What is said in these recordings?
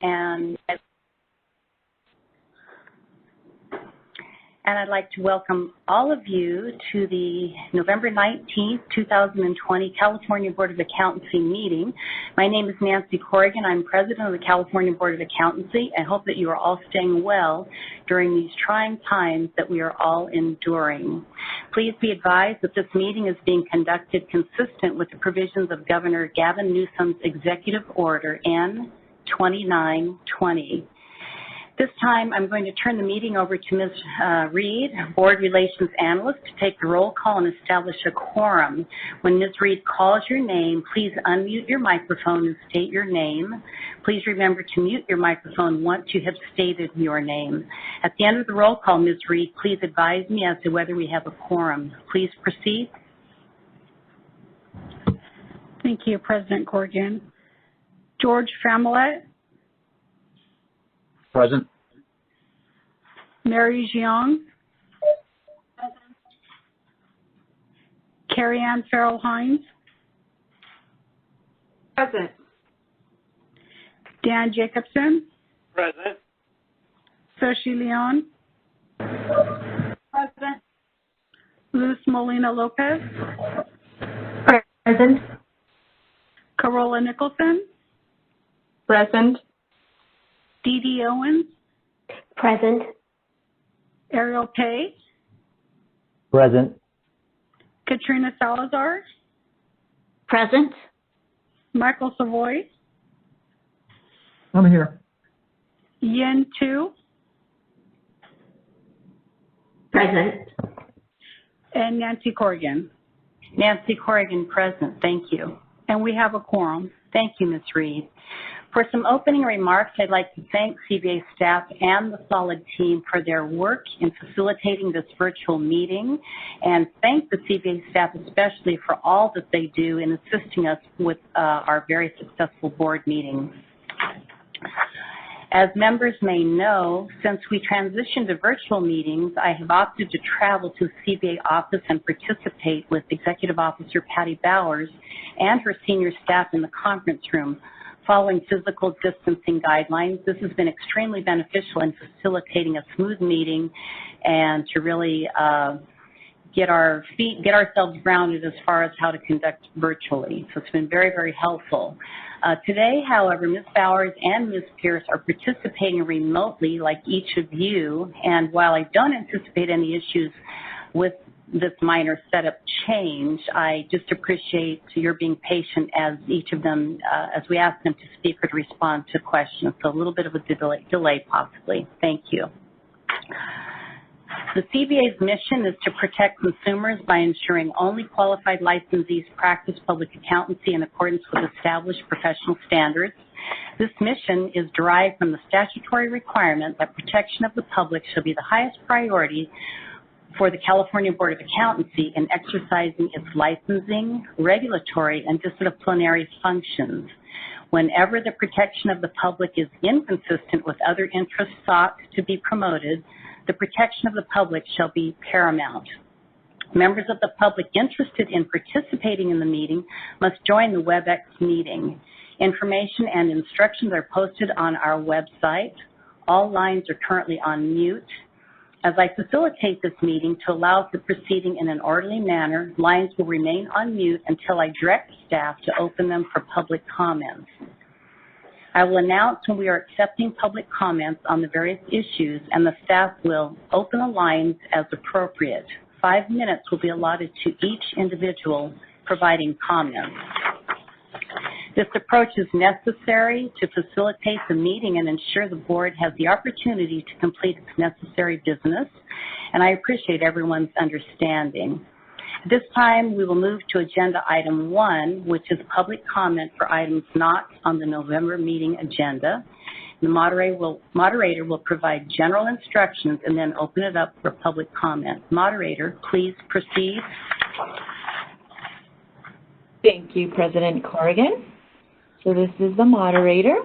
And I'd like to welcome all of you to the November 19th, 2020 California Board of Accountancy meeting. My name is Nancy Corrigan. I'm president of the California Board of Accountancy. I hope that you are all staying well during these trying times that we are all enduring. Please be advised that this meeting is being conducted consistent with the provisions of Governor Gavin Newsom's Executive Order N-2920. This time, I'm going to turn the meeting over to Ms. Reed, Board Relations Analyst, to take the roll call and establish a quorum. When Ms. Reed calls your name, please unmute your microphone and state your name. Please remember to mute your microphone once you have stated your name. At the end of the roll call, Ms. Reed, please advise me as to whether we have a quorum. Please proceed. Thank you, President Corrigan. George Familette. Present. Mary Jiang. Present. Carrie Ann Farrell Hines. Present. Dan Jacobson. Present. Soshi Leon. Present. Luz Molina Lopez. Present. Carola Nicholson. Present. Dee Dee Owens. Present. Ariel Pay. Present. Katrina Salazar. Present. Michael Savoy. I'm here. Yin Tu. Present. And Nancy Corrigan. Nancy Corrigan, present. Thank you. And we have a quorum. Thank you, Ms. Reed. For some opening remarks, I'd like to thank CBA staff and the Solid team for their work in facilitating this virtual meeting, and thank the CBA staff especially for all that they do in assisting us with our very successful board meetings. As members may know, since we transitioned to virtual meetings, I have opted to travel to the CBA office and participate with Executive Officer Patty Bowers and her senior staff in the conference room. Following physical distancing guidelines, this has been extremely beneficial in facilitating a smooth meeting and to really get ourselves grounded as far as how to conduct virtually. So it's been very, very helpful. Today, however, Ms. Bowers and Ms. Pierce are participating remotely like each of you, and while I don't anticipate any issues with this minor setup change, I just appreciate your being patient as each of them, as we ask them to speak or to respond to questions. So a little bit of a delay possibly. Thank you. The CBA's mission is to protect consumers by ensuring only qualified licensees practice public accountancy in accordance with established professional standards. This mission is derived from the statutory requirement that protection of the public shall be the highest priority for the California Board of Accountancy in exercising its licensing, regulatory, and disciplinary functions. Whenever the protection of the public is inconsistent with other interests sought to be promoted, the protection of the public shall be paramount. Members of the public interested in participating in the meeting must join the WebEx meeting. Information and instructions are posted on our website. All lines are currently on mute. As I facilitate this meeting to allow for proceeding in an orderly manner, lines will remain on mute until I direct staff to open them for public comments. I will announce when we are accepting public comments on the various issues, and the staff will open the lines as appropriate. 5 minutes will be allotted to each individual providing comments. This approach is necessary to facilitate the meeting and ensure the board has the opportunity to complete its necessary business, and I appreciate everyone's understanding. At this time, we will move to agenda item 1, which is public comment for items not on the November meeting agenda. The moderator will provide general instructions and then open it up for public comment. Moderator, please proceed. Thank you, President Corrigan. So this is the moderator.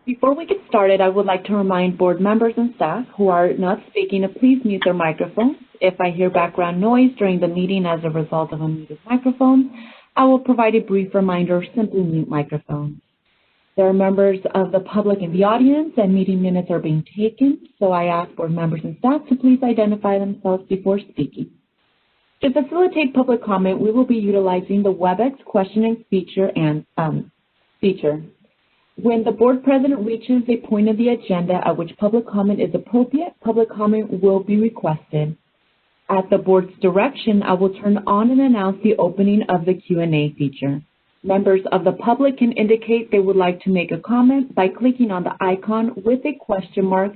Before we get started, I would like to remind board members and staff who are not speaking to please mute their microphones. If I hear background noise during the meeting as a result of a muted microphone, I will provide a brief reminder, simply mute microphones. There are members of the public in the audience and meeting minutes are being taken, so I ask board members and staff to please identify themselves before speaking. To facilitate public comment, we will be utilizing the WebEx questioning feature. When the board president reaches a point of the agenda at which public comment is appropriate, public comment will be requested. At the board's direction, I will turn on and announce the opening of the Q&A feature. Members of the public can indicate they would like to make a comment by clicking on the icon with a question mark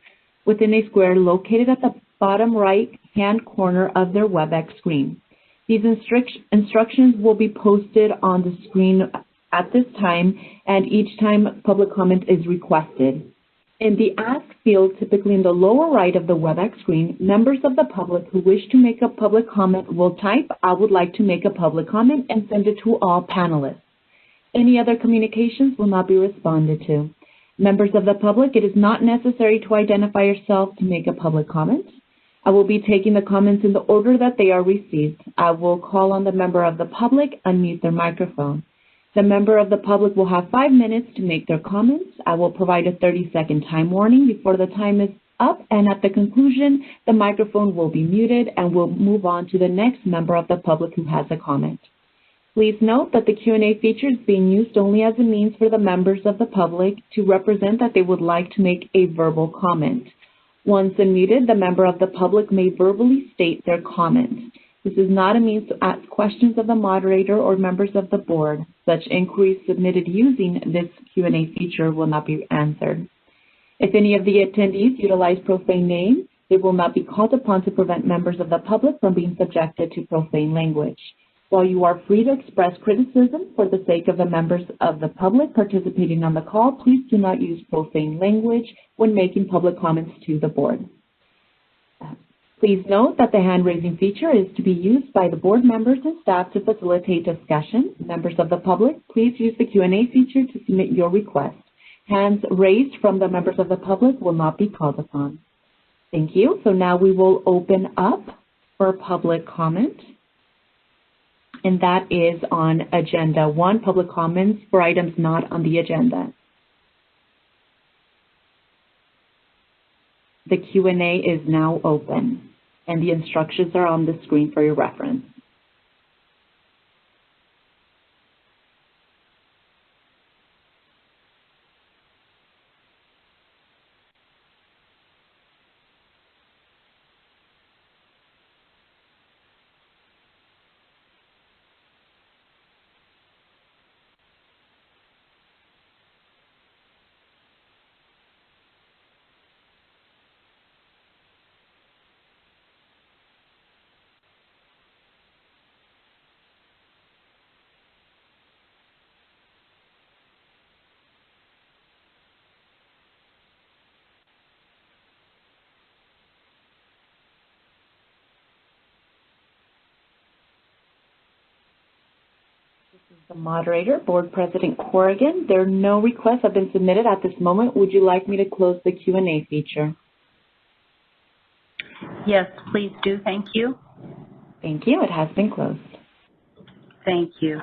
within a square located at the bottom right-hand corner of their WebEx screen. These instructions will be posted on the screen at this time and each time public comment is requested. In the Ask field, typically in the lower right of the WebEx screen, members of the public who wish to make a public comment will type, "I would like to make a public comment," and send it to all panelists. Any other communications will not be responded to. Members of the public, it is not necessary to identify yourself to make a public comment. I will be taking the comments in the order that they are received. I will call on the member of the public, unmute their microphone. The member of the public will have 5 minutes to make their comments. I will provide a 30-second time warning before the time is up, and at the conclusion, the microphone will be muted and we'll move on to the next member of the public who has a comment. Please note that the Q&A feature is being used only as a means for the members of the public to represent that they would like to make a verbal comment. Once unmuted, the member of the public may verbally state their comment. This is not a means to ask questions of the moderator or members of the board. Such inquiries submitted using this Q&A feature will not be answered. If any of the attendees utilize profane names, they will not be called upon to prevent members of the public from being subjected to profane language. While you are free to express criticism for the sake of the members of the public participating on the call, please do not use profane language when making public comments to the board. Please note that the hand-raising feature is to be used by the board members and staff to facilitate discussion. Members of the public, please use the Q&A feature to submit your request. Hands raised from the members of the public will not be called upon. Thank you. So now we will open up for public comment. And that is on Agenda 1, public comments for items not on the agenda. The Q&A is now open, and the instructions are on the screen for your reference. The moderator, Board President Corrigan. There are no requests have been submitted at this moment. Would you like me to close the Q&A feature? Yes, please do. Thank you. Thank you. It has been closed. Thank you.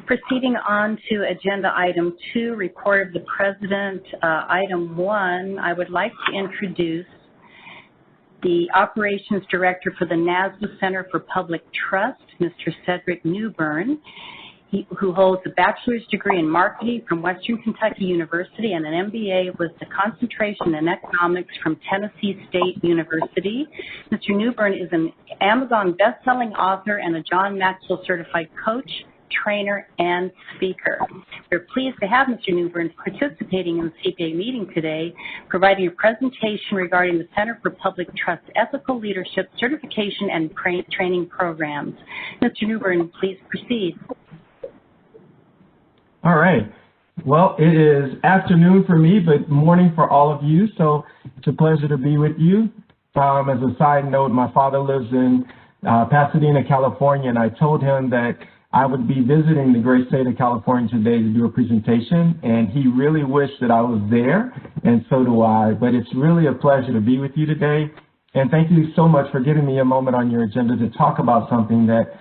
Proceeding on to Agenda Item 2, Report of the President. Item 1, I would like to introduce the Operations Director for the NASDA Center for Public Trust, Mr. Cedric Newbern, who holds a bachelor's degree in marketing from Western Kentucky University and an MBA with a concentration in economics from Tennessee State University. Mr. Newbern is an Amazon best-selling author and a John Maxwell certified coach, trainer, and speaker. We're pleased to have Mr. Newbern participating in the CBA meeting today, providing a presentation regarding the Center for Public Trust Ethical Leadership Certification and Training Programs. Mr. Newbern, please proceed. All right. Well, it is afternoon for me, but morning for all of you, so it's a pleasure to be with you. As a side note, my father lives in Pasadena, California, and I told him that I would be visiting the great state of California today to do a presentation, and he really wished that I was there, and so do I. But it's really a pleasure to be with you today, and thank you so much for giving me a moment on your agenda to talk about something that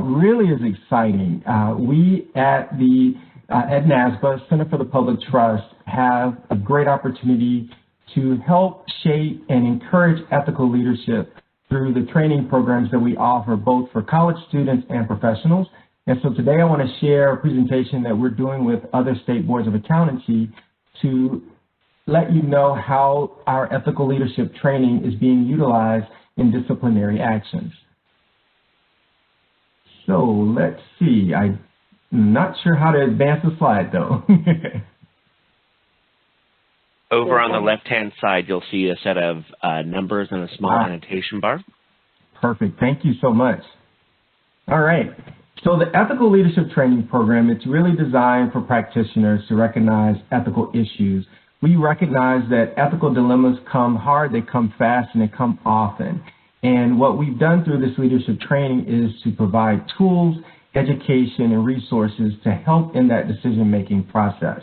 really is exciting. We at the at NASBA, Center for the Public Trust, have a great opportunity to help shape and encourage ethical leadership through the training programs that we offer both for college students and professionals. And so today I want to share a presentation that we're doing with other state boards of accountancy to let you know how our ethical leadership training is being utilized in disciplinary actions. So let's see. I'm not sure how to advance the slide though. Over on the left-hand side, you'll see a set of numbers and a small annotation bar. Perfect. Thank you so much. All right. So the Ethical Leadership Training Program, it's really designed for practitioners to recognize ethical issues. We recognize that ethical dilemmas come hard, they come fast, and they come often. And what we've done through this leadership training is to provide tools, education, and resources to help in that decision-making process.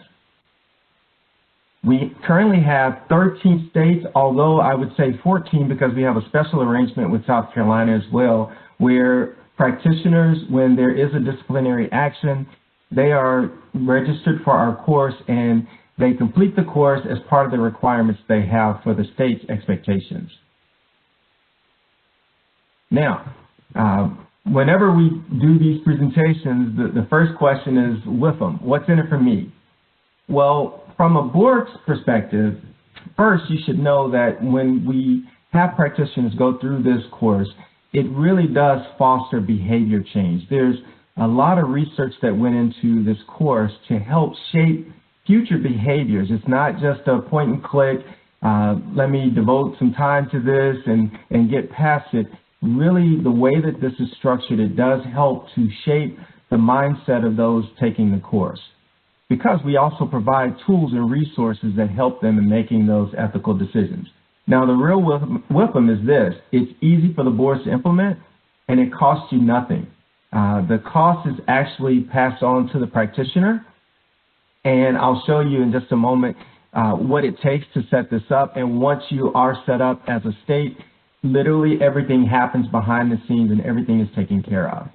We currently have 13 states, although I would say 14 because we have a special arrangement with South Carolina as well, where practitioners, when there is a disciplinary action, they are registered for our course and they complete the course as part of the requirements they have for the state's expectations. Now, whenever we do these presentations, the first question is with them, what's in it for me? Well, from a board's perspective, first you should know that when we have practitioners go through this course, it really does foster behavior change. There's a lot of research that went into this course to help shape future behaviors. It's not just a point and click, let me devote some time to this and get past it. Really, the way that this is structured, it does help to shape the mindset of those taking the course, because we also provide tools and resources that help them in making those ethical decisions. Now, the real with them is this. It's easy for the boards to implement, and it costs you nothing. The cost is actually passed on to the practitioner, and I'll show you in just a moment what it takes to set this up. And once you are set up as a state, literally everything happens behind the scenes and everything is taken care of.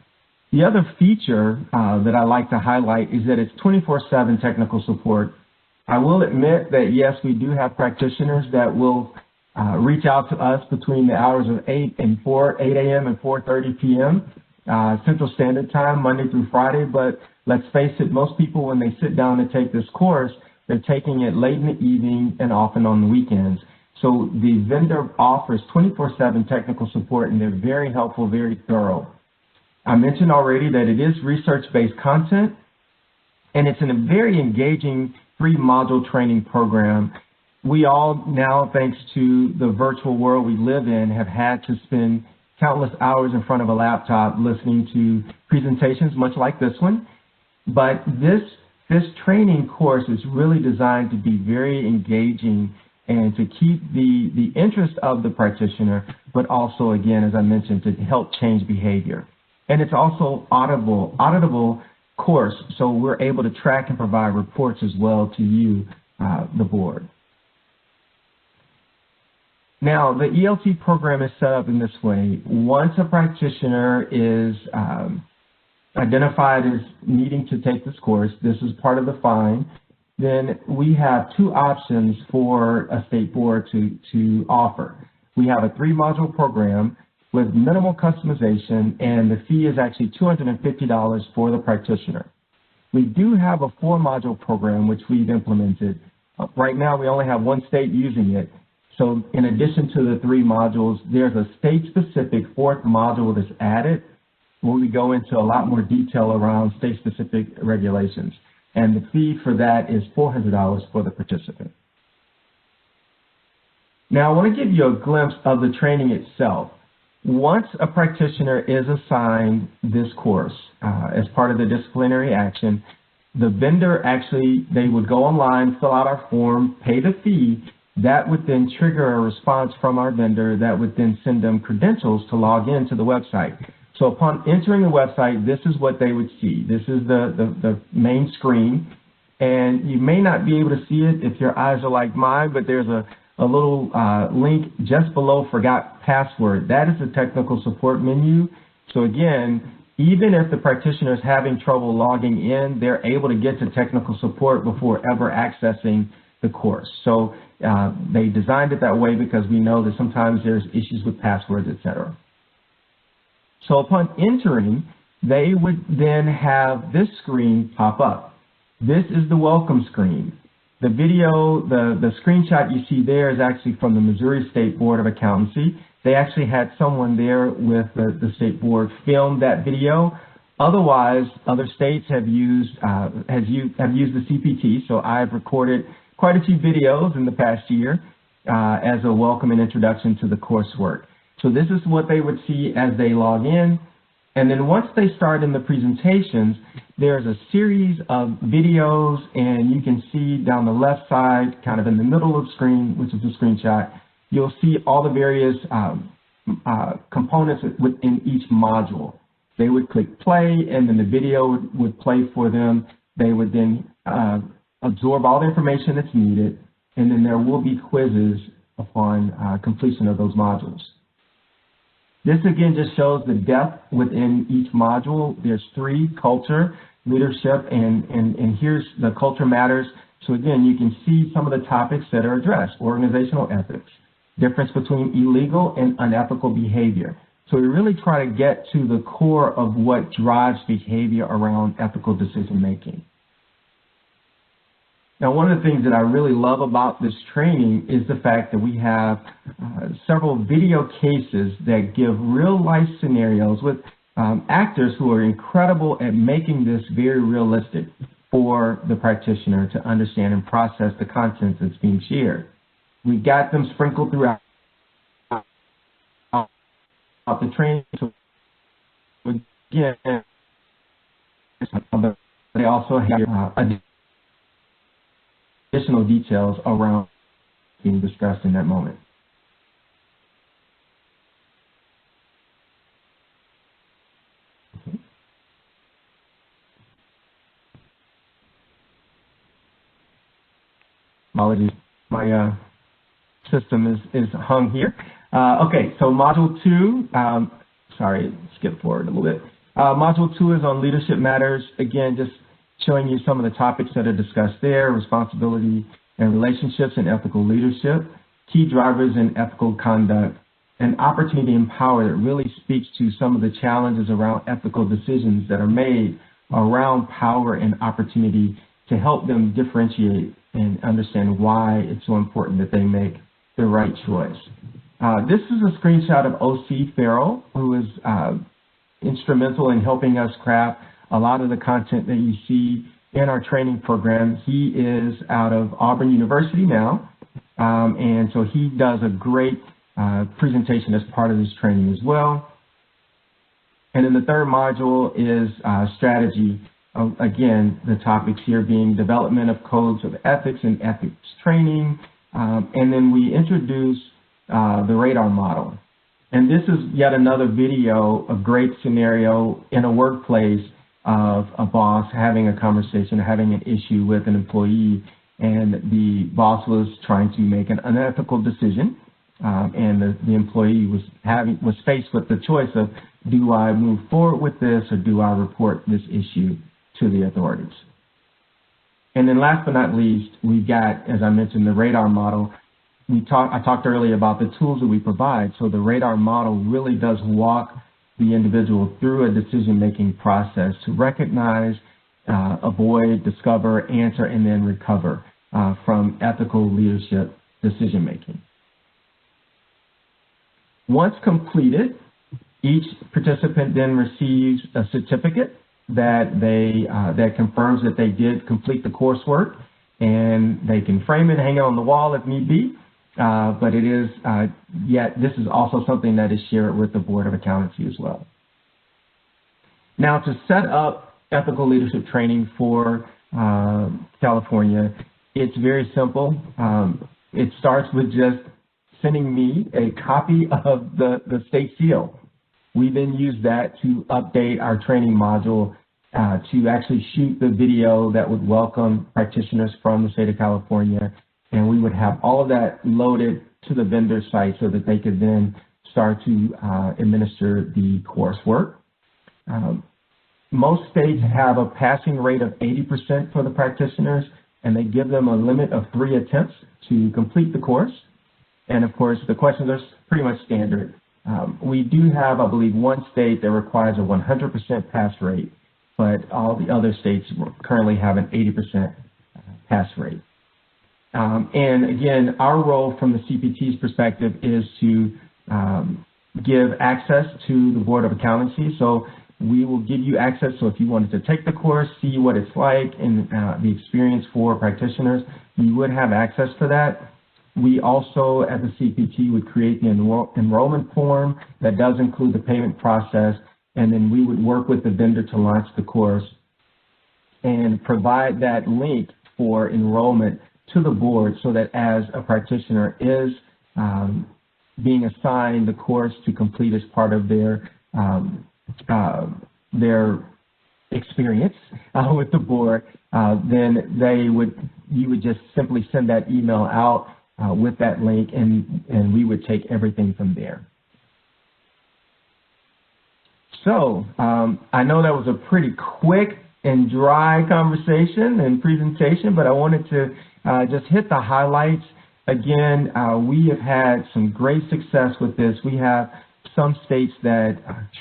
The other feature that I like to highlight is that it's 24/7 technical support. I will admit that, yes, we do have practitioners that will reach out to us between the hours of 8 a.m. and 4:30 p.m. Central Standard Time, Monday through Friday. But let's face it, most people, when they sit down to take this course, they're taking it late in the evening and often on the weekends. So the vendor offers 24/7 technical support, and they're very helpful, very thorough. I mentioned already that it is research-based content, and it's in a very engaging 3-module training program. We all now, thanks to the virtual world we live in, have had to spend countless hours in front of a laptop listening to presentations much like this one. But this training course is really designed to be very engaging and to keep the interest of the practitioner, but also, again, as I mentioned, to help change behavior. And it's also auditable course, so we're able to track and provide reports as well to you, the board. Now, the ELT program is set up in this way. Once a practitioner is identified as needing to take this course, this is part of the fine, then we have 2 options for a state board to offer. We have a 3-module program with minimal customization, and the fee is actually $250 for the practitioner. We do have a 4-module program which we've implemented. Right now we only have 1 state using it. So in addition to the 3 modules, there's a state-specific 4th module that's added where we go into a lot more detail around state-specific regulations. And the fee for that is $400 for the participant. Now I want to give you a glimpse of the training itself. Once a practitioner is assigned this course as part of the disciplinary action, the vendor actually, they would go online, fill out our form, pay the fee. That would then trigger a response from our vendor that would then send them credentials to log into the website. So upon entering the website, this is what they would see. This is the main screen. And you may not be able to see it if your eyes are like mine, but there's a little link just below forgot password. That is the technical support menu. So again, Even if the practitioner is having trouble logging in, they're able to get to technical support before ever accessing the course. So they designed it that way because we know that sometimes there's issues with passwords, etc. So upon entering, they would then have this screen pop up. This is the welcome screen. The video, the screenshot you see there is actually from the Missouri State Board of Accountancy. They actually had someone there with the state board film that video. Otherwise, other states have used the CPT, so I've recorded quite a few videos in the past year as a welcome and introduction to the coursework. So this is what they would see as they log in. And then once they start in the presentations, there's a series of videos, and you can see down the left side, kind of in the middle of the screen, which is the screenshot, you'll see all the various components within each module. They would click play, and then the video would play for them. They would then absorb all the information that's needed, and then there will be quizzes upon completion of those modules. This again just shows the depth within each module. There's 3: culture, leadership, and here's the culture matters. So again, you can see some of the topics that are addressed: organizational ethics, difference between illegal and unethical behavior. So we really try to get to the core of what drives behavior around ethical decision making. Now, one of the things that I really love about this training is the fact that we have several video cases that give real-life scenarios with actors who are incredible at making this very realistic for the practitioner to understand and process the content that's being shared. We've got them sprinkled throughout the training. So again, they also have additional details around being discussed in that moment. Okay. Apologies, my system is hung here. Okay, so Module 2, sorry, skip forward a little bit. Module 2 is on leadership matters. Again, just showing you some of the topics that are discussed there: responsibility and relationships and ethical leadership, key drivers in ethical conduct, and opportunity and power that really speaks to some of the challenges around ethical decisions that are made around power and opportunity to help them differentiate and understand why it's so important that they make the right choice. This is a screenshot of O.C. Farrell, who is instrumental in helping us craft a lot of the content that you see in our training program. He is out of Auburn University now, and so he does a great presentation as part of this training as well. And then the third module is strategy. Again, the topics here being development of codes of ethics and ethics training. And then we introduce the radar model. And this is yet another video, a great scenario in a workplace of a boss having a conversation, having an issue with an employee, and the boss was trying to make an unethical decision, and the employee was faced with the choice of, do I move forward with this or do I report this issue to the authorities? And then last but not least, we've got, as I mentioned, the radar model. I talked earlier about the tools that we provide. So the radar model really does walk the individual through a decision-making process to recognize, avoid, discover, answer, and then recover from ethical leadership decision-making. Once completed, each participant then receives a certificate that confirms that they did complete the coursework, and they can frame it, hang it on the wall if need be. But it is, this is also something that is shared with the Board of Accountancy as well. Now, to set up ethical leadership training for California, it's very simple. It starts with just sending me a copy of the state seal. We then use that to update our training module to actually shoot the video that would welcome practitioners from the state of California. And we would have all of that loaded to the vendor site so that they could then start to administer the coursework. most states have a passing rate of 80% for the practitioners, and they give them a limit of 3 attempts to complete the course. And of course, the questions are pretty much standard. We do have, I believe, one state that requires a 100% pass rate, but all the other states currently have an 80% pass rate. And again, our role from the CPT's perspective is to give access to the Board of Accountancy. So we will give you access. So if you wanted to take the course, see what it's like and the experience for practitioners, you would have access to that. We also, at the CPT, would create the enrollment form that does include the payment process, and then we would work with the vendor to launch the course and provide that link for enrollment to the board so that as a practitioner is being assigned the course to complete as part of their experience with the board, then you would just simply send that email out with that link, and we would take everything from there. So I know that was a pretty quick and dry conversation and presentation, but I wanted to just hit the highlights. Again, we have had some great success with this. We have some states that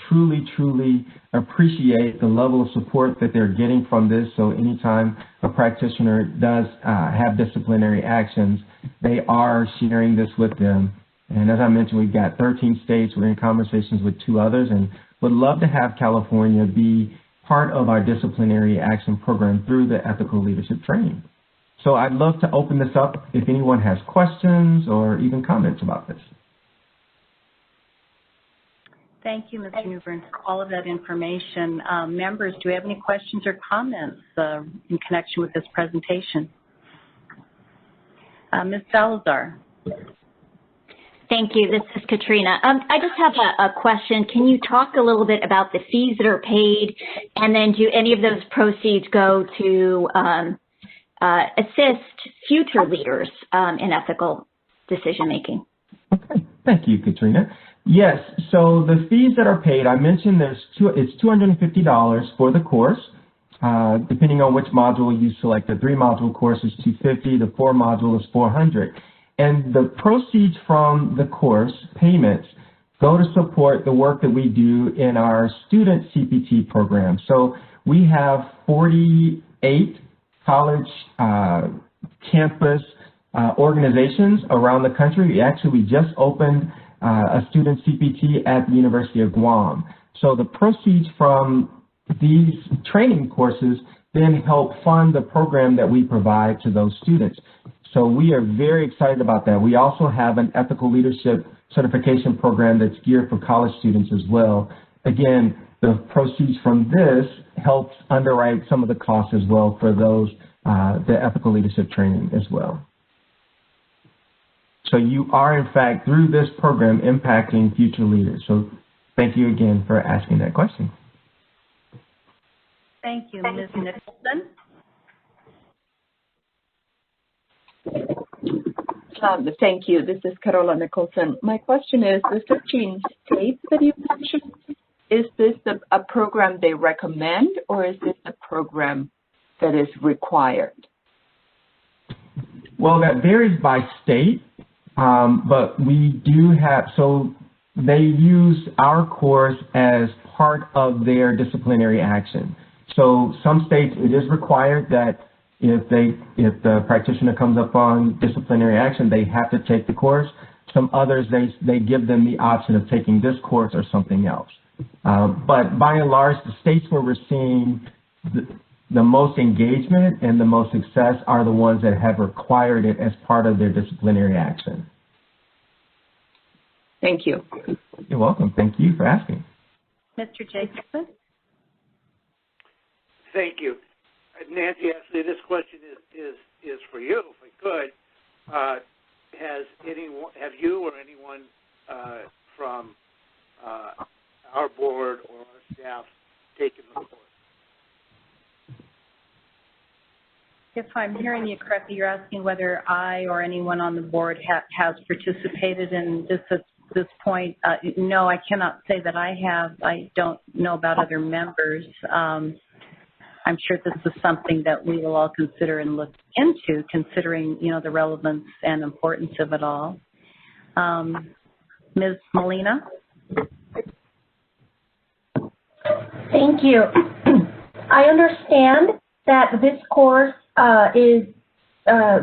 truly, truly appreciate the level of support that they're getting from this. So anytime a practitioner does have disciplinary actions, they are sharing this with them. And as I mentioned, we've got 13 states. We're in conversations with 2 others, and would love to have California be part of our disciplinary action program through the ethical leadership training. So I'd love to open this up if anyone has questions or even comments about this. Thank you, Mr. Newbern, for all of that information. Members, do we have any questions or comments in connection with this presentation? Ms. Salazar. Thank you. This is Katrina. I just have a question. Can you talk a little bit about the fees that are paid, and then do any of those proceeds go to assist future leaders in ethical decision-making? Okay. Thank you, Katrina. Yes, so the fees that are paid, I mentioned it's $250 for the course. Depending on which module you select. The 3-module course is $250, the 4-module is $400. And the proceeds from the course payments go to support the work that we do in our student CPT program. So we have 48 college campus organizations around the country. We just opened a student CPT at the University of Guam. So the proceeds from these training courses then help fund the program that we provide to those students. So we are very excited about that. We also have an ethical leadership certification program that's geared for college students as well. Again, the proceeds from this helps underwrite some of the costs as well for those, the ethical leadership training as well. So you are, in fact, through this program, impacting future leaders. So thank you again for asking that question. Thank you, Ms. Nicholson. Thank you. This is Carola Nicholson. My question is, the 13 states that you mentioned, is this a program they recommend, or is this a program that is required? Well, that varies by state, but we do have, so they use our course as part of their disciplinary action. So some states, it is required that if the practitioner comes up on disciplinary action, they have to take the course. Some others, they give them the option of taking this course or something else. But by and large, the states where we're seeing the most engagement and the most success are the ones that have required it as part of their disciplinary action. Thank you. You're welcome. Thank you for asking. Mr. Jacobson? Thank you. Nancy, actually, this question is for you, if I could. Have you or anyone from our board or our staff taken the course? If I'm hearing you correctly, you're asking whether I or anyone on the board has participated in this as this point, no, I cannot say that I have. I don't know about other members. I'm sure this is something that we will all consider and look into, considering, you know, the relevance and importance of it all. Ms. Molina? Thank you. I understand that this course is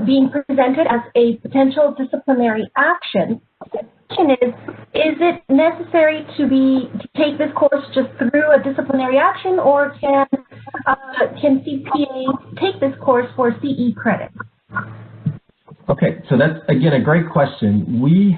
being presented as a potential disciplinary action. The question is it necessary to take this course just through a disciplinary action, or can CPAs take this course for CE credit? Okay, so that's, again, a great question. We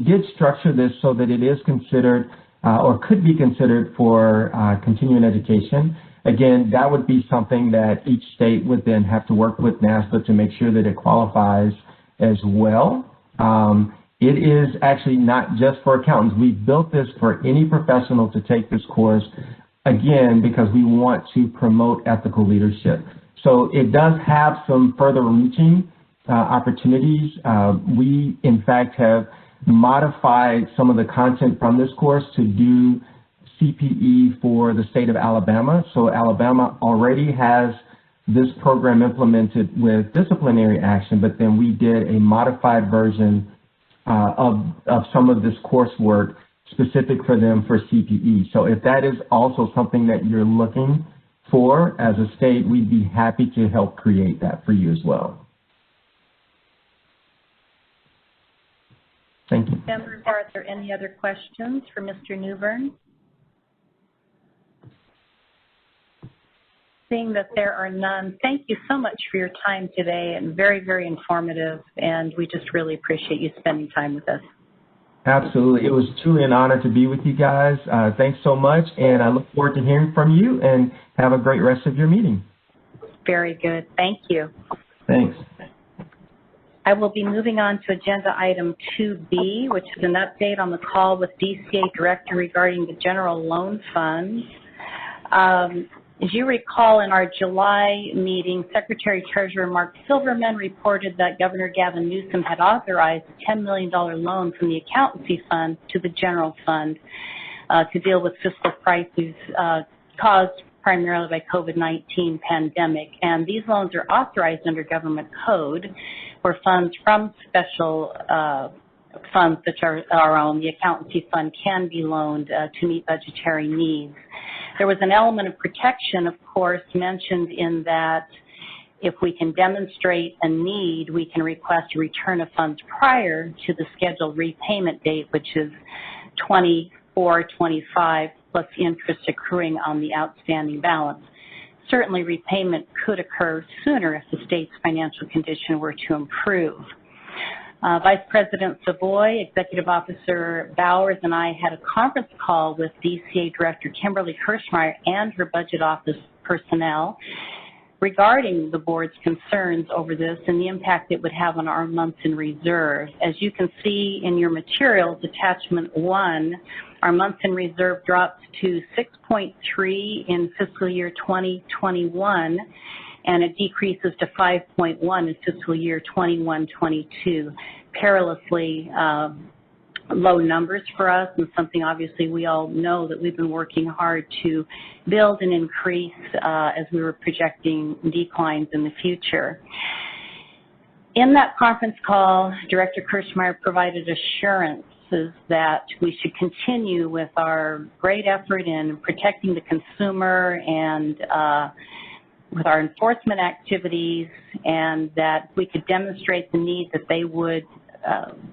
did structure this so that it is considered or could be considered for continuing education. Again, that would be something that each state would then have to work with NASDA to make sure that it qualifies as well. It is actually not just for accountants. We built this for any professional to take this course, again, because we want to promote ethical leadership. So it does have some further reaching opportunities. We, in fact, have modified some of the content from this course to do CPE for the state of Alabama. So Alabama already has this program implemented with disciplinary action, but then we did a modified version of some of this coursework specific for them for CPE. So if that is also something that you're looking for as a state, we'd be happy to help create that for you as well. Thank you. Members, are there any other questions for Mr. Newbern? Seeing that there are none, thank you so much for your time today, and very, very informative, and we just really appreciate you spending time with us. Absolutely. It was truly an honor to be with you guys. Thanks so much, and I look forward to hearing from you, and have a great rest of your meeting. Very good. Thank you. Thanks. I will be moving on to agenda item 2B, which is an update on the call with DCA Director regarding the General Loan Fund. As you recall, in our July meeting, Secretary-Treasurer Mark Silverman reported that Governor Gavin Newsom had authorized a $10 million loan from the Accountancy Fund to the General Fund to deal with fiscal crises caused primarily by COVID-19 pandemic. And these loans are authorized under government code, where funds from special funds such as our own, the Accountancy Fund, can be loaned to meet budgetary needs. There was an element of protection, of course, mentioned in that if we can demonstrate a need, we can request a return of funds prior to the scheduled repayment date, which is 24/25 plus interest accruing on the outstanding balance. Certainly, repayment could occur sooner if the state's financial condition were to improve. Vice President Savoy, Executive Officer Bowers, and I had a conference call with DCA Director Kimberly Kirschmeyer and her budget office personnel regarding the board's concerns over this and the impact it would have on our months in reserve. As you can see in your materials, attachment 1, our months in reserve drops to 6.3 in fiscal year 2021, and it decreases to 5.1 in fiscal year 21-22. Perilously low numbers for us, and something obviously we all know that we've been working hard to build and increase as we were projecting declines in the future. In that conference call, Director Kirschmeyer provided assurances that we should continue with our great effort in protecting the consumer and with our enforcement activities, and that we could demonstrate the need that they would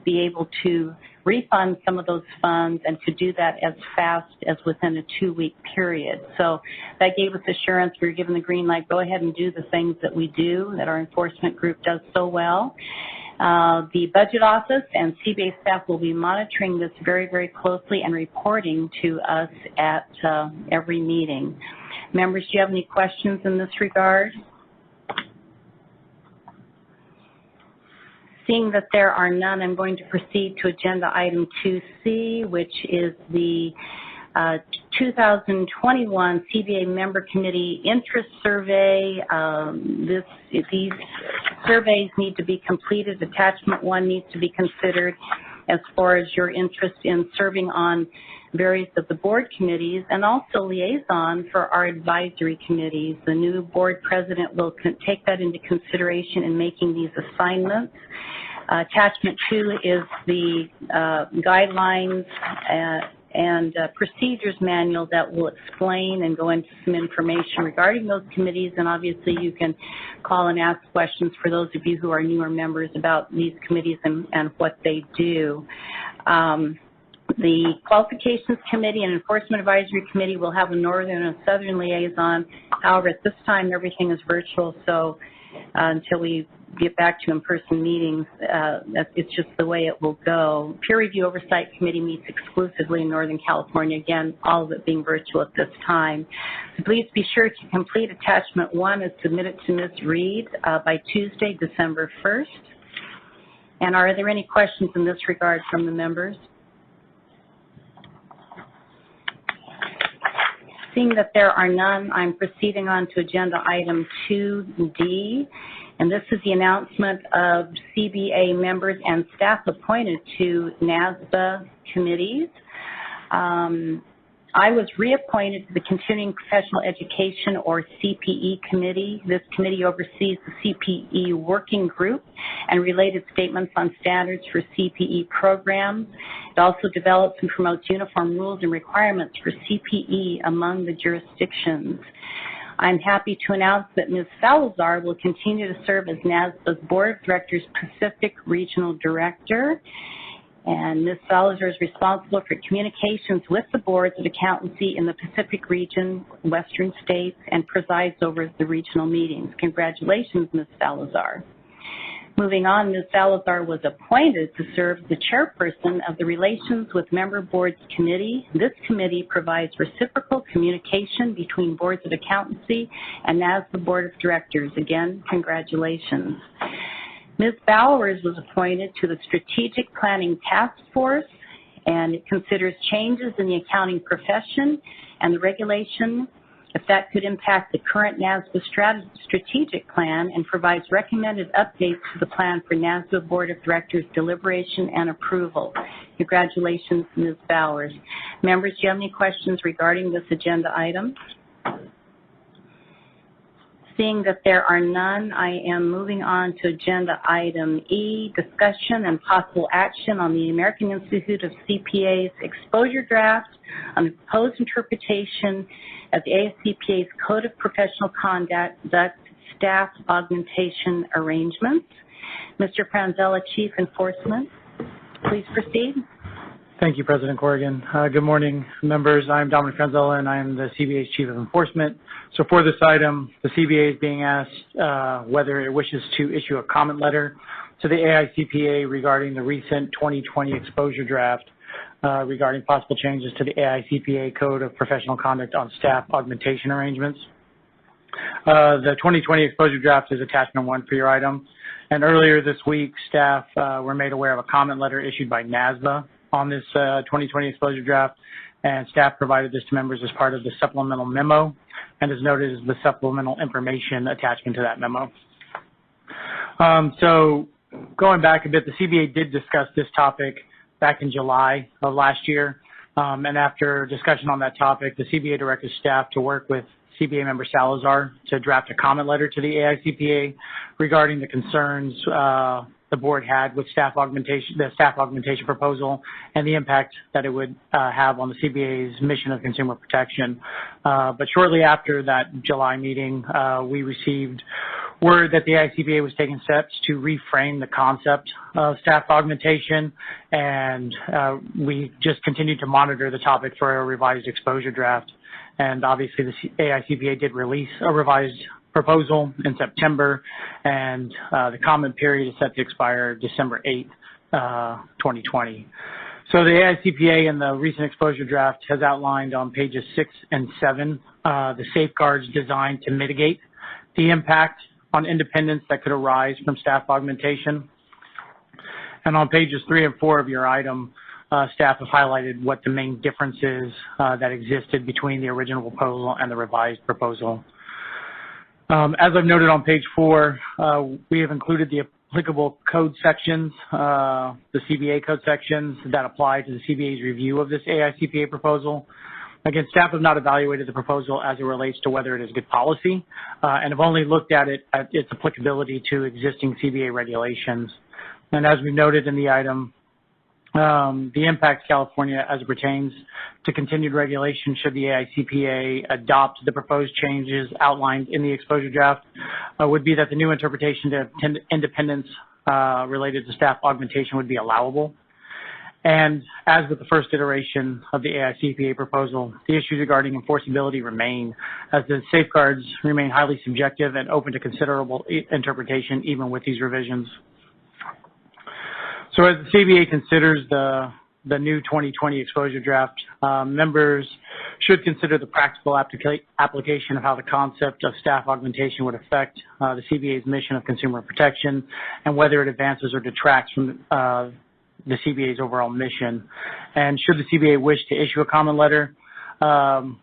be able to refund some of those funds and to do that as fast as within a 2-week period. So that gave us assurance. We were given the green light, go ahead and do the things that we do, that our enforcement group does so well. The budget office and CBA staff will be monitoring this very, very closely and reporting to us at every meeting. Members, do you have any questions in this regard? Seeing that there are none, I'm going to proceed to agenda item 2C, which is the 2021 CBA Member Committee Interest Survey. These surveys need to be completed. Attachment 1 needs to be considered. as far as your interest in serving on various of the board committees, and also liaison for our advisory committees. The new board president will take that into consideration in making these assignments. Attachment 2 is the guidelines and procedures manual that will explain and go into some information regarding those committees, and obviously you can call and ask questions for those of you who are newer members about these committees and what they do. The Qualifications Committee and Enforcement Advisory Committee will have a northern and southern liaison. However, at this time, everything is virtual, so until we get back to in-person meetings, it's just the way it will go. Peer Review Oversight Committee meets exclusively in Northern California, again, all of it being virtual at this time. So please be sure to complete Attachment 1 and submit it to Ms. Reed by Tuesday, December 1st. And are there any questions in this regard from the members? Seeing that there are none, I'm proceeding on to agenda item 2D, and this is the announcement of CBA members and staff appointed to NASBA committees. I was reappointed to the Continuing Professional Education, or CPE committee. This committee oversees the CPE working group and related statements on standards for CPE programs. It also develops and promotes uniform rules and requirements for CPE among the jurisdictions. I'm happy to announce that Ms. Salazar will continue to serve as NASBA's Board of Directors Pacific Regional Director. And Ms. Salazar is responsible for communications with the boards of accountancy in the Pacific region, Western states, and presides over the regional meetings. Congratulations, Ms. Salazar. Moving on, Ms. Salazar was appointed to serve as the chairperson of the Relations with Member Boards Committee. This committee provides reciprocal communication between boards of accountancy and NASBA Board of Directors. Again, congratulations. Ms. Bowers was appointed to the Strategic Planning Task Force, and it considers changes in the accounting profession and the regulation if that could impact the current NASBA strategic plan, and provides recommended updates to the plan for NASBA Board of Directors deliberation and approval. Congratulations, Ms. Bowers. Members, do you have any questions regarding this agenda item? Seeing that there are none, I am moving on to agenda item E, discussion and possible action on the American Institute of CPA's exposure draft on the proposed interpretation of the AICPA's Code of Professional Conduct staff augmentation arrangements. Mr. Franzella, Chief Enforcement, please proceed. Thank you, President Corrigan. Good morning, members. I'm Dominic Franzella, and I'm the CBA's Chief of Enforcement. So for this item, the CBA is being asked whether it wishes to issue a comment letter to the AICPA regarding the recent 2020 exposure draft regarding possible changes to the AICPA Code of Professional Conduct on staff augmentation arrangements. The 2020 exposure draft is attachment 1 for your item. And earlier this week, staff were made aware of a comment letter issued by NASBA on this 2020 exposure draft, and staff provided this to members as part of the supplemental memo, and is noted as the supplemental information attachment to that memo. So going back a bit, the CBA did discuss this topic back in July of last year, and after discussion on that topic, the CBA directed staff to work with CBA member Salazar to draft a comment letter to the AICPA regarding the concerns the board had with the staff augmentation proposal and the impact that it would have on the CBA's mission of consumer protection. But shortly after that July meeting, we received word that the AICPA was taking steps to reframe the concept of staff augmentation, and we just continued to monitor the topic for a revised exposure draft. And obviously the AICPA did release a revised proposal in September, and the comment period is set to expire December 8th, 2020. So the AICPA in the recent exposure draft has outlined on pages 6 and 7 the safeguards designed to mitigate the impact on independence that could arise from staff augmentation. And on pages 3 and 4 of your item, staff have highlighted what the main differences that existed between the original proposal and the revised proposal. As I've noted on page 4, we have included the applicable code sections, the CBA code sections that apply to the CBA's review of this AICPA proposal. Again, staff have not evaluated the proposal as it relates to whether it is good policy, and have only looked at it at its applicability to existing CBA regulations. And as we noted in the item, the impact to California as it pertains to continued regulation should the AICPA adopt the proposed changes outlined in the exposure draft would be that the new interpretation to independence related to staff augmentation would be allowable. And as with the first iteration of the AICPA proposal, the issues regarding enforceability remain, as the safeguards remain highly subjective and open to considerable interpretation even with these revisions. So as the CBA considers the new 2020 exposure draft, members should consider the practical application of how the concept of staff augmentation would affect the CBA's mission of consumer protection and whether it advances or detracts from the CBA's overall mission. And should the CBA wish to issue a comment letter, the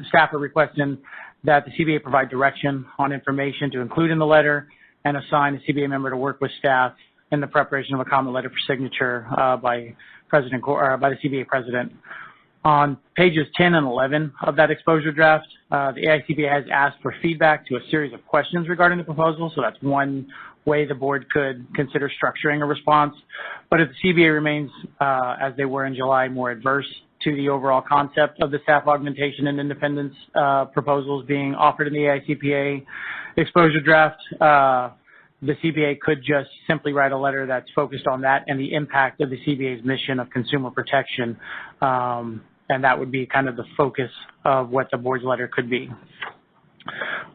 staff are requesting that the CBA provide direction on information to include in the letter and assign a CBA member to work with staff in the preparation of a comment letter for signature by the CBA president. On pages 10 and 11 of that exposure draft, the AICPA has asked for feedback to a series of questions regarding the proposal, so that's one way the board could consider structuring a response. But if the CBA remains, as they were in July, more adverse to the overall concept of the staff augmentation and independence proposals being offered in the AICPA exposure draft, the CBA could just simply write a letter that's focused on that and the impact of the CBA's mission of consumer protection, and that would be kind of the focus of what the board's letter could be.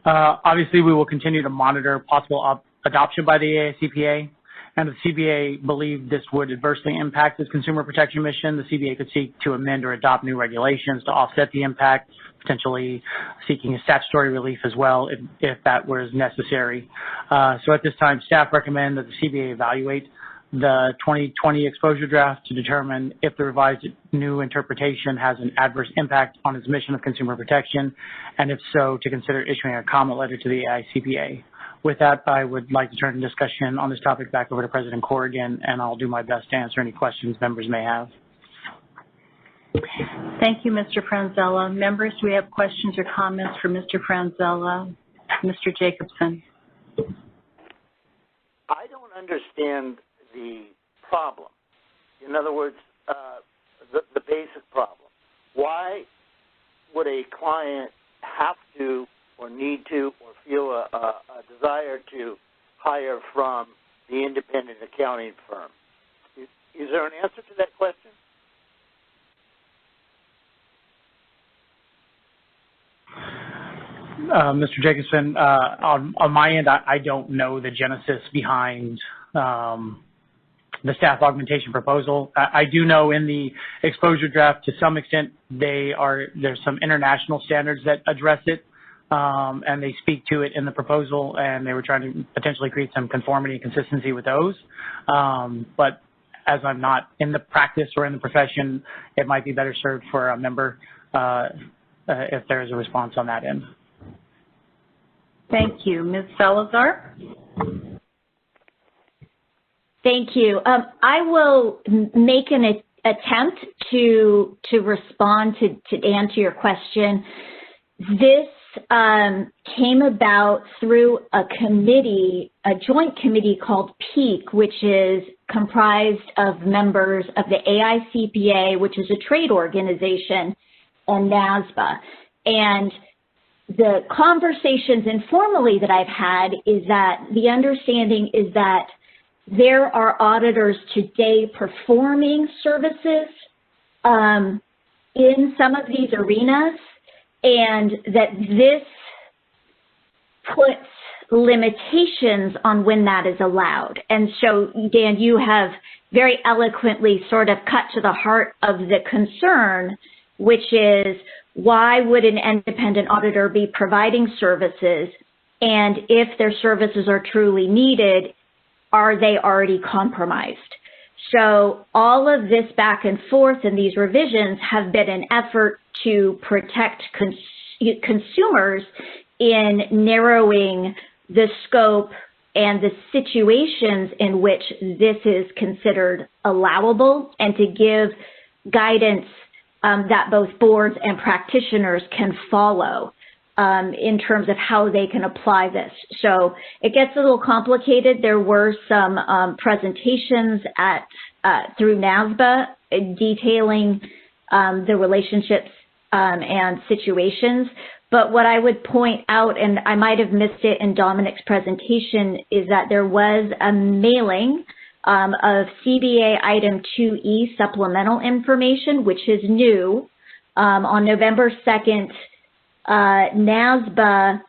Obviously, we will continue to monitor possible adoption by the AICPA, and if the CBA believed this would adversely impact its consumer protection mission, the CBA could seek to amend or adopt new regulations to offset the impact, potentially seeking a statutory relief as well if that was necessary. So at this time, staff recommend that the CBA evaluate the 2020 exposure draft to determine if the revised new interpretation has an adverse impact on its mission of consumer protection, and if so, to consider issuing a comment letter to the AICPA. With that, I would like to turn the discussion on this topic back over to President Corrigan, and I'll do my best to answer any questions members may have. Thank you, Mr. Franzella. Members, do we have questions or comments for Mr. Franzella? Mr. Jacobson. I don't understand the problem. In other words, the basic problem. Why would a client have to or need to or feel a desire to hire from the independent accounting firm? Is there an answer to that question? Mr. Jacobson, on my end, I don't know the genesis behind the staff augmentation proposal. I do know in the exposure draft, to some extent, there's some international standards that address it, and they speak to it in the proposal, and they were trying to potentially create some conformity and consistency with those. But as I'm not in the practice or in the profession, it might be better served for a member if there is a response on that end. Thank you. Ms. Salazar? Thank you. I will make an attempt to respond to answer your question. This came about through a committee, a joint committee called PEAK, which is comprised of members of the AICPA, which is a trade organization, and NASBA. And the conversations informally that I've had is that the understanding is that there are auditors today performing services in some of these arenas, and that this puts limitations on when that is allowed. And so, Dan, you have very eloquently sort of cut to the heart of the concern, which is why would an independent auditor be providing services, and if their services are truly needed, are they already compromised? So all of this back and forth and these revisions have been an effort to protect consumers in narrowing the scope and the situations in which this is considered allowable, and to give guidance that both boards and practitioners can follow in terms of how they can apply this. So it gets a little complicated. There were some presentations through NASBA detailing the relationships and situations. But what I would point out, and I might have missed it in Dominic's presentation, is that there was a mailing of CBA Item 2E supplemental information, which is new. On November 2nd, NASBA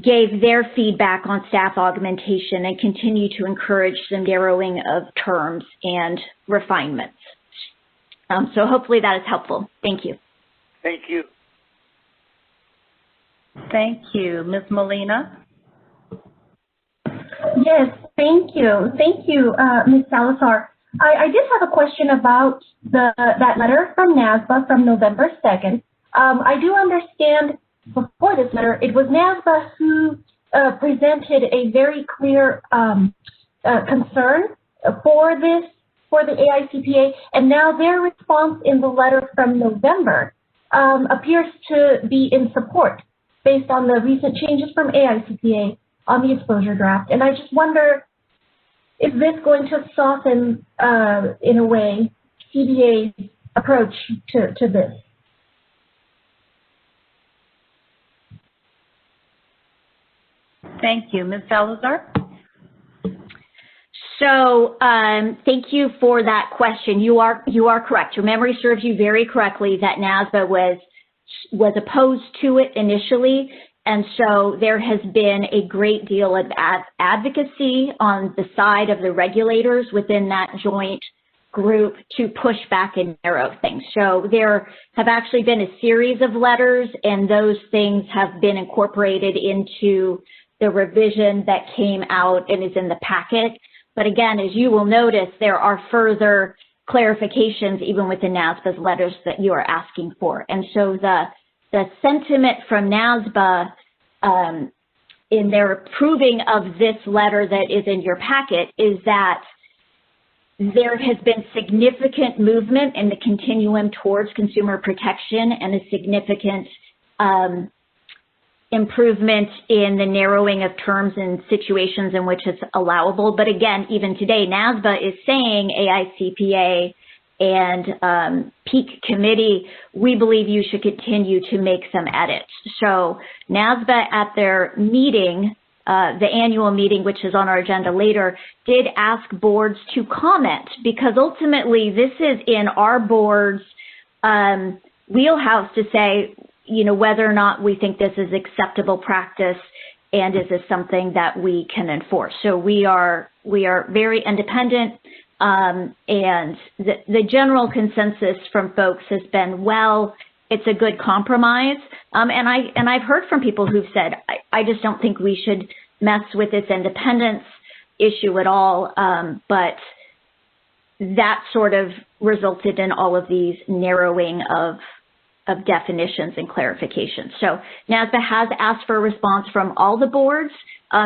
gave their feedback on staff augmentation and continue to encourage the narrowing of terms and refinements. So hopefully that is helpful. Thank you. Thank you. Thank you. Ms. Molina? Yes, thank you. Thank you, Ms. Salazar. I did have a question about that letter from NASBA from November 2nd. I do understand before this letter, it was NASBA who presented a very clear concern for the AICPA, and now their response in the letter from November appears to be in support based on the recent changes from AICPA on the exposure draft. And I just wonder, is this going to soften, in a way, CBA's approach to this? Thank you. Ms. Salazar? So thank you for that question. You are correct. Your memory serves you very correctly that NASBA was opposed to it initially, and so there has been a great deal of advocacy on the side of the regulators within that joint group to push back and narrow things. So there have actually been a series of letters, and those things have been incorporated into the revision that came out and is in the packet. But again, as you will notice, there are further clarifications even within NASBA's letters that you are asking for. And so the sentiment from NASBA in their approving of this letter that is in your packet is that there has been significant movement in the continuum towards consumer protection and a significant improvement in the narrowing of terms and situations in which it's allowable. But again, even today, NASBA is saying AICPA and Peak Committee, we believe you should continue to make some edits. So NASBA at their meeting, the annual meeting, which is on our agenda later, did ask boards to comment, because ultimately this is in our board's wheelhouse to say, you know, whether or not we think this is acceptable practice and is this something that we can enforce. So we are very independent, and the general consensus from folks has been, well, it's a good compromise. And I've heard from people who've said, I just don't think we should mess with this independence issue at all. But that sort of resulted in all of these narrowing of definitions and clarifications. So NASBA has asked for a response from all the boards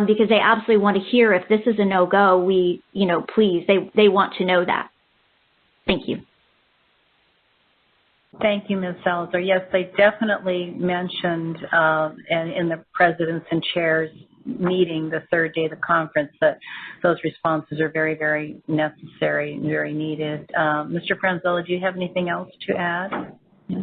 because they absolutely want to hear if this is a no-go, please, they want to know that. Thank you. Thank you, Ms. Salazar. Yes, they definitely mentioned in the presidents and chairs meeting the third day of the conference that those responses are very, very necessary and very needed. Mr. Franzella, do you have anything else to add? Yeah.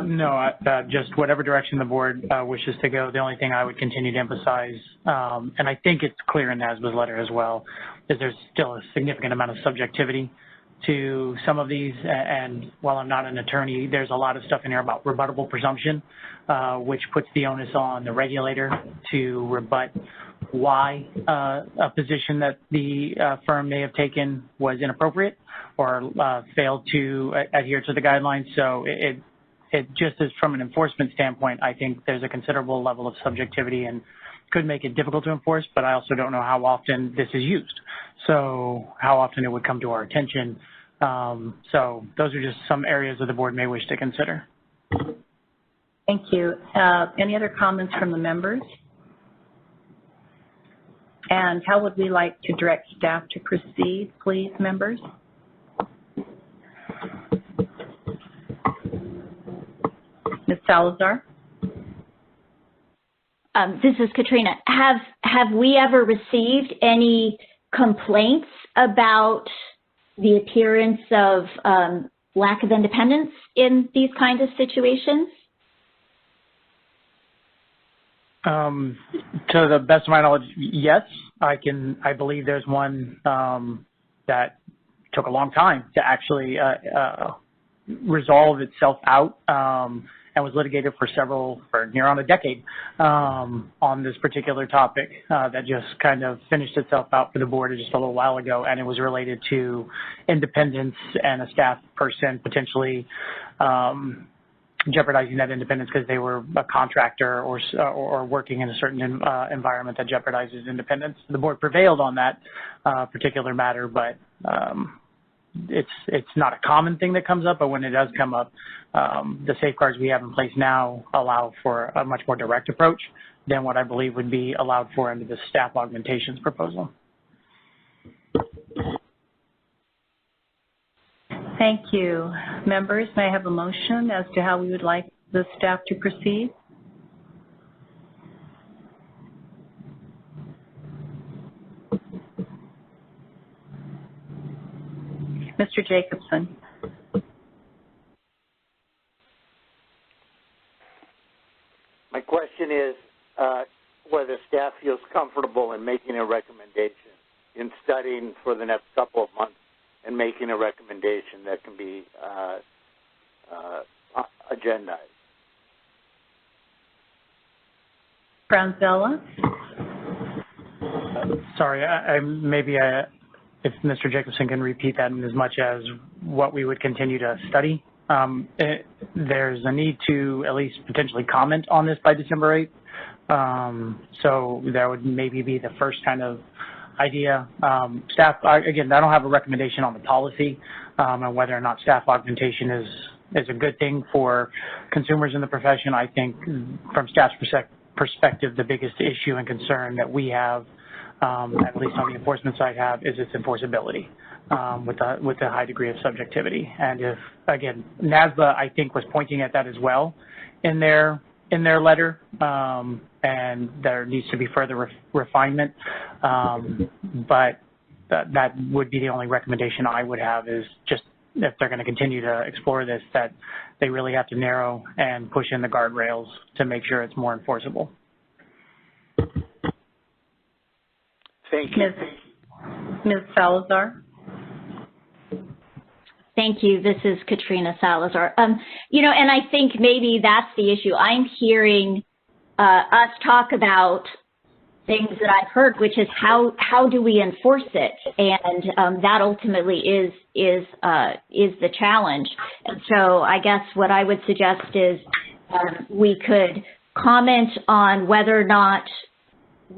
No, just whatever direction the board wishes to go. The only thing I would continue to emphasize, and I think it's clear in NASBA's letter as well, is there's still a significant amount of subjectivity to some of these. And while I'm not an attorney, there's a lot of stuff in here about rebuttable presumption, which puts the onus on the regulator to rebut why a position that the firm may have taken was inappropriate or failed to adhere to the guidelines. So it just is from an enforcement standpoint, I think there's a considerable level of subjectivity and could make it difficult to enforce, but I also don't know how often this is used. So how often it would come to our attention. So those are just some areas that the board may wish to consider. Thank you. Any other comments from the members? And how would we like to direct staff to proceed, please, members? Ms. Salazar? This is Katrina. Have we ever received any complaints about the appearance of lack of independence in these kinds of situations? To the best of my knowledge, yes. I believe there's one that took a long time to actually resolve itself out, and was litigated for near on a decade on this particular topic that just kind of finished itself out for the board just a little while ago, and it was related to independence and a staff person potentially jeopardizing that independence because they were a contractor or working in a certain environment that jeopardizes independence. The board prevailed on that particular matter, but it's not a common thing that comes up, but when it does come up, the safeguards we have in place now allow for a much more direct approach than what I believe would be allowed for under the staff augmentations proposal. Thank you. Members, may I have a motion as to how we would like the staff to proceed? Mr. Jacobson. My question is whether staff feels comfortable in making a recommendation, in studying for the next couple of months and making a recommendation that can be agendized. Franzella? Sorry, if Mr. Jacobson can repeat that in as much as what we would continue to study. There's a need to at least potentially comment on this by December 8th. So that would maybe be the first kind of idea. Staff, again, I don't have a recommendation on the policy and whether or not staff augmentation is a good thing for consumers in the profession. I think from staff's perspective, the biggest issue and concern that we have, at least on the enforcement side, is its enforceability with a high degree of subjectivity. And if, again, NASBA, I think, was pointing at that as well in their letter, and there needs to be further refinement. But that would be the only recommendation I would have, is just if they're going to continue to explore this, that they really have to narrow and push in the guardrails to make sure it's more enforceable. Thank you. Ms. Salazar? Thank you. This is Katrina Salazar. And I think maybe that's the issue. I'm hearing us talk about things that I've heard, which is how do we enforce it? And that ultimately is the challenge. And so I guess what I would suggest is we could comment on whether or not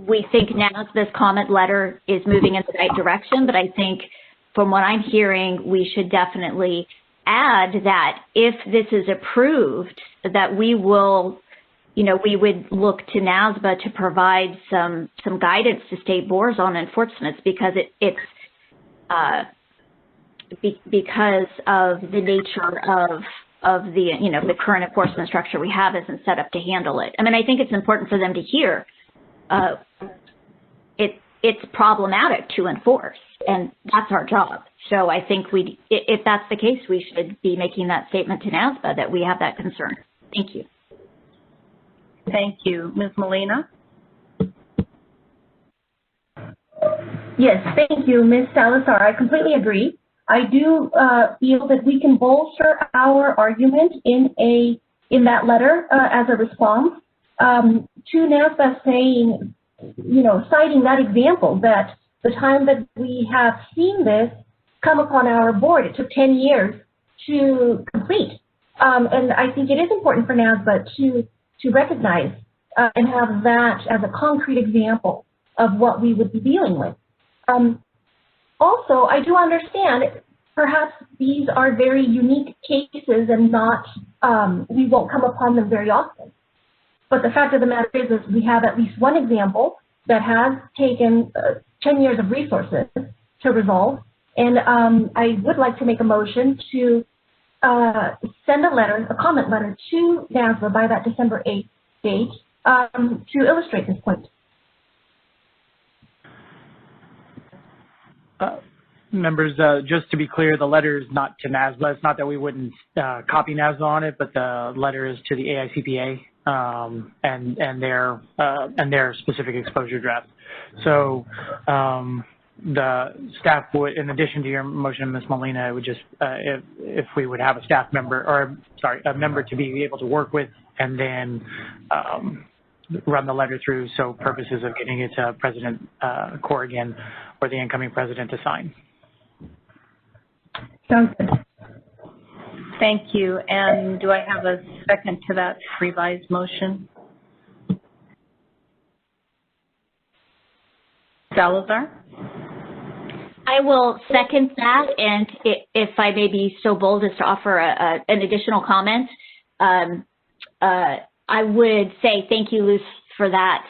we think NASBA's comment letter is moving in the right direction, but I think from what I'm hearing, we should definitely add that if this is approved, that we will, we would look to NASBA to provide some guidance to state boards on enforcements, because because of the nature of the, the current enforcement structure we have isn't set up to handle it. I mean, I think it's important for them to hear it's problematic to enforce, and that's our job. So I think if that's the case, we should be making that statement to NASBA that we have that concern. Thank you. Thank you. Ms. Molina? Yes, thank you, Ms. Salazar. I completely agree. I do feel that we can bolster our argument in that letter as a response to NASBA, saying, citing that example, that the time that we have seen this come upon our board, it took 10 years to complete. And I think it is important for NASBA to recognize and have that as a concrete example of what we would be dealing with. Also, I do understand perhaps these are very unique cases and not, we won't come upon them very often. But the fact of the matter is we have at least one example that has taken 10 years of resources to resolve. And I would like to make a motion to send a comment letter to NASBA by that December 8th date to illustrate this point. Members, just to be clear, the letter is not to NASBA. It's not that we wouldn't copy NASBA on it, but the letter is to the AICPA and their specific exposure draft. So the staff would, in addition to your motion, Ms. Molina, it would just if we would have a staff member, or sorry, a member to be able to work with, and then run the letter through, so purposes of getting it to President Corrigan or the incoming president to sign. Sounds good. Thank you. And do I have a second to that revised motion? Salazar? I will second that, and if I may be so bold as to offer an additional comment, I would say thank you, Luz, for that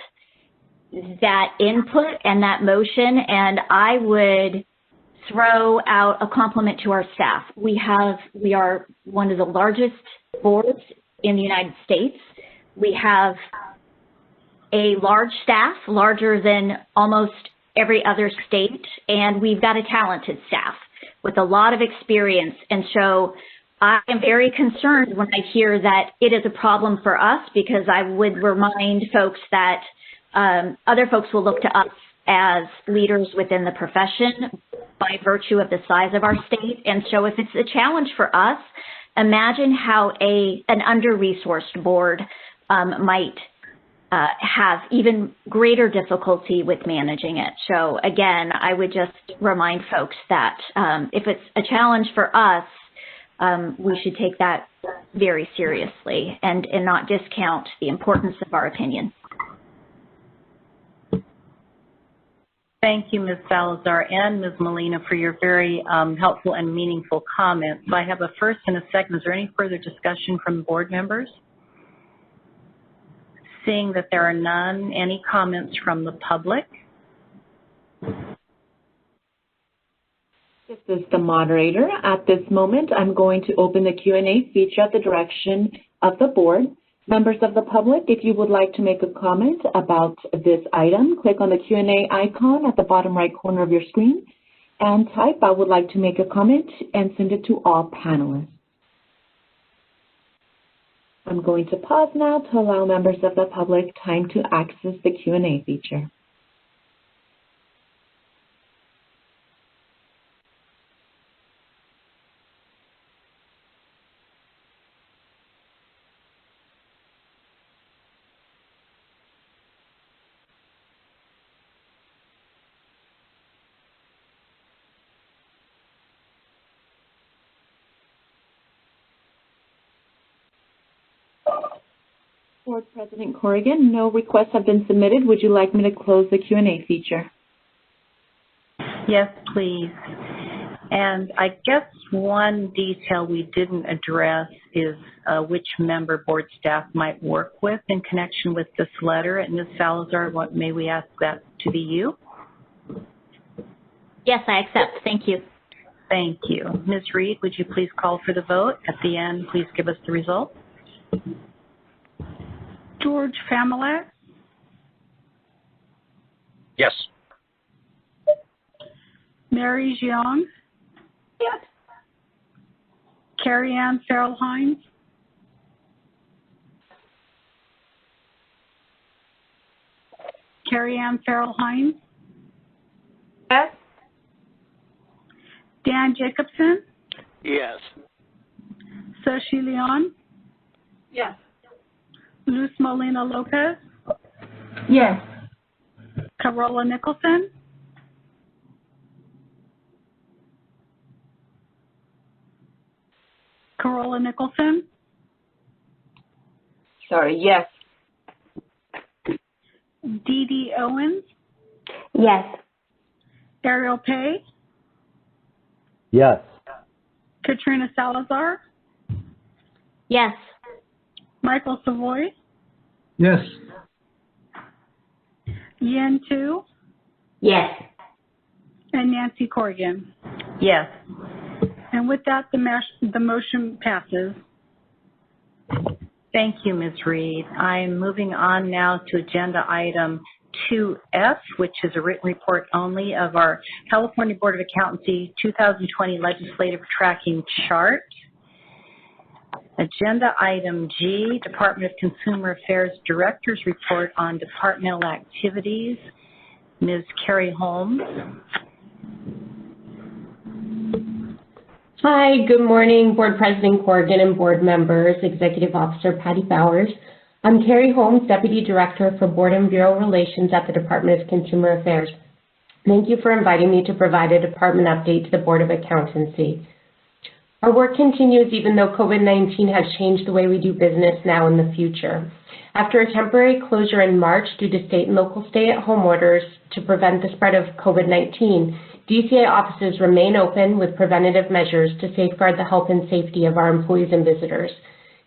input and that motion, and I would throw out a compliment to our staff. We are one of the largest boards in the United States. We have a large staff, larger than almost every other state, and we've got a talented staff with a lot of experience. And so I am very concerned when I hear that it is a problem for us, because I would remind folks that other folks will look to us as leaders within the profession by virtue of the size of our state. And so if it's a challenge for us, imagine how an under-resourced board might have even greater difficulty with managing it. So again, I would just remind folks that if it's a challenge for us, we should take that very seriously and not discount the importance of our opinion. Thank you, Ms. Salazar and Ms. Molina, for your very helpful and meaningful comments. So I have a first and a second. Is there any further discussion from board members? Seeing that there are none, any comments from the public? This is the moderator. At this moment, I'm going to open the Q&A feature at the direction of the board. Members of the public, if you would like to make a comment about this item, click on the Q&A icon at the bottom right corner of your screen and type, "I would like to make a comment," and send it to all panelists. I'm going to pause now to allow members of the public time to access the Q&A feature. Board President Corrigan, no requests have been submitted. Would you like me to close the Q&A feature? Yes, please. And I guess one detail we didn't address is which member board staff might work with in connection with this letter. And Ms. Salazar, may we ask that to be you? Yes, I accept. Thank you. Thank you. Ms. Reed, would you please call for the vote? At the end, please give us the result. George Familat. Yes. Mary Jiang. Yes. Carrie Ann Farrell-Hines. Carrie Ann Farrell-Hines. Yes. Dan Jacobson. Yes. Soshi Leon. Yes. Luz Molina Lopez. Yes. Carola Nicholson. Carola Nicholson. Sorry, yes. Dee Dee Owens. Yes. Ariel Pay. Yes. Katrina Salazar. Yes. Michael Savoy. Yes. Yen Tu, Yes. and Nancy Corrigan. Yes. And with that, the motion passes. Thank you, Ms. Reed. I'm moving on now to agenda item 2F, which is a written report only of our California Board of Accountancy 2020 Legislative Tracking Chart. Agenda item G, Department of Consumer Affairs Director's Report on Departmental Activities. Ms. Carrie Holmes. Hi, good morning, Board President Corrigan and board members, Executive Officer Patty Bowers. I'm Carrie Holmes, Deputy Director for Board and Bureau Relations at the Department of Consumer Affairs. Thank you for inviting me to provide a department update to the Board of Accountancy. Our work continues even though COVID-19 has changed the way we do business now and in the future. After a temporary closure in March due to state and local stay-at-home orders to prevent the spread of COVID-19, DCA offices remain open with preventative measures to safeguard the health and safety of our employees and visitors.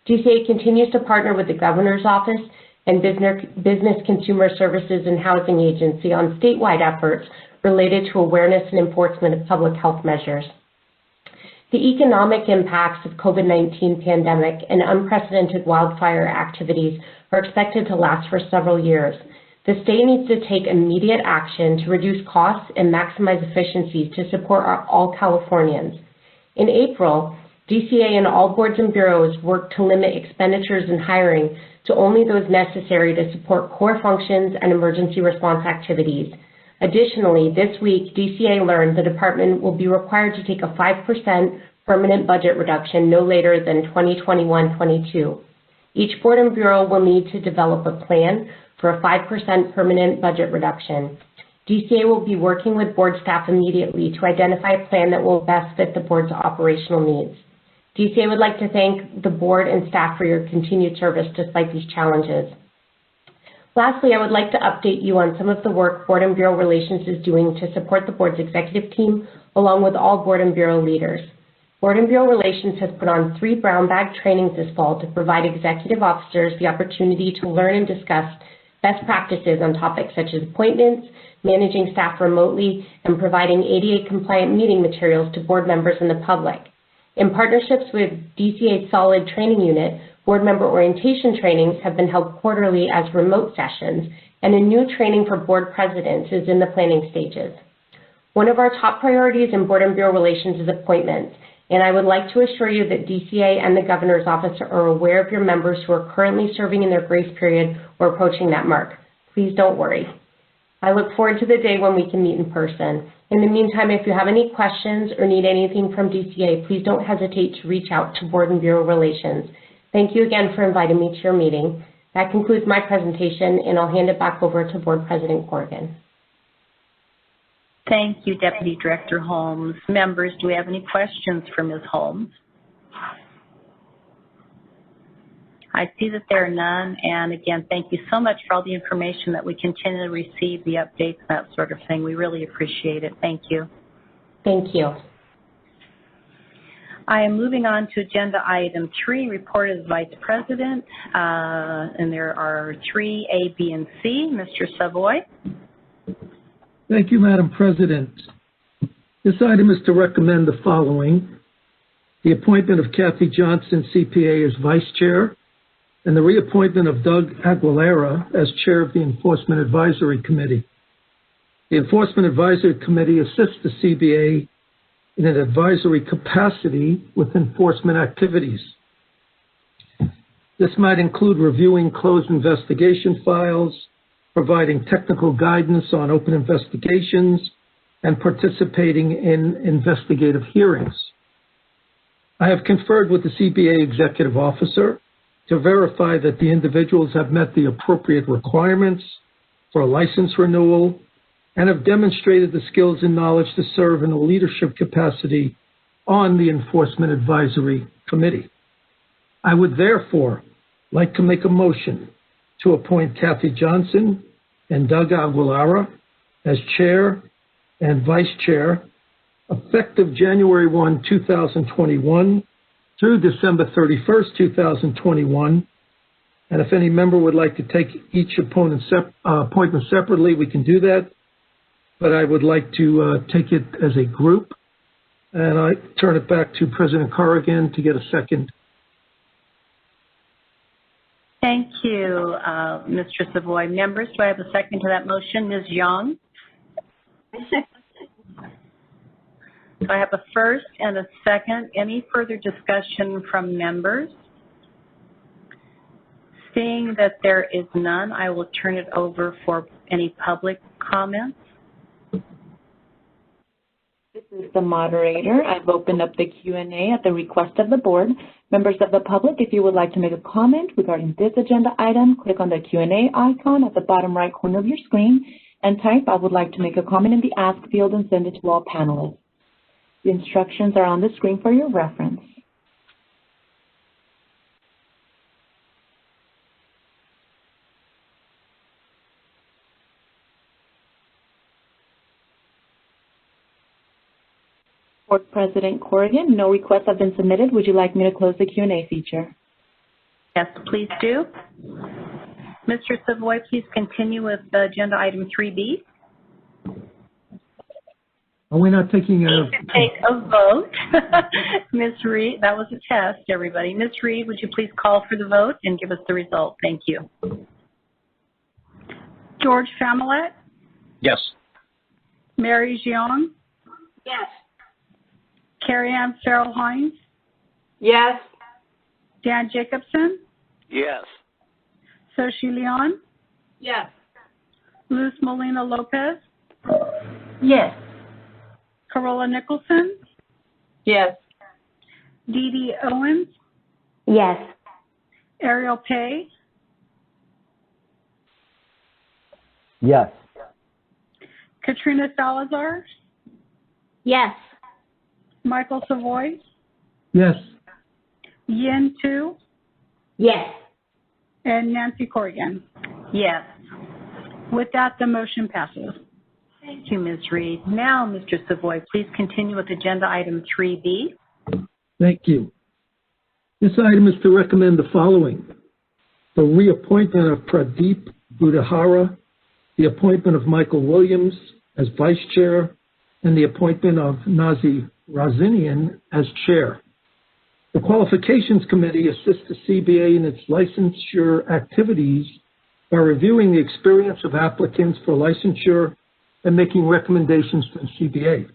DCA continues to partner with the Governor's Office and Business Consumer Services and Housing Agency on statewide efforts related to awareness and enforcement of public health measures. The economic impacts of COVID-19 pandemic and unprecedented wildfire activities are expected to last for several years. The state needs to take immediate action to reduce costs and maximize efficiencies to support all Californians. In April, DCA and all boards and bureaus worked to limit expenditures and hiring to only those necessary to support core functions and emergency response activities. Additionally, this week, DCA learned the department will be required to take a 5% permanent budget reduction no later than 2021-22. Each board and bureau will need to develop a plan for a 5% permanent budget reduction. DCA will be working with board staff immediately to identify a plan that will best fit the board's operational needs. DCA would like to thank the board and staff for your continued service despite these challenges. Lastly, I would like to update you on some of the work Board and Bureau Relations is doing to support the board's executive team, along with all board and bureau leaders. Board and Bureau Relations has put on 3 brown bag trainings this fall to provide executive officers the opportunity to learn and discuss best practices on topics such as appointments, managing staff remotely, and providing ADA-compliant meeting materials to board members and the public. In partnerships with DCA's Solid Training Unit, board member orientation trainings have been held quarterly as remote sessions, and a new training for board presidents is in the planning stages. One of our top priorities in Board and Bureau Relations is appointments, and I would like to assure you that DCA and the Governor's Office are aware of your members who are currently serving in their grace period or approaching that mark. Please don't worry. I look forward to the day when we can meet in person. In the meantime, if you have any questions or need anything from DCA, please don't hesitate to reach out to Board and Bureau Relations. Thank you again for inviting me to your meeting. That concludes my presentation, and I'll hand it back over to Board President Corrigan. Thank you, Deputy Director Holmes. Members, do we have any questions for Ms. Holmes? I see that there are none, and again, thank you so much for all the information that we continue to receive, the updates, that sort of thing. We really appreciate it. Thank you. Thank you. I am moving on to agenda item 3, report of the Vice President, and there are 3, A, B, and C. Mr. Savoy. Thank you, Madam President. This item is to recommend the following: the appointment of Kathy Johnson, CPA, as Vice Chair, and the reappointment of Doug Aguilera as Chair of the Enforcement Advisory Committee. The Enforcement Advisory Committee assists the CBA in an advisory capacity with enforcement activities. This might include reviewing closed investigation files, providing technical guidance on open investigations, and participating in investigative hearings. I have conferred with the CBA Executive Officer to verify that the individuals have met the appropriate requirements for a license renewal and have demonstrated the skills and knowledge to serve in a leadership capacity on the Enforcement Advisory Committee. I would therefore like to make a motion to appoint Kathy Johnson and Doug Aguilera as Chair and Vice Chair, effective January 1, 2021 through December 31st, 2021, And if any member would like to take each appointment separately, we can do that. But I would like to take it as a group. And I turn it back to President Corrigan to get a second. Thank you, Mr. Savoy. Members, do I have a second to that motion? Ms. Young? So I have a first and a second. Any further discussion from members? Seeing that there is none, I will turn it over for any public comments. This is the moderator. I've opened up the Q&A at the request of the board. Members of the public, if you would like to make a comment regarding this agenda item, click on the Q&A icon at the bottom right corner of your screen and type, "I would like to make a comment" in the Ask field and send it to all panelists. The instructions are on the screen for your reference. Board President Corrigan, no requests have been submitted. Would you like me to close the Q&A feature? Yes, please do. Mr. Savoy, please continue with agenda item 3B. Are we not taking a... Take a vote. Ms. Reed, that was a test, everybody. Ms. Reed, would you please call for the vote and give us the result? Thank you. George Familet? Yes. Mary Jiang? Yes. Carrie Ann Farrell Hines? Yes. Dan Jacobson? Yes. Soshi Leon? Yes. Luz Molina Lopez? Yes. Carola Nicholson? Yes. Dee Dee Owens? Yes. Ariel Pay? Yes. Katrina Salazar? Yes. Michael Savoy? Yes. Yin Tu? Yes. And Nancy Corrigan. Yes. With that, the motion passes. Thank you, Ms. Reed. Now, Mr. Savoy, please continue with agenda item 3B. Thank you. This item is to recommend the following: the reappointment of Pradeep Budhara, the appointment of Michael Williams as Vice Chair, and the appointment of Nazi Razinian as Chair. The Qualifications Committee assists the CBA in its licensure activities by reviewing the experience of applicants for licensure and making recommendations to the CBA.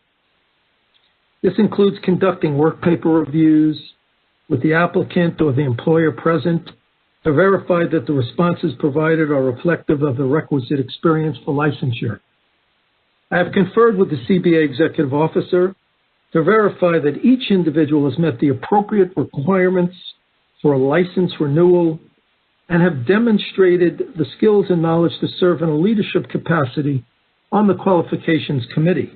This includes conducting work paper reviews with the applicant or the employer present to verify that the responses provided are reflective of the requisite experience for licensure. I have conferred with the CBA executive officer to verify that each individual has met the appropriate requirements for a license renewal and have demonstrated the skills and knowledge to serve in a leadership capacity on the Qualifications Committee.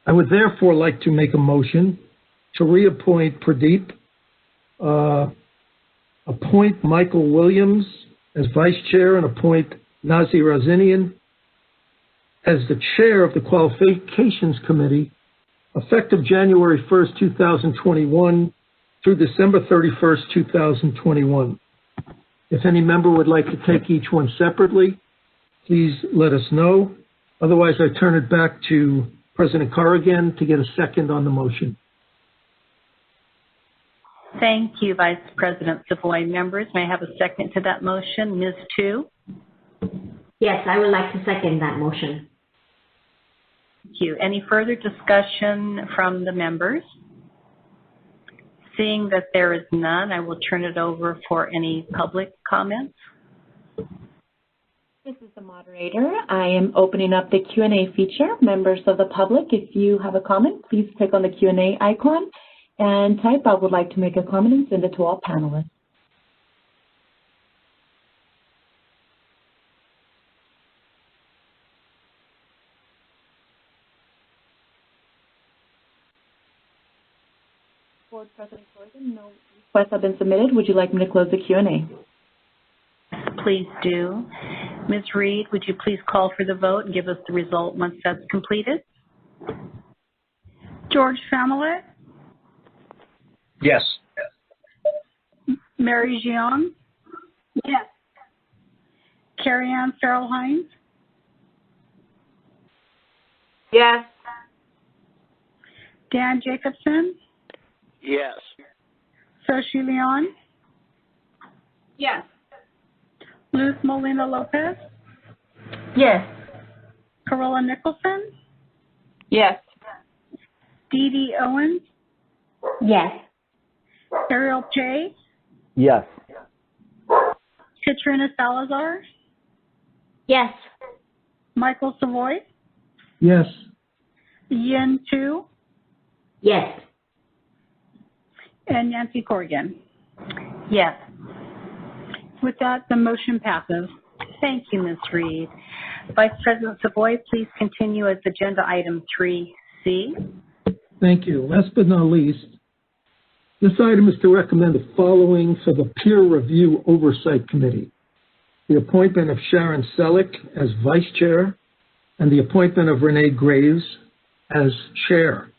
I would therefore like to make a motion to reappoint Pradeep, appoint Michael Williams as Vice Chair, and appoint Nazi Razinian as the Chair of the Qualifications Committee, effective January 1st, 2021 through December 31st, 2021. If any member would like to take each one separately, please let us know. Otherwise, I turn it back to President Corrigan to get a second on the motion. Thank you, Vice President Savoy. Members, may I have a second to that motion? Ms. Tu? Yes, I would like to second that motion. Thank you. Any further discussion from the members? Seeing that there is none, I will turn it over for any public comments. This is the moderator. I am opening up the Q&A feature. Members of the public, if you have a comment, please click on the Q&A icon and type, "I would like to make a comment," and send it to all panelists. Board President Corrigan, no requests have been submitted. Would you like me to close the Q&A? Please do. Ms. Reed, would you please call for the vote and give us the result once that's completed? George Familet? Yes. Mary Jiang? Yes. Carrie Ann Farrell Hines, Yes. Dan Jacobson, Yes. Soshi Leon, Yes. Luz Molina Lopez, Yes. Carola Nicholson, Yes. Dee Dee Owens, Yes. Ariel J., Yes. Katrina Salazar, Yes. Michael Savoy, Yes. Yin Tu, Yes. and Nancy Corrigan. Yes. With that, the motion passes. Thank you, Ms. Reed. Vice President Savoy, please continue as agenda item 3C. Thank you. Last but not least, this item is to recommend the following for the Peer Review Oversight Committee: the appointment of Sharon Selleck as Vice Chair and the appointment of Renee Graves as Chair.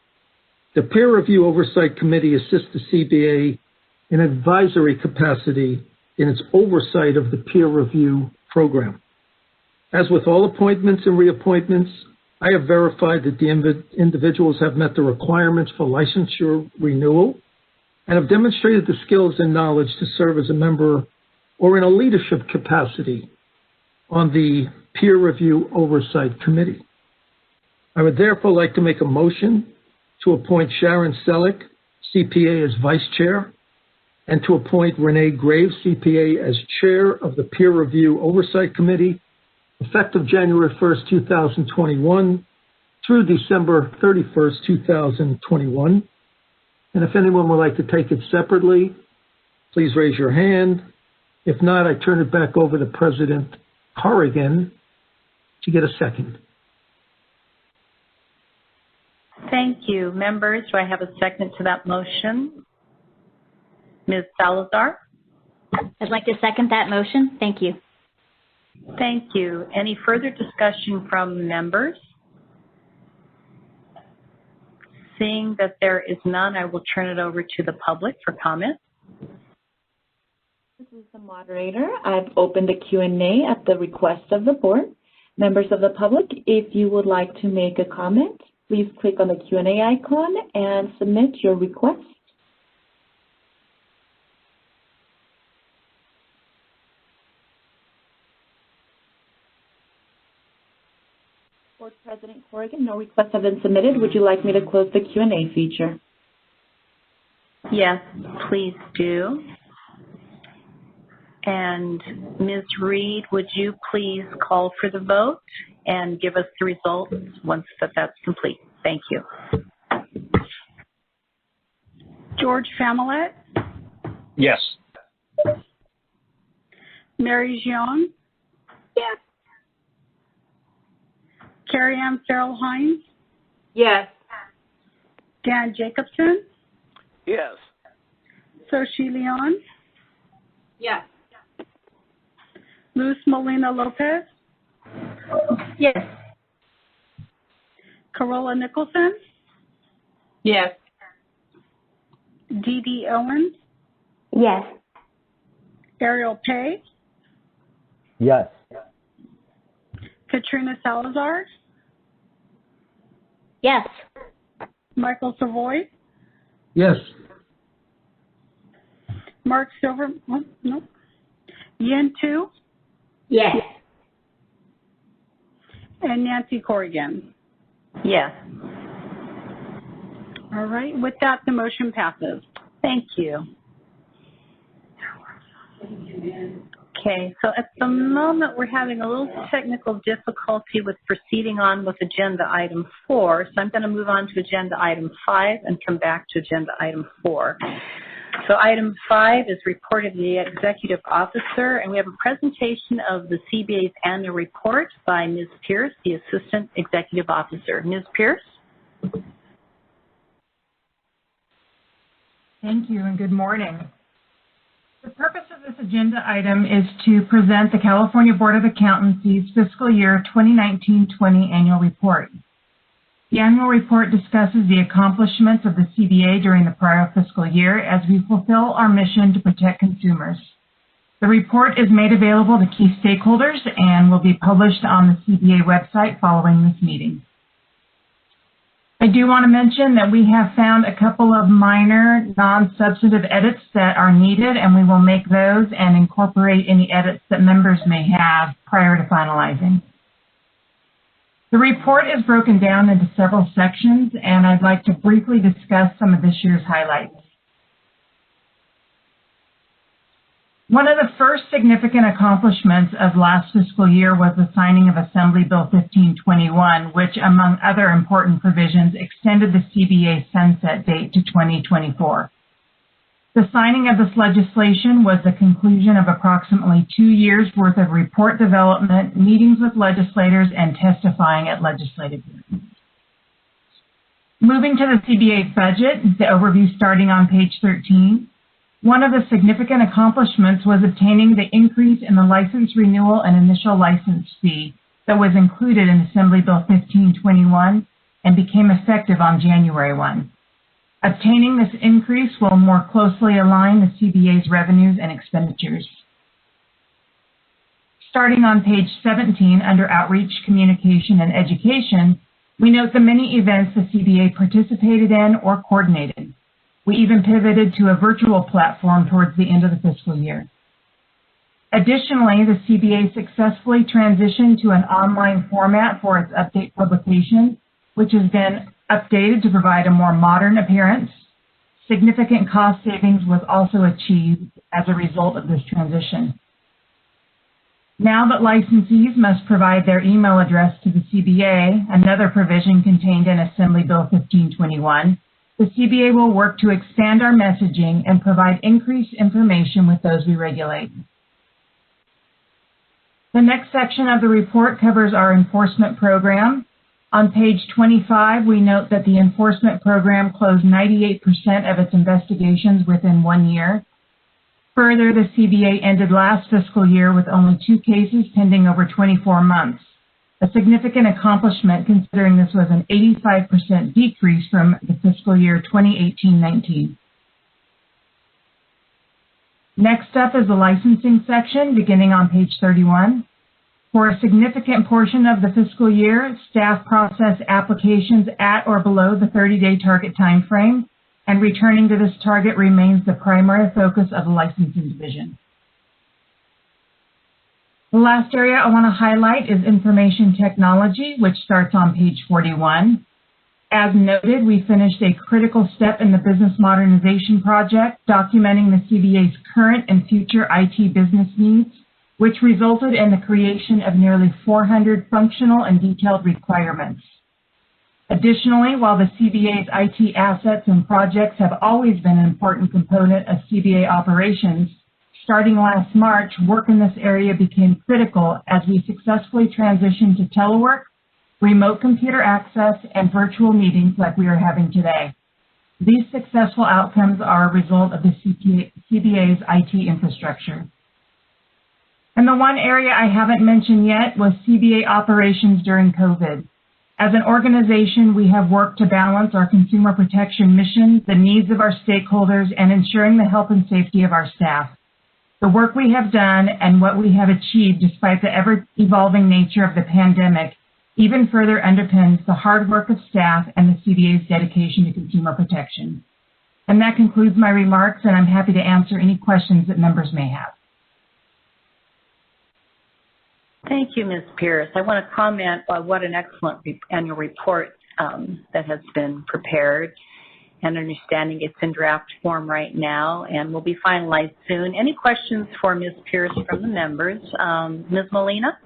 The Peer Review Oversight Committee assists the CBA in advisory capacity in its oversight of the peer review program. As with all appointments and reappointments, I have verified that the individuals have met the requirements for licensure renewal and have demonstrated the skills and knowledge to serve as a member or in a leadership capacity on the Peer Review Oversight Committee. I would therefore like to make a motion to appoint Sharon Selleck, CPA, as Vice Chair, and to appoint Renee Graves, CPA, as Chair of the Peer Review Oversight Committee, effective January 1st, 2021 through December 31st, 2021. And if anyone would like to take it separately, please raise your hand. If not, I turn it back over to President Corrigan to get a second. Thank you. Members, do I have a second to that motion? Ms. Salazar? I'd like to second that motion. Thank you. Thank you. Any further discussion from members? Seeing that there is none, I will turn it over to the public for comment. This is the moderator. I've opened the Q&A at the request of the board. Members of the public, if you would like to make a comment, please click on the Q&A icon and submit your request. Board President Corrigan, no requests have been submitted. Would you like me to close the Q&A feature? Yes, please do. And Ms. Reed, would you please call for the vote and give us the results once that's complete? Thank you. George Familet, Yes. Mary Jeong, Yes. Carrie Ann Farrell Hines, Yes. Dan Jacobson, Yes. Soshi Leon, Yes. Luz Molina Lopez, Yes. Carola Nicholson, Yes. Dee Dee Owens, Yes. Ariel Pay, Yes. Katrina Salazar, Yes. Michael Savoy, Yes. Mark Silver, oh, no, Yin Tu, Yes. and Nancy Corrigan. Yes. All right, with that, the motion passes. Thank you. Okay, so at the moment, we're having a little technical difficulty with proceeding on with agenda item 4. So I'm going to move on to agenda item 5 and come back to agenda item 4. So item 5 is report of the executive officer, and we have a presentation of the CBA's annual report by Ms. Pierce, the assistant executive officer. Ms. Pierce? Thank you and good morning. The purpose of this agenda item is to present the California Board of Accountancy's fiscal year 2019-20 annual report. The annual report discusses the accomplishments of the CBA during the prior fiscal year as we fulfill our mission to protect consumers. The report is made available to key stakeholders and will be published on the CBA website following this meeting. I do want to mention that we have found a couple of minor non-substantive edits that are needed, and we will make those and incorporate any edits that members may have prior to finalizing. The report is broken down into several sections, and I'd like to briefly discuss some of this year's highlights. One of the first significant accomplishments of last fiscal year was the signing of Assembly Bill 1521, which, among other important provisions, extended the CBA sunset date to 2024. The signing of this legislation was the conclusion of approximately 2 years' worth of report development, meetings with legislators, and testifying at legislative hearings. Moving to the CBA budget, the overview starting on page 13. One of the significant accomplishments was obtaining the increase in the license renewal and initial license fee that was included in Assembly Bill 1521 and became effective on January 1. Obtaining this increase will more closely align the CBA's revenues and expenditures. Starting on page 17 under Outreach, Communication, and Education, we note the many events the CBA participated in or coordinated. We even pivoted to a virtual platform towards the end of the fiscal year. Additionally, the CBA successfully transitioned to an online format for its update publication, which has been updated to provide a more modern appearance. Significant cost savings was also achieved as a result of this transition. Now that licensees must provide their email address to the CBA, another provision contained in Assembly Bill 1521, the CBA will work to expand our messaging and provide increased information with those we regulate. The next section of the report covers our enforcement program. On page 25, we note that the enforcement program closed 98% of its investigations within 1 year. Further, the CBA ended last fiscal year with only 2 cases pending over 24 months. A significant accomplishment considering this was an 85% decrease from the fiscal year 2018-19. Next up is the licensing section, beginning on page 31. For a significant portion of the fiscal year, staff process applications at or below the 30-day target time frame, and returning to this target remains the primary focus of the licensing division. The last area I want to highlight is information technology, which starts on page 41. As noted, we finished a critical step in the business modernization project, documenting the CBA's current and future IT business needs, which resulted in the creation of nearly 400 functional and detailed requirements. Additionally, while the CBA's IT assets and projects have always been an important component of CBA operations, starting last March, work in this area became critical as we successfully transitioned to telework, remote computer access, and virtual meetings like we are having today. These successful outcomes are a result of the CBA's IT infrastructure. And the one area I haven't mentioned yet was CBA operations during COVID. As an organization, we have worked to balance our consumer protection mission, the needs of our stakeholders, and ensuring the health and safety of our staff. The work we have done and what we have achieved despite the ever-evolving nature of the pandemic even further underpins the hard work of staff and the CBA's dedication to consumer protection. And that concludes my remarks, and I'm happy to answer any questions that members may have. Thank you, Ms. Pierce. I want to comment on what an excellent annual report that has been prepared, and understanding it's in draft form right now and will be finalized soon. Any questions for Ms. Pierce from the members? Ms. Molina?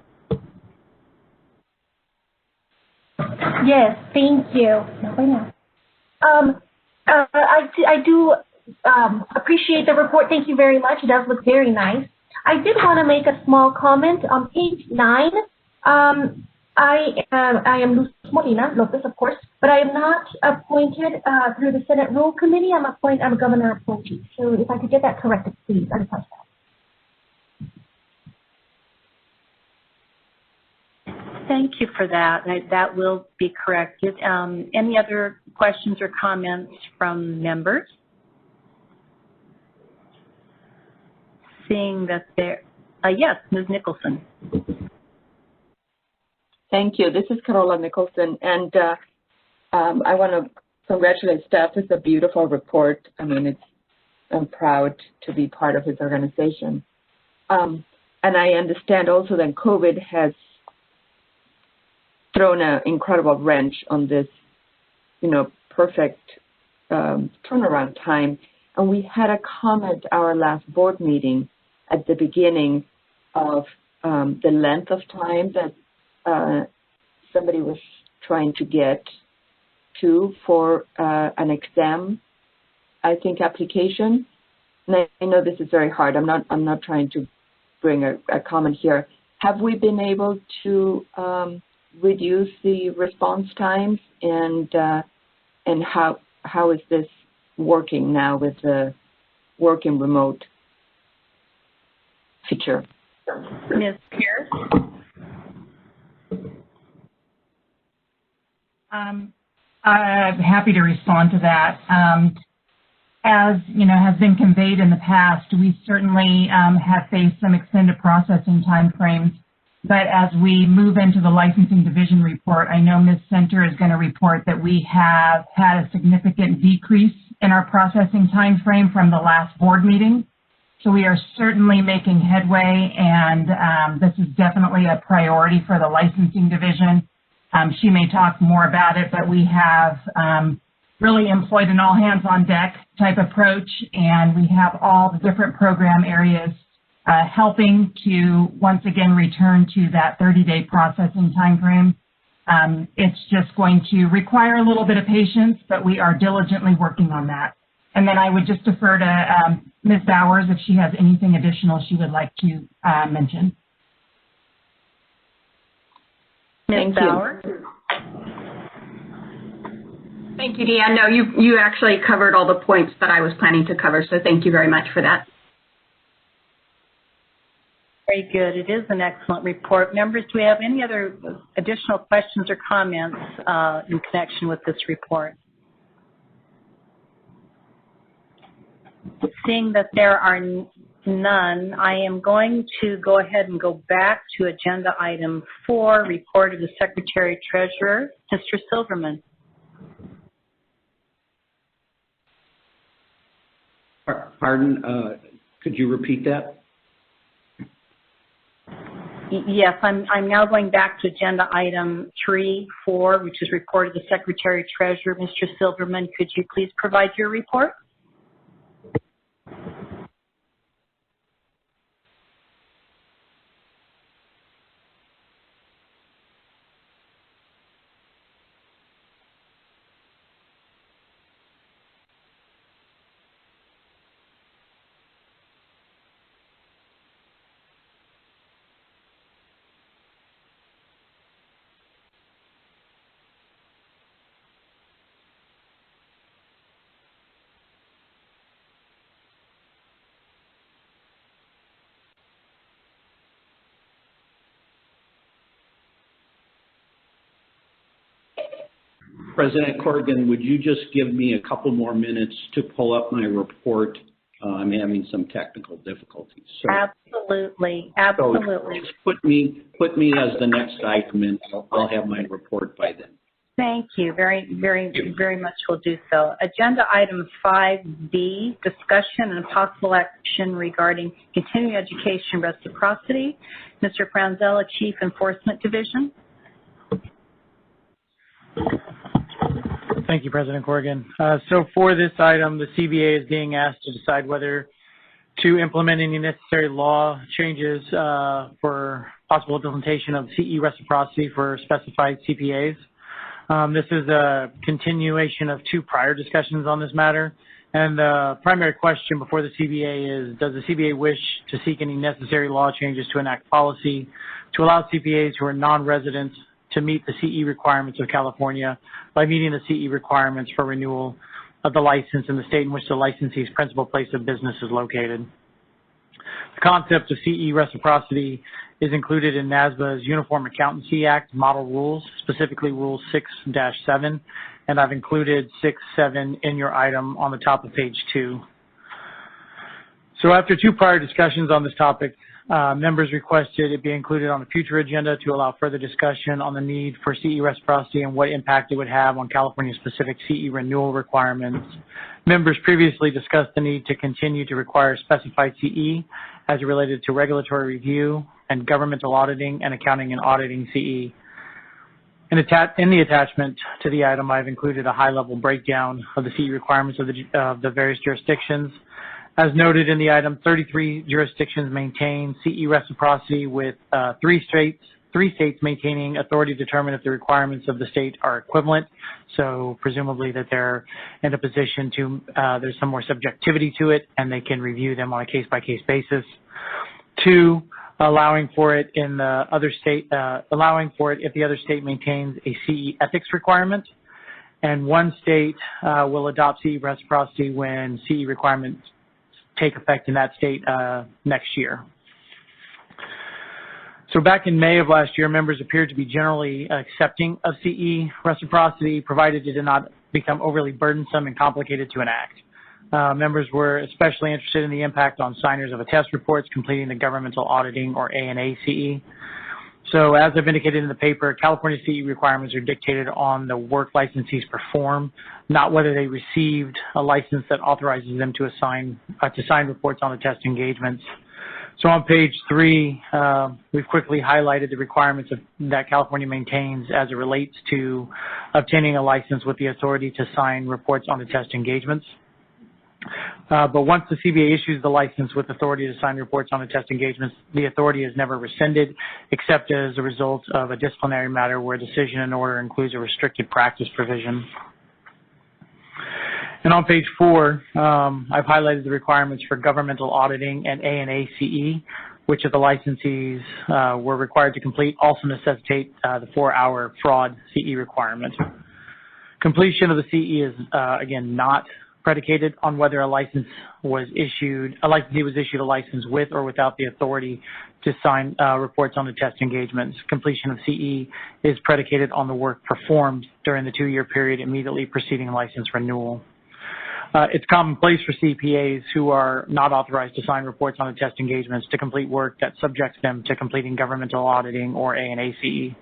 Yes, thank you. I do appreciate the report. Thank you very much. It does look very nice. I did want to make a small comment on page 9. I am Luz Molina Lopez, of course, but I am not appointed through the Senate Rule Committee. I'm a governor appointee. So if I could get that corrected, please, I'd appreciate that. Thank you for that. That will be corrected. Any other questions or comments from members? Seeing that there, yes, Ms. Nicholson. Thank you. This is Carola Nicholson, and I want to congratulate Steph. It's a beautiful report. I mean, I'm proud to be part of his organization. And I understand also that COVID has thrown an incredible wrench on this, perfect turnaround time. And we had a comment our last board meeting at the beginning of the length of time that somebody was trying to get to for an exam, I think, application. And I know this is very hard. I'm not trying to bring a comment here. Have we been able to reduce the response times, and how is this working now with the working remote feature? Ms. Pierce? I'm happy to respond to that. As has been conveyed in the past, we certainly have faced some extended processing timeframes. But as we move into the licensing division report, I know Ms. Center is going to report that we have had a significant decrease in our processing timeframe from the last board meeting. So we are certainly making headway, and this is definitely a priority for the licensing division. She may talk more about it, but we have really employed an all-hands-on-deck type approach, and we have all the different program areas helping to once again return to that 30-day processing time frame. It's just going to require a little bit of patience, but we are diligently working on that. And then I would just defer to Ms. Bowers if she has anything additional she would like to mention. Ms. Bowers? Thank you, Deanne. No, you actually covered all the points that I was planning to cover, so thank you very much for that. Very good. It is an excellent report. Members, do we have any other additional questions or comments in connection with this report? Seeing that there are none, I am going to go ahead and go back to agenda item 4, report of the Secretary Treasurer, Mr. Silverman. Pardon, could you repeat that? Yes, I'm now going back to agenda item 3.4, which is report of the Secretary Treasurer. Mr. Silverman, could you please provide your report? President Corrigan, would you just give me a couple more minutes to pull up my report? I'm having some technical difficulties. So, Absolutely. So just put me as the next item, and I'll have my report by then. Thank you. Very much will do so. Agenda item 5B, discussion and possible action regarding continuing education reciprocity. Mr. Franzella, Chief Enforcement Division. Thank you, President Corrigan. So for this item, the CBA is being asked to decide whether to implement any necessary law changes for possible implementation of CE reciprocity for specified CPAs. This is a continuation of 2 prior discussions on this matter. And the primary question before the CBA is, does the CBA wish to seek any necessary law changes to enact policy to allow CPAs who are non-residents to meet the CE requirements of California by meeting the CE requirements for renewal of the license in the state in which the licensee's principal place of business is located. The concept of CE reciprocity is included in NASBA's Uniform Accountancy Act model rules, specifically Rule 6-7, and I've included 6-7 in your item on the top of page 2. So after 2 prior discussions on this topic, members requested it be included on a future agenda to allow further discussion on the need for CE reciprocity and what impact it would have on California-specific CE renewal requirements. Members previously discussed the need to continue to require specified CE as it related to regulatory review and governmental auditing and accounting and auditing CE. In the attachment to the item, I've included a high-level breakdown of the CE requirements of the various jurisdictions. As noted in the item, 33 jurisdictions maintain CE reciprocity, with 3 states maintaining authority to determine if the requirements of the state are equivalent. So presumably that they're in a position to, there's some more subjectivity to it, and they can review them on a case-by-case basis. 2, allowing for it in the other state, allowing for it if the other state maintains a CE ethics requirement. And 1 state will adopt CE reciprocity when CE requirements take effect in that state next year. So back in May of last year, members appeared to be generally accepting of CE reciprocity, provided it did not become overly burdensome and complicated to enact. Members were especially interested in the impact on signers of attest reports completing the governmental auditing or ANA CE. So as I've indicated in the paper, California CE requirements are dictated on the work licensees perform, not whether they received a license that authorizes them to sign reports on attest engagements. So on page 3, we've quickly highlighted the requirements that California maintains as it relates to obtaining a license with the authority to sign reports on attest engagements. But once the CBA issues the license with authority to sign reports on attest engagements, the authority is never rescinded, except as a result of a disciplinary matter where decision and order includes a restricted practice provision. And on page 4, I've highlighted the requirements for governmental auditing and ANA CE, which of the licensees were required to complete, also necessitate the 4-hour fraud CE requirement. Completion of the CE is, again, not predicated on whether a licensee was issued a license with or without the authority to sign reports on attest engagements. Completion of CE is predicated on the work performed during the 2-year period immediately preceding license renewal. It's commonplace for CPAs who are not authorized to sign reports on attest engagements to complete work that subjects them to completing governmental auditing or ANA CE.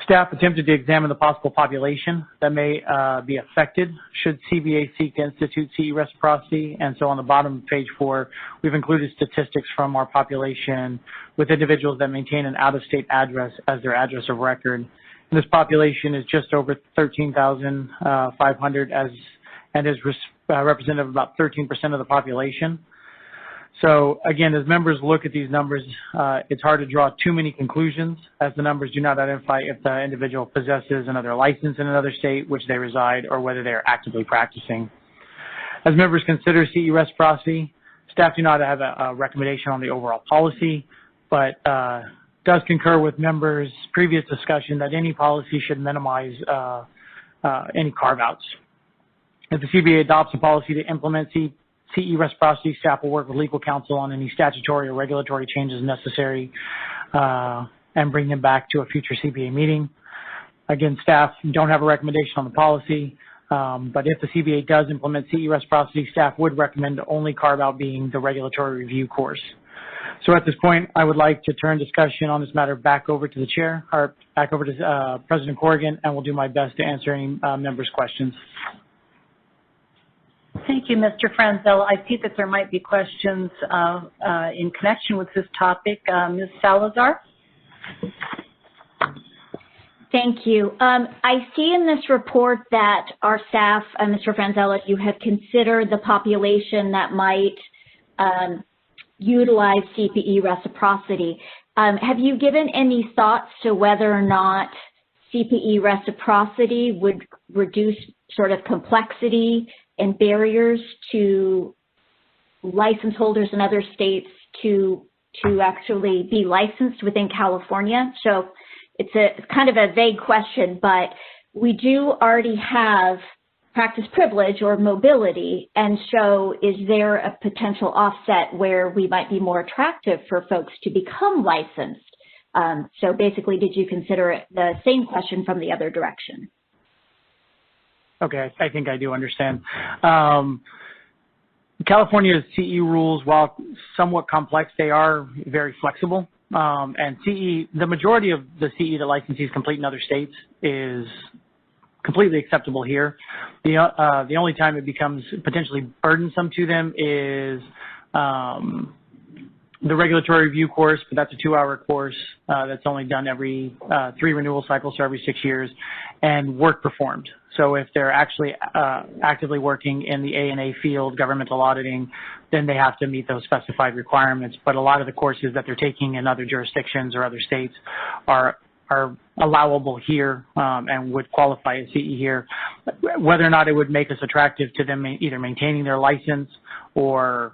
Staff attempted to examine the possible population that may be affected should CBA seek to institute CE reciprocity. And so on the bottom of page 4, we've included statistics from our population with individuals that maintain an out-of-state address as their address of record. And this population is just over 13,500 and is representative of about 13% of the population. So again, as members look at these numbers, it's hard to draw too many conclusions, as the numbers do not identify if the individual possesses another license in another state which they reside or whether they are actively practicing. As members consider CE reciprocity, staff do not have a recommendation on the overall policy, but does concur with members' previous discussion that any policy should minimize any carve-outs. If the CBA adopts a policy to implement CE reciprocity, staff will work with legal counsel on any statutory or regulatory changes necessary and bring them back to a future CBA meeting. Again, staff don't have a recommendation on the policy, but if the CBA does implement CE reciprocity, staff would recommend the only carve-out being the regulatory review course. So at this point, I would like to turn discussion on this matter back over to the chair, or back over to President Corrigan, and will do my best to answer any members' questions. Thank you, Mr. Franzella. I see that there might be questions in connection with this topic. Ms. Salazar? Thank you. I see in this report that our staff, Mr. Franzella, you have considered the population that might utilize CPE reciprocity. Have you given any thoughts to whether or not CPE reciprocity would reduce sort of complexity and barriers to license holders in other states to actually be licensed within California? So it's kind of a vague question, but we do already have practice privilege or mobility, and so is there a potential offset where we might be more attractive for folks to become licensed? So basically, did you consider the same question from the other direction? Okay, I think I do understand. California's CE rules, while somewhat complex, they are very flexible. And CE, the majority of the CE that licensees complete in other states is completely acceptable here. The only time it becomes potentially burdensome to them is the regulatory review course, but that's a 2-hour course that's only done every 3 renewal cycles, so every 6 years, and work performed. So if they're actually actively working in the A&A field, governmental auditing, then they have to meet those specified requirements. But a lot of the courses that they're taking in other jurisdictions or other states are allowable here and would qualify as CE here. Whether or not it would make us attractive to them either maintaining their license or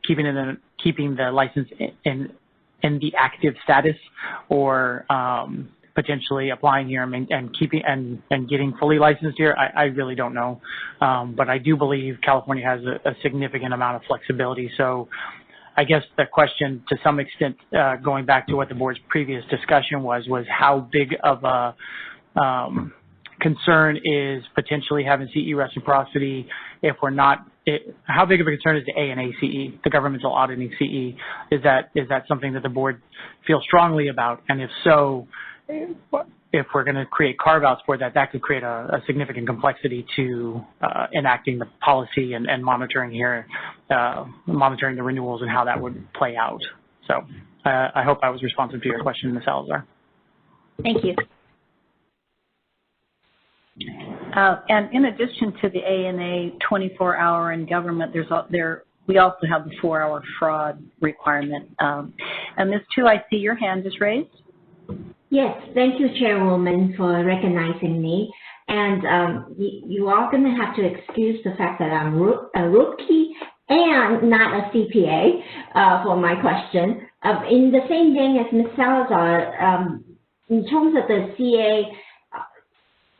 keeping the license in the active status, or potentially applying here and getting fully licensed here, I really don't know. But I do believe California has a significant amount of flexibility. So I guess the question, to some extent, going back to what the board's previous discussion was how big of a concern is potentially having CE reciprocity if we're not. How big of a concern is the A&A CE, the governmental auditing CE? Is that something that the board feels strongly about? And if so, if we're going to create carve-outs for that, that could create a significant complexity to enacting the policy and monitoring here, monitoring the renewals and how that would play out. So I hope I was responsive to your question, Ms. Salazar. Thank you. And in addition to the A&A 24-hour in government, we also have the 4-hour fraud requirement. And Ms. Tu, I see your hand is raised. Yes, thank you, Chairwoman, for recognizing me. And you are going to have to excuse the fact that I'm a rookie and not a CPA for my question. In the same vein as Ms. Salazar, in terms of the CA,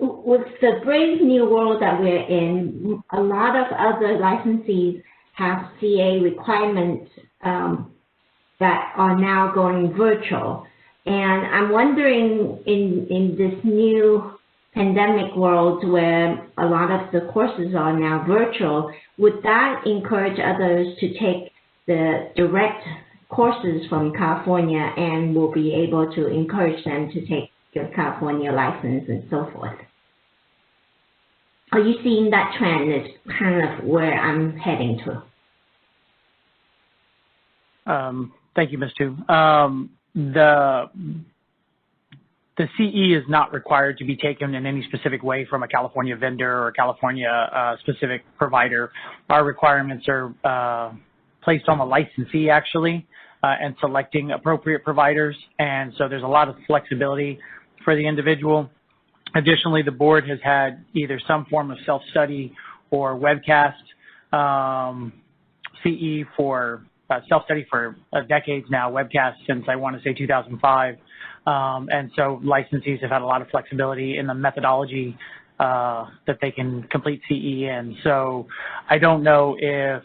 with the brave new world that we're in, a lot of other licensees have CA requirements that are now going virtual. And I'm wondering, in this new pandemic world where a lot of the courses are now virtual, would that encourage others to take the direct courses from California, and will be able to encourage them to take your California license and so forth? Are you seeing that trend? Is kind of where I'm heading to. Thank you, Ms. Tu. The CE is not required to be taken in any specific way from a California vendor or a California specific provider. Our requirements are placed on the licensee, actually, and selecting appropriate providers. And so there's a lot of flexibility for the individual. Additionally, the board has had either some form of self-study or webcast CE for self-study for decades now, webcast since I want to say 2005. And so licensees have had a lot of flexibility in the methodology that they can complete CE in. So I don't know if,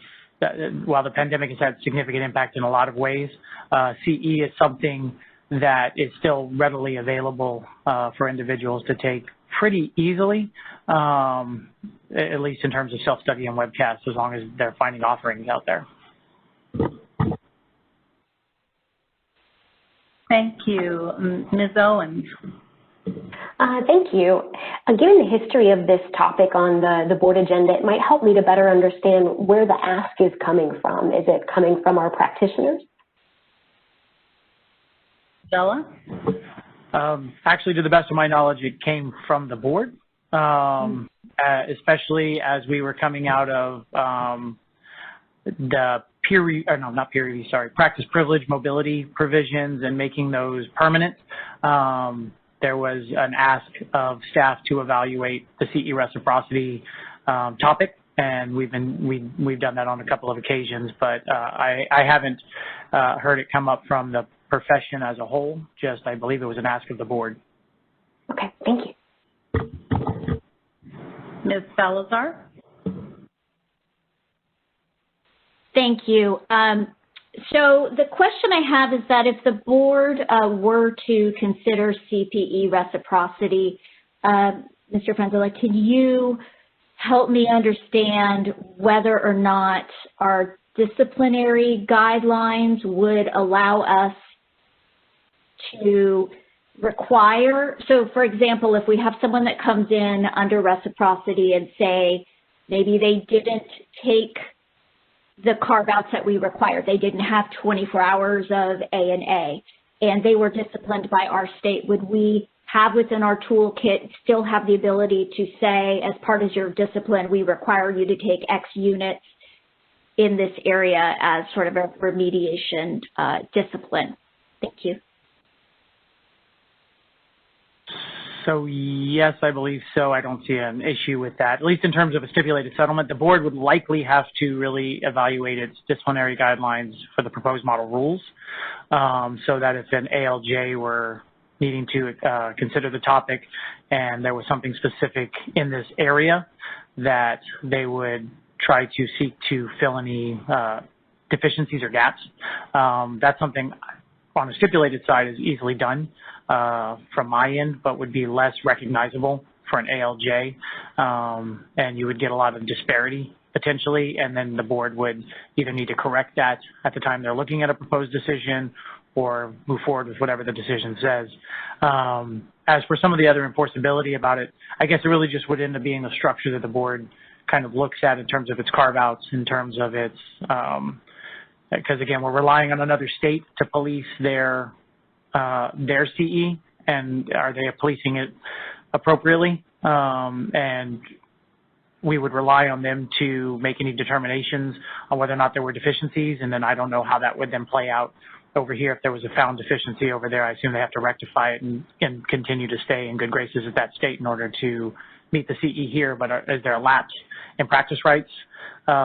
while the pandemic has had significant impact in a lot of ways, CE is something that is still readily available for individuals to take pretty easily, at least in terms of self-study and webcasts, as long as they're finding offerings out there. Thank you. Ms. Owens. Thank you. Given the history of this topic on the board agenda, it might help me to better understand where the ask is coming from. Is it coming from our practitioners? Bella? Actually, to the best of my knowledge, it came from the board, especially as we were coming out of the practice privilege mobility provisions and making those permanent. There was an ask of staff to evaluate the CE reciprocity topic, and we've done that on a couple of occasions, but I haven't heard it come up from the profession as a whole. Just, I believe it was an ask of the board. Okay, thank you. Ms. Salazar? Thank you. So the question I have is that if the board were to consider CPE reciprocity, Mr. Frenzella, could you help me understand whether or not our disciplinary guidelines would allow us to require, so for example, if we have someone that comes in under reciprocity and say maybe they didn't take the carve-outs that we required, they didn't have 24 hours of A&A, and they were disciplined by our state, would we have within our toolkit still have the ability to say, as part of your discipline, we require you to take X units in this area as sort of a remediation discipline? Thank you. So yes, I believe so. I don't see an issue with that. At least in terms of a stipulated settlement, the board would likely have to really evaluate its disciplinary guidelines for the proposed model rules, so that if an ALJ were needing to consider the topic and there was something specific in this area, that they would try to seek to fill any deficiencies or gaps. That's something on the stipulated side is easily done from my end, but would be less recognizable for an ALJ, and you would get a lot of disparity potentially, and then the board would either need to correct that at the time they're looking at a proposed decision or move forward with whatever the decision says. As for some of the other enforceability about it, I guess it really just would end up being the structure that the board kind of looks at in terms of its carve-outs, in terms of its, because again, we're relying on another state to police their CE, and are they policing it appropriately? And we would rely on them to make any determinations on whether or not there were deficiencies, and then I don't know how that would then play out over here. If there was a found deficiency over there, I assume they have to rectify it and continue to stay in good graces with that state in order to meet the CE here. But is there a lapse in practice rights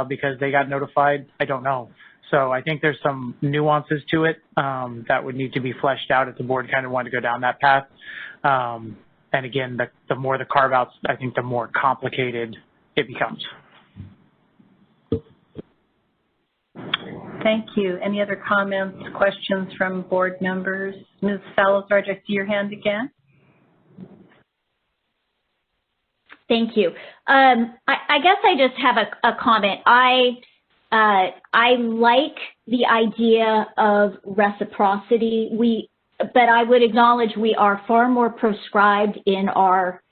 because they got notified? I don't know. So I think there's some nuances to it that would need to be fleshed out if the board kind of wanted to go down that path. And again, the more the carve-outs, I think the more complicated it becomes. Thank you. Any other comments, questions from board members? Ms. Salazar, I see your hand again. Thank you. I guess I just have a comment. I like the idea of reciprocity. But I would acknowledge we are far more prescribed in our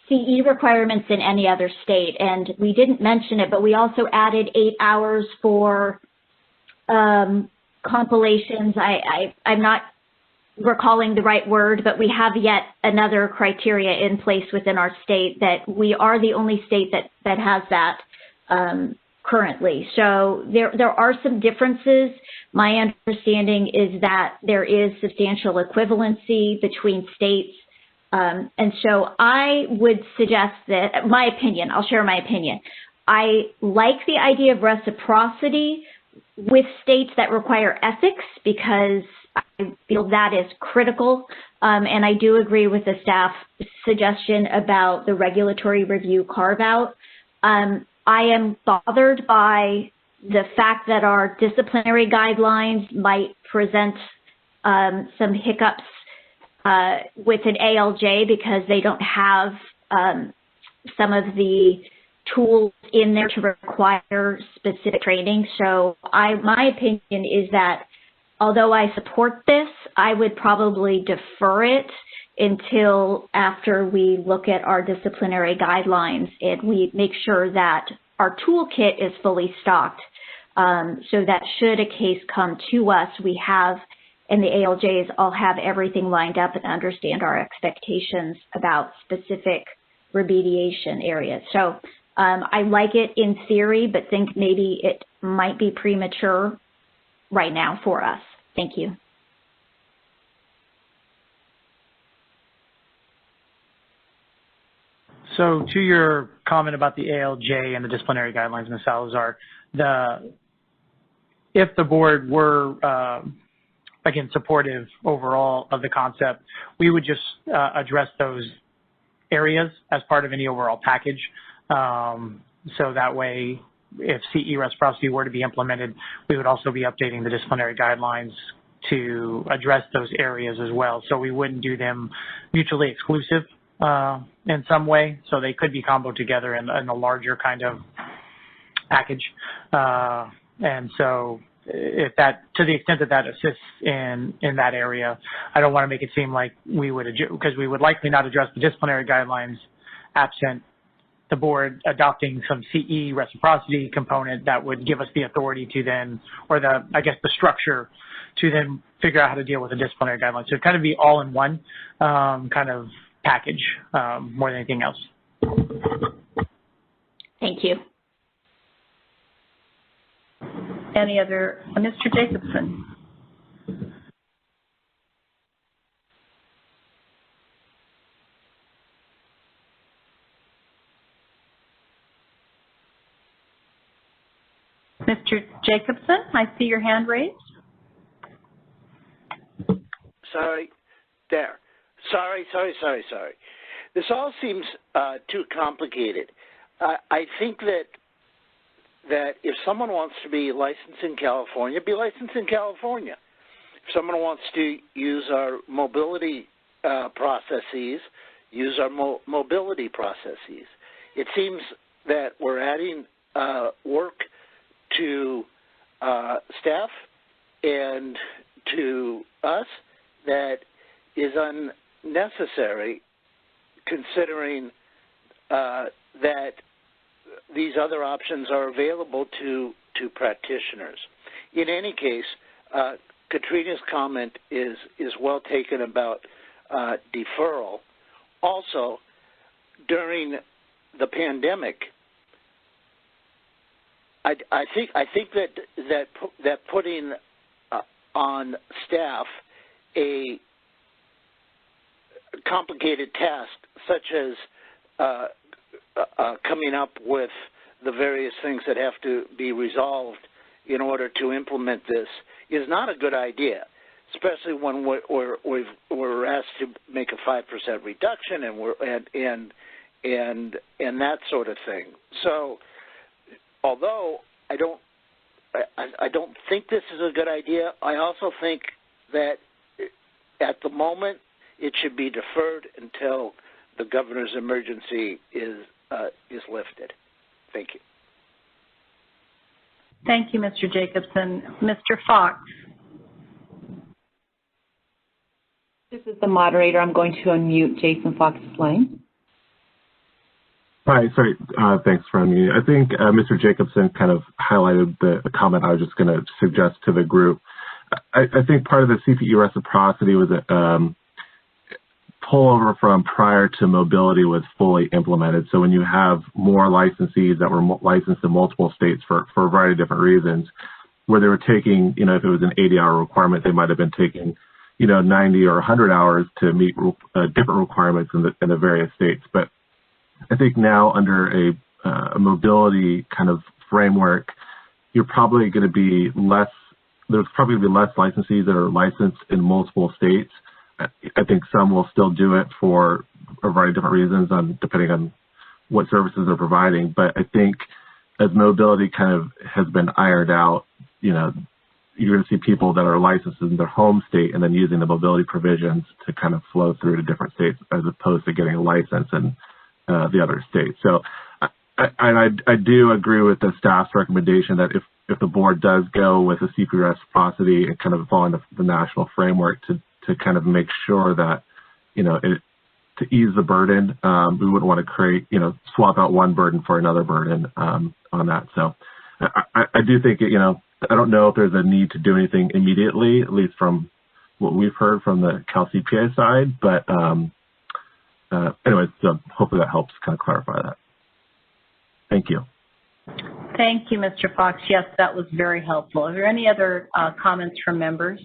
CE requirements than any other state. And we didn't mention it, but we also added 8 hours for compilations. I'm not recalling the right word, but we have yet another criteria in place within our state that we are the only state that has that currently. So there are some differences. My understanding is that there is substantial equivalency between states. And so I would suggest that, my opinion, I'll share my opinion. I like the idea of reciprocity with states that require ethics because I feel that is critical. And I do agree with the staff suggestion about the regulatory review carve-out. I am bothered by the fact that our disciplinary guidelines might present some hiccups with an ALJ because they don't have some of the tools in there to require specific training. So my opinion is that although I support this, I would probably defer it until after we look at our disciplinary guidelines and we make sure that our toolkit is fully stocked so that should a case come to us, we have, and the ALJs all have everything lined up and understand our expectations about specific remediation areas. So I like it in theory, but think maybe it might be premature right now for us. Thank you. So to your comment about the ALJ and the disciplinary guidelines, Ms. Salazar, if the board were, again, supportive overall of the concept, we would just address those areas as part of any overall package. So that way, if CE reciprocity were to be implemented, we would also be updating the disciplinary guidelines to address those areas as well. So we wouldn't do them mutually exclusive in some way, so they could be comboed together in a larger kind of package. And so if that, to the extent that that assists in that area, I don't want to make it seem like we would, because we would likely not address the disciplinary guidelines absent the board adopting some CE reciprocity component that would give us the authority to then, or the, I guess, the structure to then figure out how to deal with the disciplinary guidelines. So it'd kind of be all in one kind of package more than anything else. Thank you. Any other, Mr. Jacobson? Mr. Jacobson, I see your hand raised. Sorry. This all seems too complicated. I think that if someone wants to be licensed in California, be licensed in California. If someone wants to use our mobility processes, use our mobility processes. It seems that we're adding work to staff and to us that is unnecessary, considering that these other options are available to practitioners. In any case, Katrina's comment is well taken about deferral. Also, during the pandemic, I think that putting on staff a complicated task such as coming up with the various things that have to be resolved in order to implement this is not a good idea, especially when we're asked to make a 5% reduction and that sort of thing. So, although I don't think this is a good idea, I also think that at the moment it should be deferred until the governor's emergency is lifted. Thank you. Thank you, Mr. Jacobson. Mr. Fox. This is the moderator. I'm going to unmute Jason Fox's line. Hi, sorry. Thanks for unmuting. I think Mr. Jacobson kind of highlighted the comment I was just going to suggest to the group. I think part of the CPE reciprocity was pullover from prior to mobility was fully implemented. So when you have more licensees that were licensed in multiple states for a variety of different reasons, where they were taking, if it was an 80-hour requirement, they might have been taking, 90 or 100 hours to meet different requirements in the various states. But I think now under a mobility kind of framework, you're probably going to be there's probably going to be less licensees that are licensed in multiple states. I think some will still do it for a variety of different reasons, depending on what services they're providing. But I think as mobility kind of has been ironed out, you're going to see people that are licensed in their home state and then using the mobility provisions to kind of flow through to different states as opposed to getting a license in the other states. So I do agree with the staff's recommendation that if the board does go with a CPE reciprocity and kind of follow the national framework to kind of make sure that, to ease the burden, we wouldn't want to create, swap out one burden for another burden on that. So I do think, I don't know if there's a need to do anything immediately, at least from what we've heard from the Cal CPA side. But anyways, so hopefully that helps kind of clarify that. Thank you. Thank you, Mr. Fox. Yes, that was very helpful. Are there any other comments from members?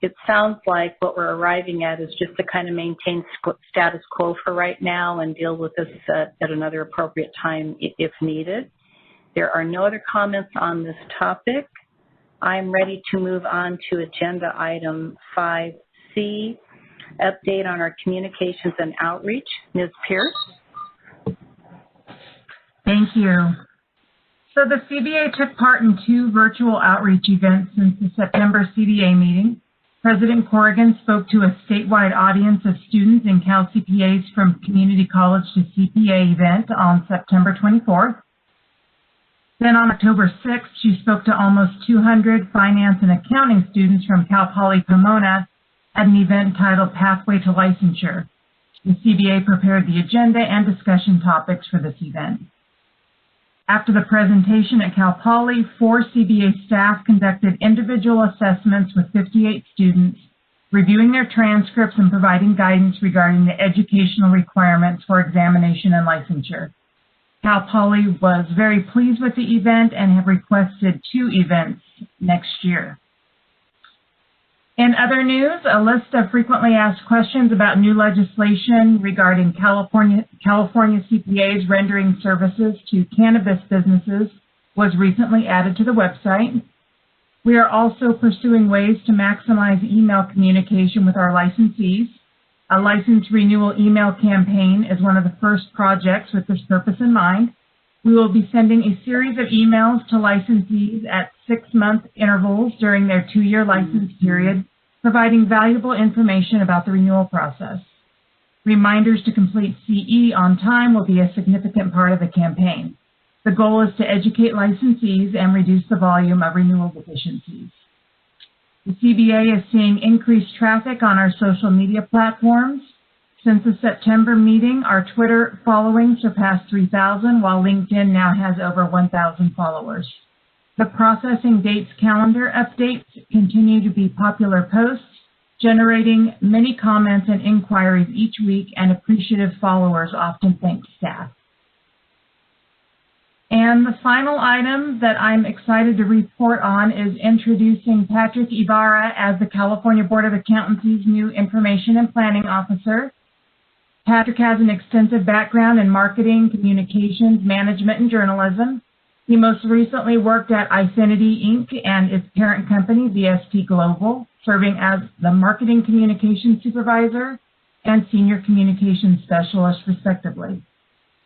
It sounds like what we're arriving at is just to kind of maintain status quo for right now and deal with this at another appropriate time if needed. There are no other comments on this topic. I'm ready to move on to agenda item 5C, update on our communications and outreach. Ms. Pierce. Thank you. So the CBA took part in 2 virtual outreach events since the September CBA meeting. President Corrigan spoke to a statewide audience of students and Cal CPAs from Community College to CPA event on September 24th. Then on October 6th, she spoke to almost 200 finance and accounting students from Cal Poly Pomona at an event titled Pathway to Licensure. The CBA prepared the agenda and discussion topics for this event. After the presentation at Cal Poly, 4 CBA staff conducted individual assessments with 58 students, reviewing their transcripts and providing guidance regarding the educational requirements for examination and licensure. Cal Poly was very pleased with the event and have requested 2 events next year. In other news, a list of frequently asked questions about new legislation regarding California CPAs rendering services to cannabis businesses was recently added to the website. We are also pursuing ways to maximize email communication with our licensees. A license renewal email campaign is one of the first projects with this purpose in mind. We will be sending a series of emails to licensees at 6-month intervals during their 2-year license period, providing valuable information about the renewal process. Reminders to complete CE on time will be a significant part of the campaign. The goal is to educate licensees and reduce the volume of renewal deficiencies. The CBA is seeing increased traffic on our social media platforms. Since the September meeting, our Twitter following surpassed 3,000, while LinkedIn now has over 1,000 followers. The processing dates calendar updates continue to be popular posts, generating many comments and inquiries each week, and appreciative followers often thank staff. And the final item that I'm excited to report on is introducing Patrick Ibarra as the California Board of Accountancy's new Information and Planning Officer. Patrick has an extensive background in marketing, communications, management, and journalism. He most recently worked at Ifinity Inc. and its parent company, VST Global, serving as the Marketing Communications Supervisor and Senior Communications Specialist, respectively.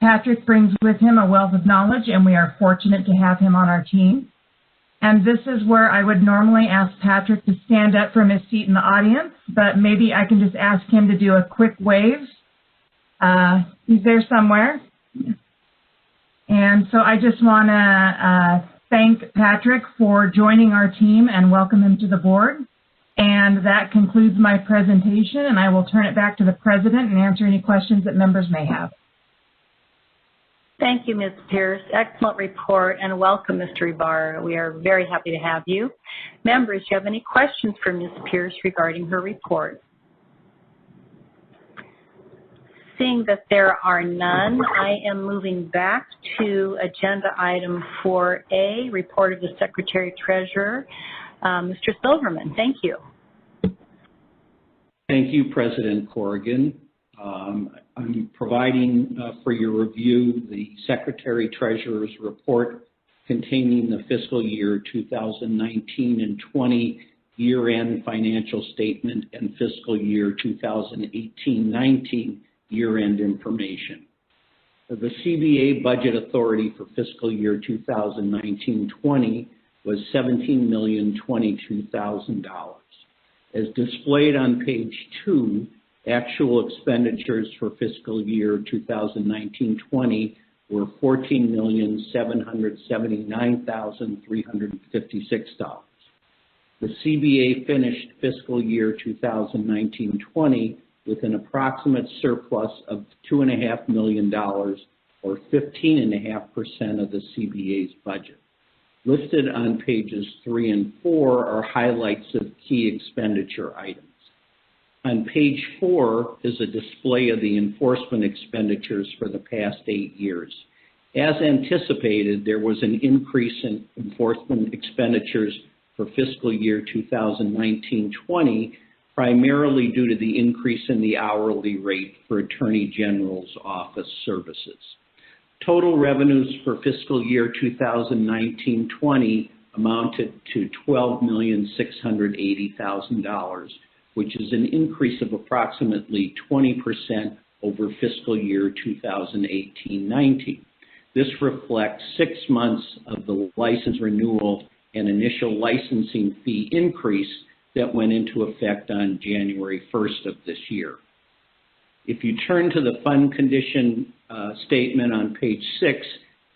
Patrick brings with him a wealth of knowledge, and we are fortunate to have him on our team. And this is where I would normally ask Patrick to stand up from his seat in the audience, but maybe I can just ask him to do a quick wave. He's there somewhere. And so I just want to thank Patrick for joining our team and welcome him to the board. And that concludes my presentation, and I will turn it back to the president and answer any questions that members may have. Thank you, Ms. Pierce. Excellent report, and welcome, Mr. Ibarra. We are very happy to have you. Members, do you have any questions for Ms. Pierce regarding her report? Seeing that there are none, I am moving back to agenda item 4A, report of the Secretary-Treasurer. Mr. Silverman, thank you. Thank you, President Corrigan. I'm providing for your review the Secretary-Treasurer's report containing the fiscal year 2019 and 20 year-end financial statement and fiscal year 2018-19 year-end information. The CBA budget authority for fiscal year 2019-20 was $17,022,000. As displayed on page 2, actual expenditures for fiscal year 2019-20 were $14,779,356. The CBA finished fiscal year 2019-20 with an approximate surplus of $2.5 million, or 15.5% of the CBA's budget. Listed on pages 3 and 4 are highlights of key expenditure items. On page 4 is a display of the enforcement expenditures for the past 8 years. As anticipated, there was an increase in enforcement expenditures for fiscal year 2019-20, primarily due to the increase in the hourly rate for Attorney General's office services. Total revenues for fiscal year 2019-20 amounted to $12,680,000, which is an increase of approximately 20% over fiscal year 2018-19. This reflects 6 months of the license renewal and initial licensing fee increase that went into effect on January 1st of this year. If you turn to the fund condition statement on page 6,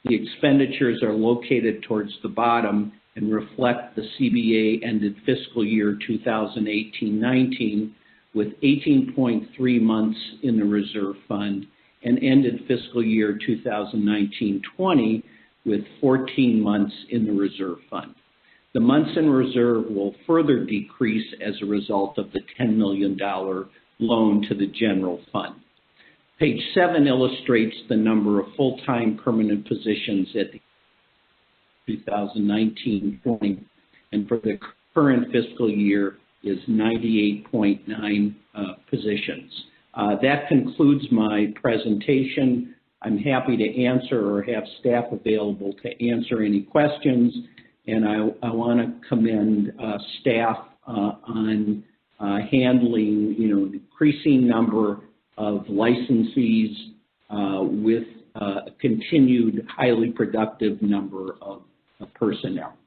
the expenditures are located towards the bottom and reflect the CBA ended fiscal year 2018-19 with 18.3 months in the reserve fund and ended fiscal year 2019-20 with 14 months in the reserve fund. The months in reserve will further decrease as a result of the $10 million loan to the general fund. Page 7 illustrates the number of full-time permanent positions at the 2019-20, and for the current fiscal year is 98.9 positions. That concludes my presentation. I'm happy to answer or have staff available to answer any questions, and I want to commend staff on handling, the increasing number of licensees with a continued highly productive number of personnel.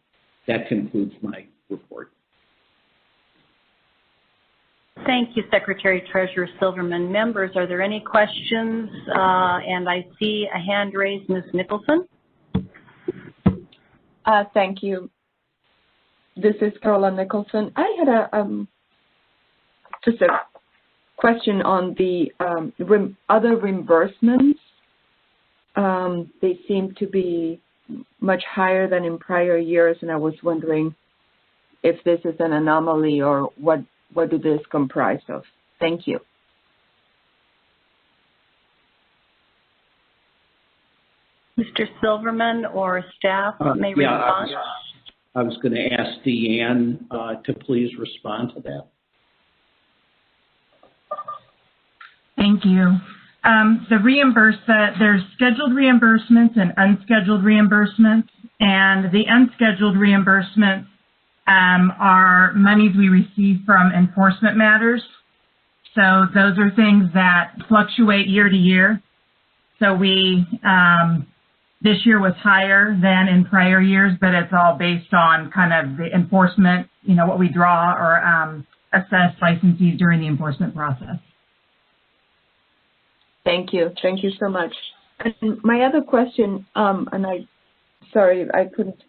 That concludes my report. Thank you, Secretary Treasurer Silverman. Members, are there any questions? And I see a hand raised, Ms. Nicholson. Thank you. This is Carola Nicholson. I had just a question on the other reimbursements. They seem to be much higher than in prior years, and I was wondering if this is an anomaly or what do this comprise of? Thank you. Mr. Silverman or staff may respond. I was going to ask Deanne to please respond to that. Thank you. There's scheduled reimbursements and unscheduled reimbursements, and the unscheduled reimbursements are monies we receive from enforcement matters. So those are things that fluctuate year to year. So this year was higher than in prior years, but it's all based on kind of the enforcement, what we draw or assess licensees during the enforcement process. Thank you. Thank you so much. And my other question, sorry, I couldn't.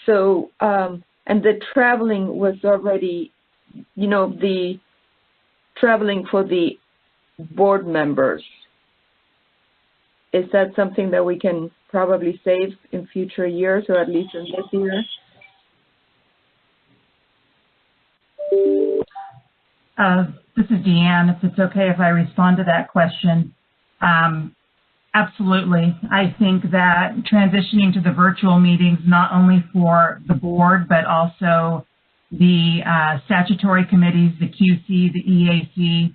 So, and the traveling was already, the traveling for the board members. Is that something that we can probably save in future years, or at least in this year? This is Deanne, if it's okay if I respond to that question. Absolutely. I think that transitioning to the virtual meetings, not only for the board, but also the statutory committees, the QC, the EAC,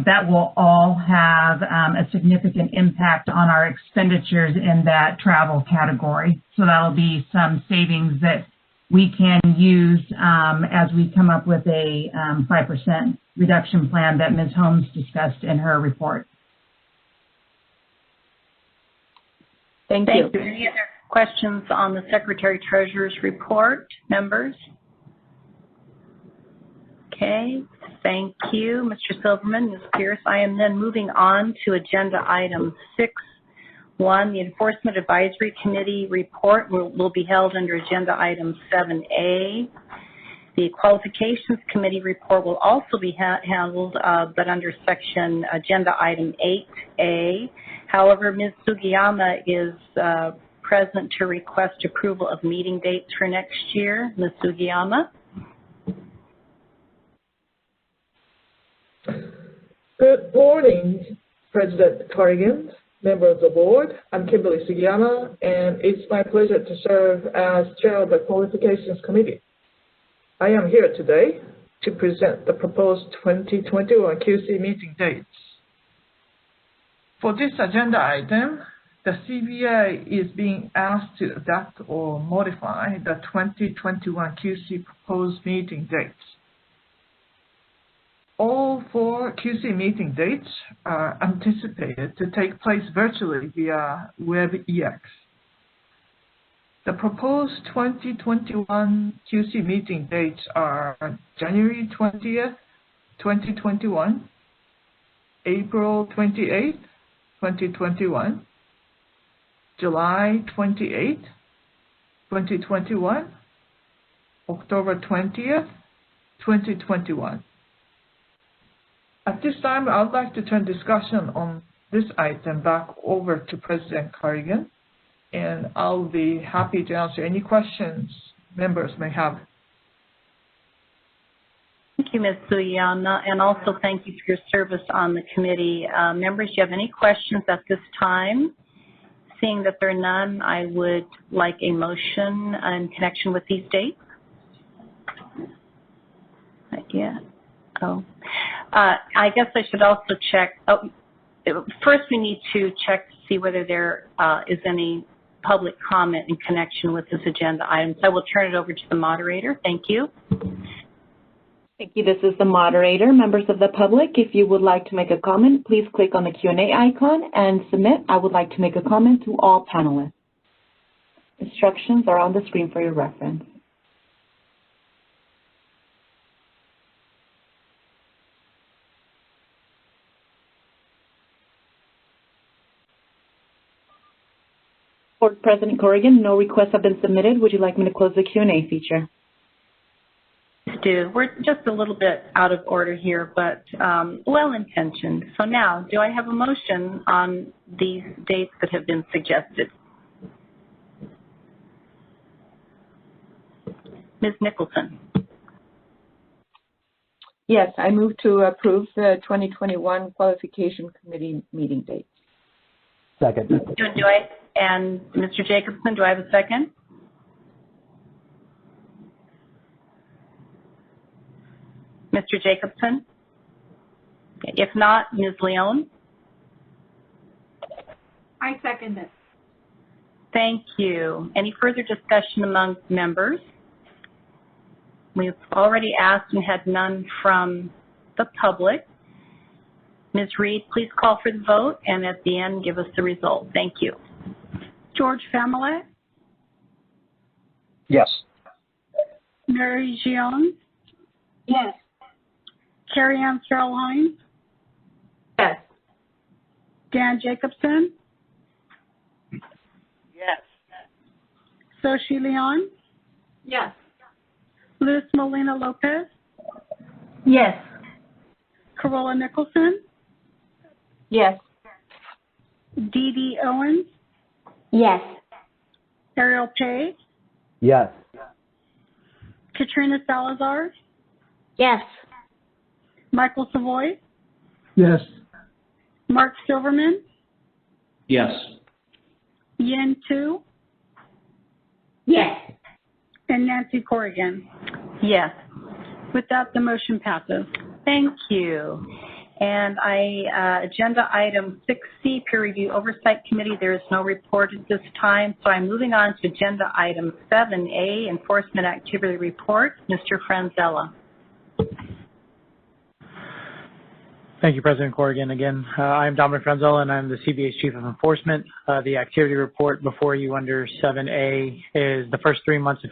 that will all have a significant impact on our expenditures in that travel category. So that'll be some savings that we can use as we come up with a 5% reduction plan that Ms. Holmes discussed in her report. Thank you. Any other questions on the Secretary Treasurer's report, members? Okay, thank you, Mr. Silverman, Ms. Pierce. I am then moving on to agenda item 6.1. The Enforcement Advisory Committee report will be held under agenda item 7A. The Qualifications Committee report will also be handled, but under section agenda item 8A. However, Ms. Sugiyama is present to request approval of meeting dates for next year. Ms. Sugiyama. Good morning, President Corrigan, members of the board. I'm Kimberly Sugiyama, and it's my pleasure to serve as chair of the Qualifications Committee. I am here today to present the proposed 2021 QC meeting dates. For this agenda item, the CBA is being asked to adapt or modify the 2021 QC proposed meeting dates. All 4 QC meeting dates are anticipated to take place virtually via WebEx. The proposed 2021 QC meeting dates are January 20th, 2021, April 28th, 2021, July 28th, 2021, October 20th, 2021. At this time, I would like to turn discussion on this item back over to President Corrigan, and I'll be happy to answer any questions members may have. Thank you, Ms. Suyama, and also thank you for your service on the committee. Members, do you have any questions at this time? Seeing that there are none, I would like a motion in connection with these dates. Yeah. I guess I should also check. First, we need to check to see whether there is any public comment in connection with this agenda item. So I will turn it over to the moderator. Thank you. Thank you. This is the moderator. Members of the public, if you would like to make a comment, please click on the Q&A icon and submit. I would like to make a comment to all panelists. Instructions are on the screen for your reference. Board President Corrigan, no requests have been submitted. Would you like me to close the Q&A feature? Do. We're just a little bit out of order here, but well-intentioned. So now, do I have a motion on these dates that have been suggested? Ms. Nicholson. Yes, I move to approve the 2021 Qualification Committee meeting dates. Second. And Mr. Jacobson, do I have a second? Mr. Jacobson? Okay. If not, Ms. Leone? I second it. Thank you. Any further discussion among members? We've already asked and had none from the public. Ms. Reed, please call for the vote, and at the end, give us the result. Thank you. George Familet? Yes. Mary Gion? Yes. Carrie Ann Farrell-Hines? Yes. Dan Jacobson? Yes. Soshi Leon? Yes. Luz Molina Lopez? Yes. Carola Nicholson? Yes. Dee Dee Owens? Yes. Ariel Pay? Yes. Katrina Salazar? Yes. Michael Savoy? Yes. Mark Silverman? Yes. Yin Tu? Yes. And Nancy Corrigan? Yes. With that, the motion passes. Thank you. And agenda item 6C, Peer Review Oversight Committee, there is no report at this time. So I'm moving on to agenda item 7A, Enforcement Activity Report. Mr. Franzella. Thank you, President Corrigan. Again, I'm Dominic Franzella, and I'm the CBA's Chief of Enforcement. The activity report before you under 7A is the first 3 months of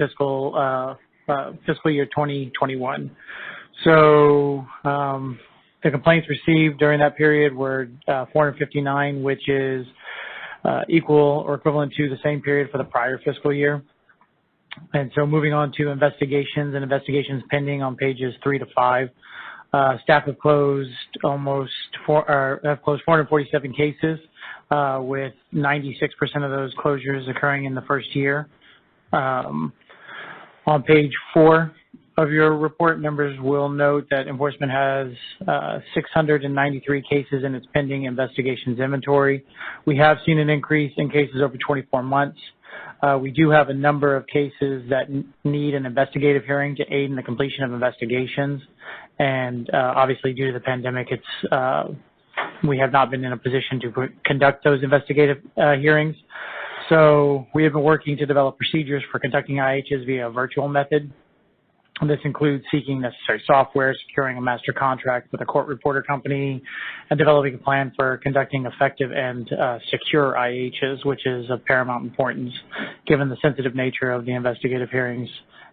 fiscal year 2021. So the complaints received during that period were 459, which is equal or equivalent to the same period for the prior fiscal year. And so moving on to investigations and investigations pending on pages 3 to 5. Staff have closed 447 cases, with 96% of those closures occurring in the first year. On page 4 of your report, members will note that enforcement has 693 cases in its pending investigations inventory. We have seen an increase in cases over 24 months. We do have a number of cases that need an investigative hearing to aid in the completion of investigations. And obviously, due to the pandemic, we have not been in a position to conduct those investigative hearings. So we have been working to develop procedures for conducting IHs via a virtual method. This includes seeking necessary software, securing a master contract with a court reporter company, and developing a plan for conducting effective and secure IHs, which is of paramount importance given the sensitive nature of the investigative hearings.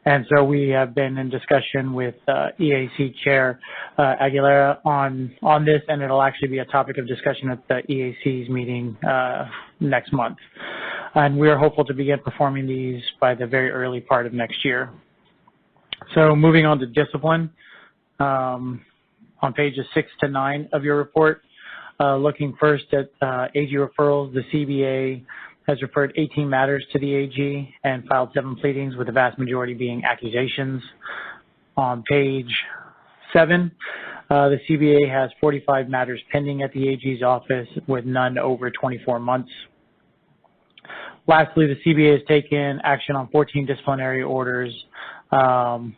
And so we have been in discussion with EAC Chair Aguilera on this, and it'll actually be a topic of discussion at the EAC's meeting next month. And we are hopeful to begin performing these by the very early part of next year. So moving on to discipline, on pages 6 to 9 of your report, looking first at AG referrals, the CBA has referred 18 matters to the AG and filed 7 pleadings, with the vast majority being accusations. On page 7, the CBA has 45 matters pending at the AG's office, with none over 24 months. Lastly, the CBA has taken action on 14 disciplinary orders,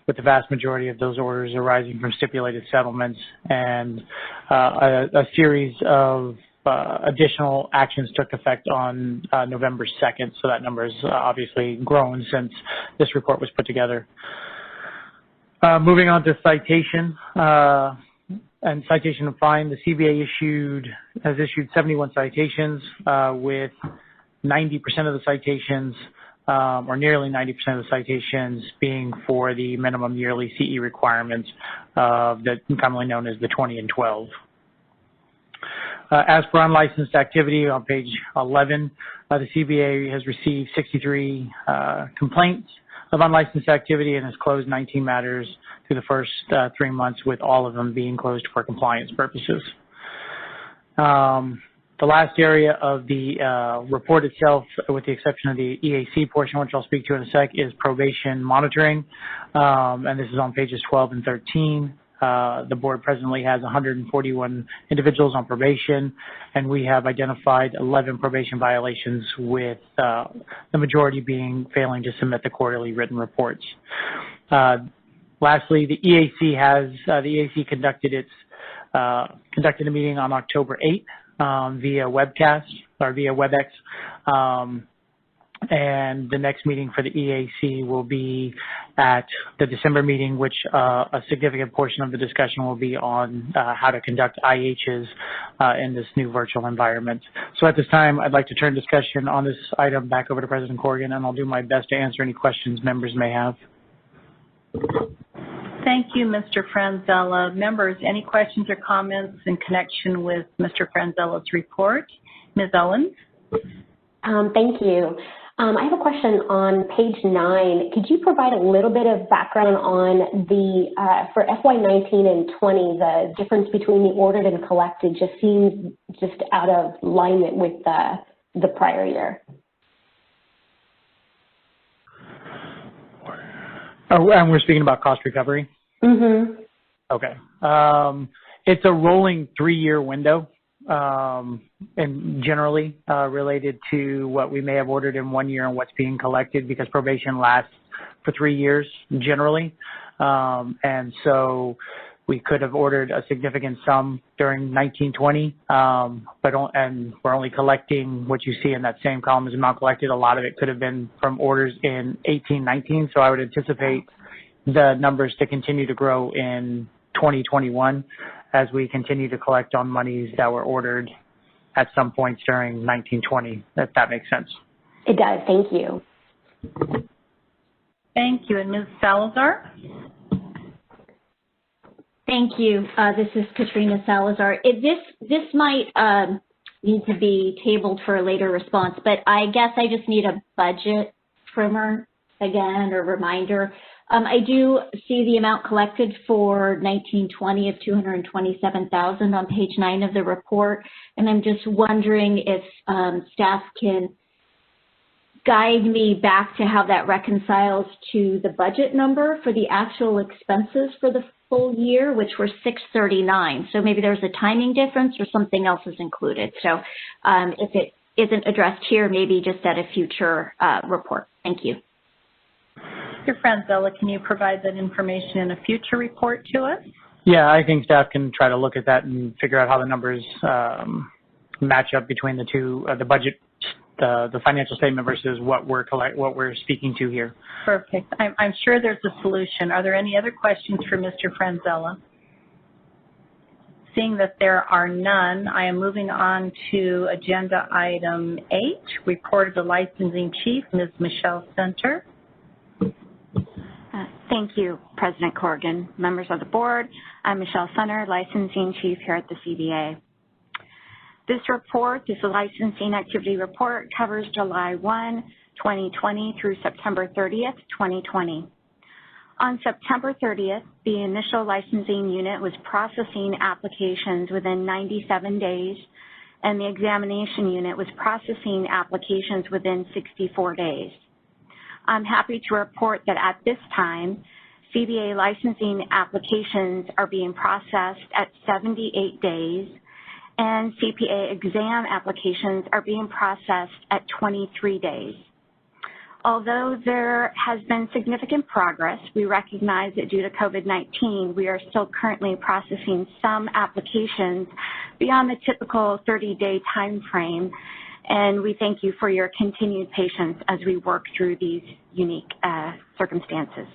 with the vast majority of those orders arising from stipulated settlements, and a series of additional actions took effect on November 2nd, so that number has obviously grown since this report was put together. Moving on to citation and citation and fine, the CBA has issued 71 citations, with 90% of the citations, or nearly 90% of the citations, being for the minimum yearly CE requirements that commonly known as the 20 and 12. As for unlicensed activity, on page 11, the CBA has received 63 complaints of unlicensed activity and has closed 19 matters through the first 3 months, with all of them being closed for compliance purposes. The last area of the report itself, with the exception of the EAC portion, which I'll speak to in a sec, is probation monitoring, and this is on pages 12 and 13. The board presently has 141 individuals on probation, and we have identified 11 probation violations, with the majority being failing to submit the quarterly written reports. Lastly, the EAC conducted a meeting on October 8th. Via webcast or via WebEx, and the next meeting for the EAC will be at the December meeting, which a significant portion of the discussion will be on how to conduct IHs in this new virtual environment. So at this time, I'd like to turn discussion on this item back over to President Corrigan, and I'll do my best to answer any questions members may have. Thank you, Mr. Franzella. Members, any questions or comments in connection with Mr. Franzella's report? Ms. Owens? Thank you. I have a question on page 9. Could you provide a little bit of background on the, for FY19 and 20, the difference between the ordered and collected just seems just out of alignment with the prior year? Oh, and we're speaking about cost recovery? Mm-hmm. Okay. It's a rolling 3-year window, and generally related to what we may have ordered in 1 year and what's being collected, because probation lasts for 3 years generally. And so we could have ordered a significant sum during 1920, and we're only collecting what you see in that same column as amount collected. A lot of it could have been from orders in 1819, so I would anticipate the numbers to continue to grow in 2021 as we continue to collect on monies that were ordered at some points during 1920, if that makes sense. It does. Thank you. Thank you. And Ms. Salazar? Thank you. This is Katrina Salazar. This might need to be tabled for a later response, but I guess I just need a budget primer again, or reminder. I do see the amount collected for 1920 of $227,000 on page 9 of the report, and I'm just wondering if staff can guide me back to how that reconciles to the budget number for the actual expenses for the full year, which were $639. So maybe there's a timing difference or something else is included. So if it isn't addressed here, maybe just at a future report. Thank you. Mr. Franzella, can you provide that information in a future report to us? Yeah, I think staff can try to look at that and figure out how the numbers match up between the two, the budget the financial statement versus what we're speaking to here. Perfect. I'm sure there's a solution. Are there any other questions for Mr. Franzella? Seeing that there are none, I am moving on to agenda item 8, report of the licensing chief, Ms. Michelle Center. Thank you, President Corrigan, members of the board. I'm Michelle Center, licensing chief here at the CBA. This report, this licensing activity report, covers July 1, 2020 through September 30th, 2020. On September 30th, the initial licensing unit was processing applications within 97 days, and the examination unit was processing applications within 64 days. I'm happy to report that at this time, CBA licensing applications are being processed at 78 days, and CPA exam applications are being processed at 23 days. Although there has been significant progress, we recognize that due to COVID-19, we are still currently processing some applications beyond the typical 30-day time frame, and we thank you for your continued patience as we work through these unique circumstances.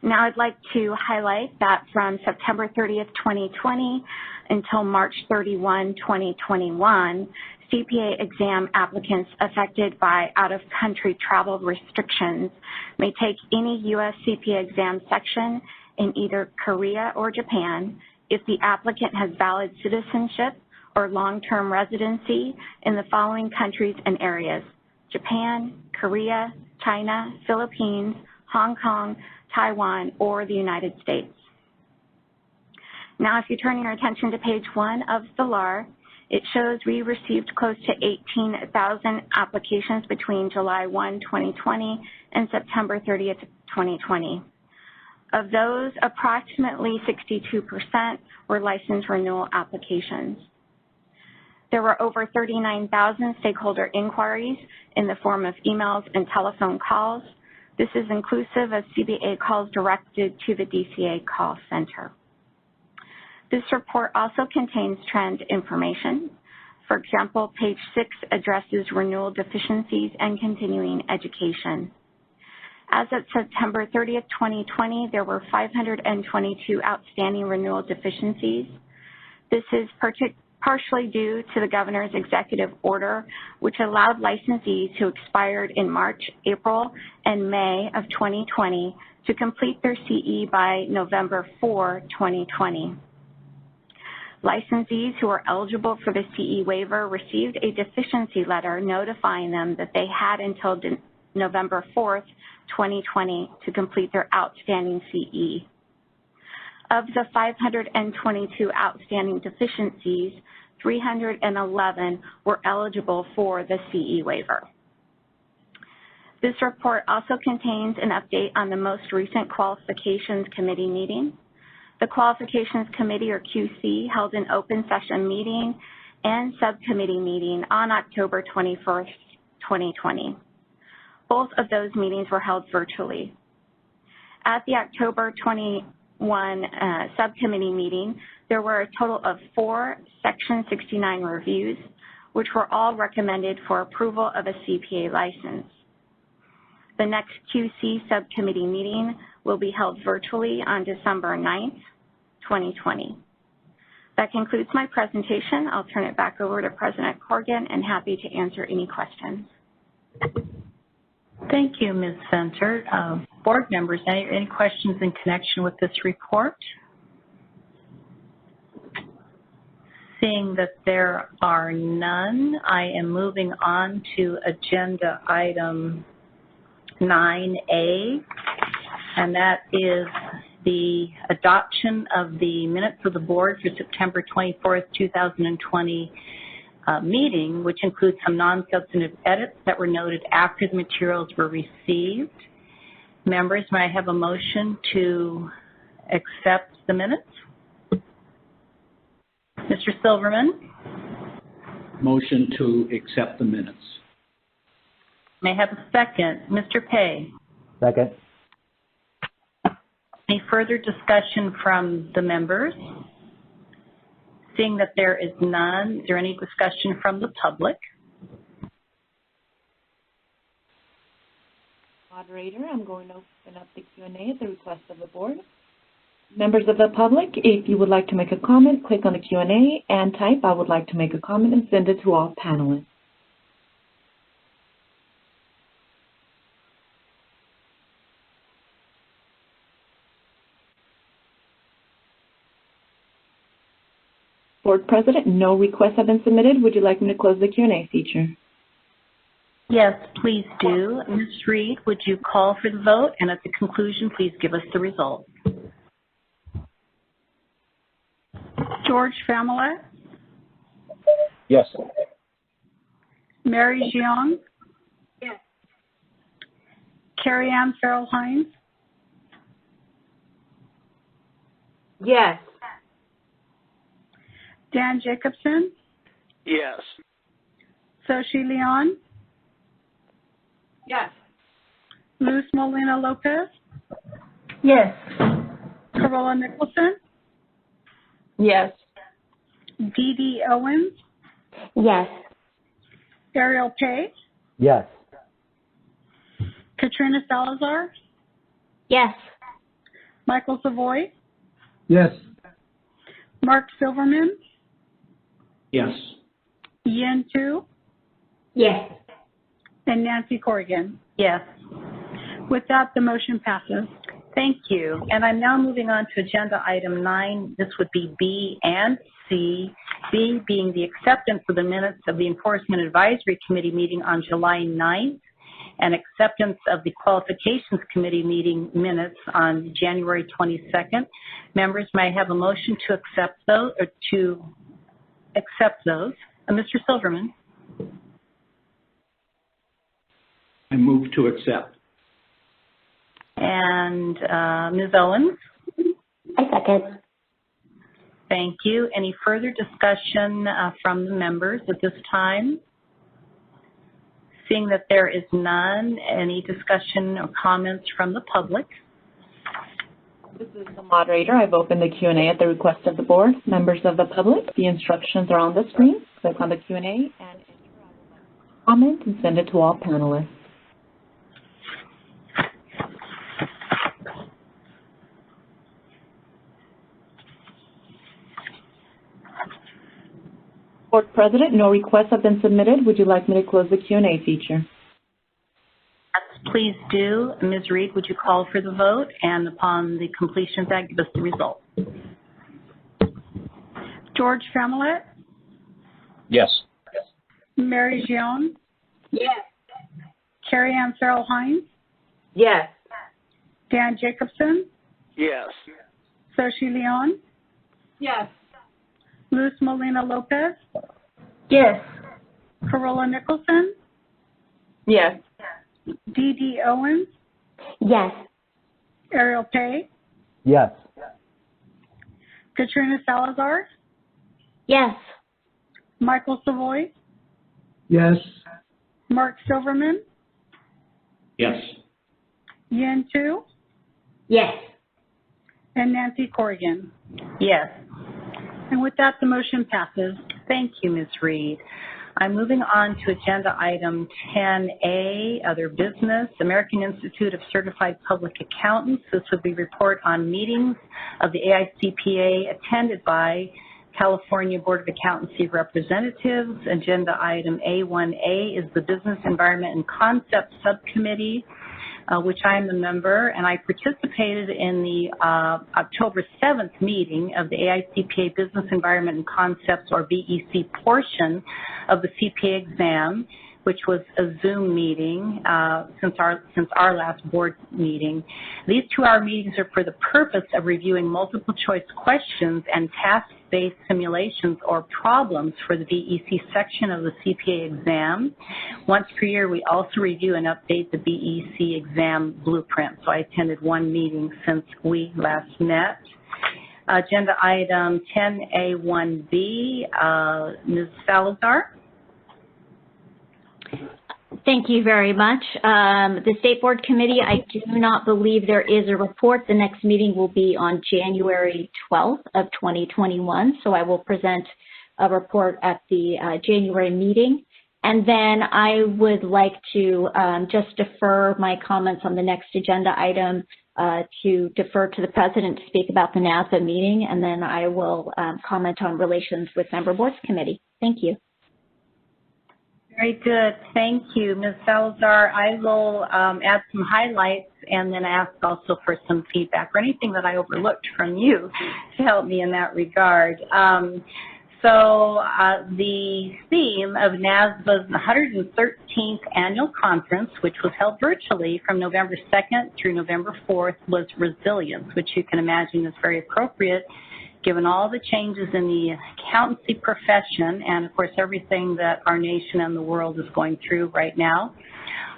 Now I'd like to highlight that from September 30th, 2020 until March 31, 2021, CPA exam applicants affected by out-of-country travel restrictions may take any U.S. CPA exam section in either Korea or Japan if the applicant has valid citizenship or long-term residency in the following countries and areas: Japan, Korea, China, Philippines, Hong Kong, Taiwan, or the United States. Now, if you turn your attention to page 1 of the LAR, it shows we received close to 18,000 applications between July 1, 2020 and September 30th, 2020. Of those, approximately 62% were license renewal applications. There were over 39,000 stakeholder inquiries in the form of emails and telephone calls. This is inclusive of CBA calls directed to the DCA call center. This report also contains trend information. For example, page 6 addresses renewal deficiencies and continuing education. As of September 30th, 2020, there were 522 outstanding renewal deficiencies. This is partially due to the governor's executive order, which allowed licensees who expired in March, April, and May of 2020 to complete their CE by November 4, 2020. Licensees who are eligible for the CE waiver received a deficiency letter notifying them that they had until November 4th, 2020 to complete their outstanding CE. Of the 522 outstanding deficiencies, 311 were eligible for the CE waiver. This report also contains an update on the most recent Qualifications Committee meeting. The Qualifications Committee, or QC, held an open session meeting and subcommittee meeting on October 21st, 2020. Both of those meetings were held virtually. At the October 21 subcommittee meeting, there were a total of 4 Section 69 reviews, which were all recommended for approval of a CPA license. The next QC subcommittee meeting will be held virtually on December 9th, 2020. That concludes my presentation. I'll turn it back over to President Corrigan and happy to answer any questions. Thank you, Ms. Center. Board members, any questions in connection with this report? Seeing that there are none, I am moving on to agenda item 9A, and that is the adoption of the minutes of the board for September 24th, 2020 meeting, which includes some non-substantive edits that were noted after the materials were received. Members, may I have a motion to accept the minutes? Mr. Silverman? Motion to accept the minutes. May I have a second? Mr. Pei? Second. Any further discussion from the members? Seeing that there is none, is there any discussion from the public? Moderator, I'm going to open up the Q&A at the request of the board. Members of the public, if you would like to make a comment, click on the Q&A and type, I would like to make a comment, and send it to all panelists. Board President, no requests have been submitted. Would you like me to close the Q&A feature? Yes, please do. Ms. Reed, would you call for the vote? And at the conclusion, please give us the result. George Familet? Yes. Mary Jiang? Yes. Carrie Ann Farrell Hines? Yes. Dan Jacobson? Yes. Soshi Leon? Yes. Luz Molina Lopez? Yes. Carola Nicholson? Yes. Dee Dee Owens? Yes. Ariel Pay? Yes. Katrina Salazar? Yes. Michael Savoy? Yes. Mark Silverman? Yes. Yin Tu? Yes. And Nancy Corrigan. Yes. With that, the motion passes. Thank you. And I'm now moving on to agenda item 9. This would be B and C. B being the acceptance of the minutes of the Enforcement Advisory Committee meeting on July 9th and acceptance of the Qualifications Committee meeting minutes on January 22nd. Members, may I have a motion to accept those or to accept those? Mr. Silverman. I move to accept. And Ms. Owens? I second. Thank you. Any further discussion from the members at this time? Seeing that there is none, any discussion or comments from the public? This is the moderator. I've opened the Q&A at the request of the board. Members of the public, the instructions are on the screen. Click on the Q&A and enter a comment and send it to all panelists. Board President, no requests have been submitted. Would you like me to close the Q&A feature? Yes, please do. Ms. Reed, would you call for the vote? And upon the completion of that, give us the result. George Familet? Yes. Mary Jiang? Yes. Carrie Ann Farrell Hines? Yes. Dan Jacobson? Yes. Soshi Leon? Yes. Luz Molina Lopez? Yes. Carola Nicholson? Yes. Dee Dee Owens? Yes. Ariel Pay? Yes. Katrina Salazar? Yes. Michael Savoy? Yes. Mark Silverman? Yes. Yin Tu? Yes. And Nancy Corrigan. Yes. And with that, the motion passes. Thank you, Ms. Reed. I'm moving on to agenda item 10A, other business, American Institute of Certified Public Accountants. This would be report on meetings of the AICPA attended by California Board of Accountancy representatives. Agenda item A1A is the Business Environment and Concept Subcommittee, which I am a member, and I participated in the October 7th meeting of the AICPA Business Environment and Concepts, or BEC, portion of the CPA exam, which was a Zoom meeting since our last board meeting. These 2-hour meetings are for the purpose of reviewing multiple choice questions and task-based simulations or problems for the BEC section of the CPA exam. Once per year, we also review and update the BEC exam blueprint. So I attended one meeting since we last met. Agenda item 10A1B, Ms. Salazar. Thank you very much. The State Board Committee, I do not believe there is a report. The next meeting will be on January 12th of 2021, so I will present a report at the January meeting. And then I would like to just defer my comments on the next agenda item to defer to the President to speak about the NASBA meeting, and then I will comment on Relations with Member Boards Committee. Thank you. Very good. Thank you, Ms. Salazar. I will add some highlights and then ask also for some feedback or anything that I overlooked from you to help me in that regard. The theme of NASBA's 113th annual conference, which was held virtually from November 2nd through November 4th, was resilience, which you can imagine is very appropriate given all the changes in the accountancy profession and, of course, everything that our nation and the world is going through right now.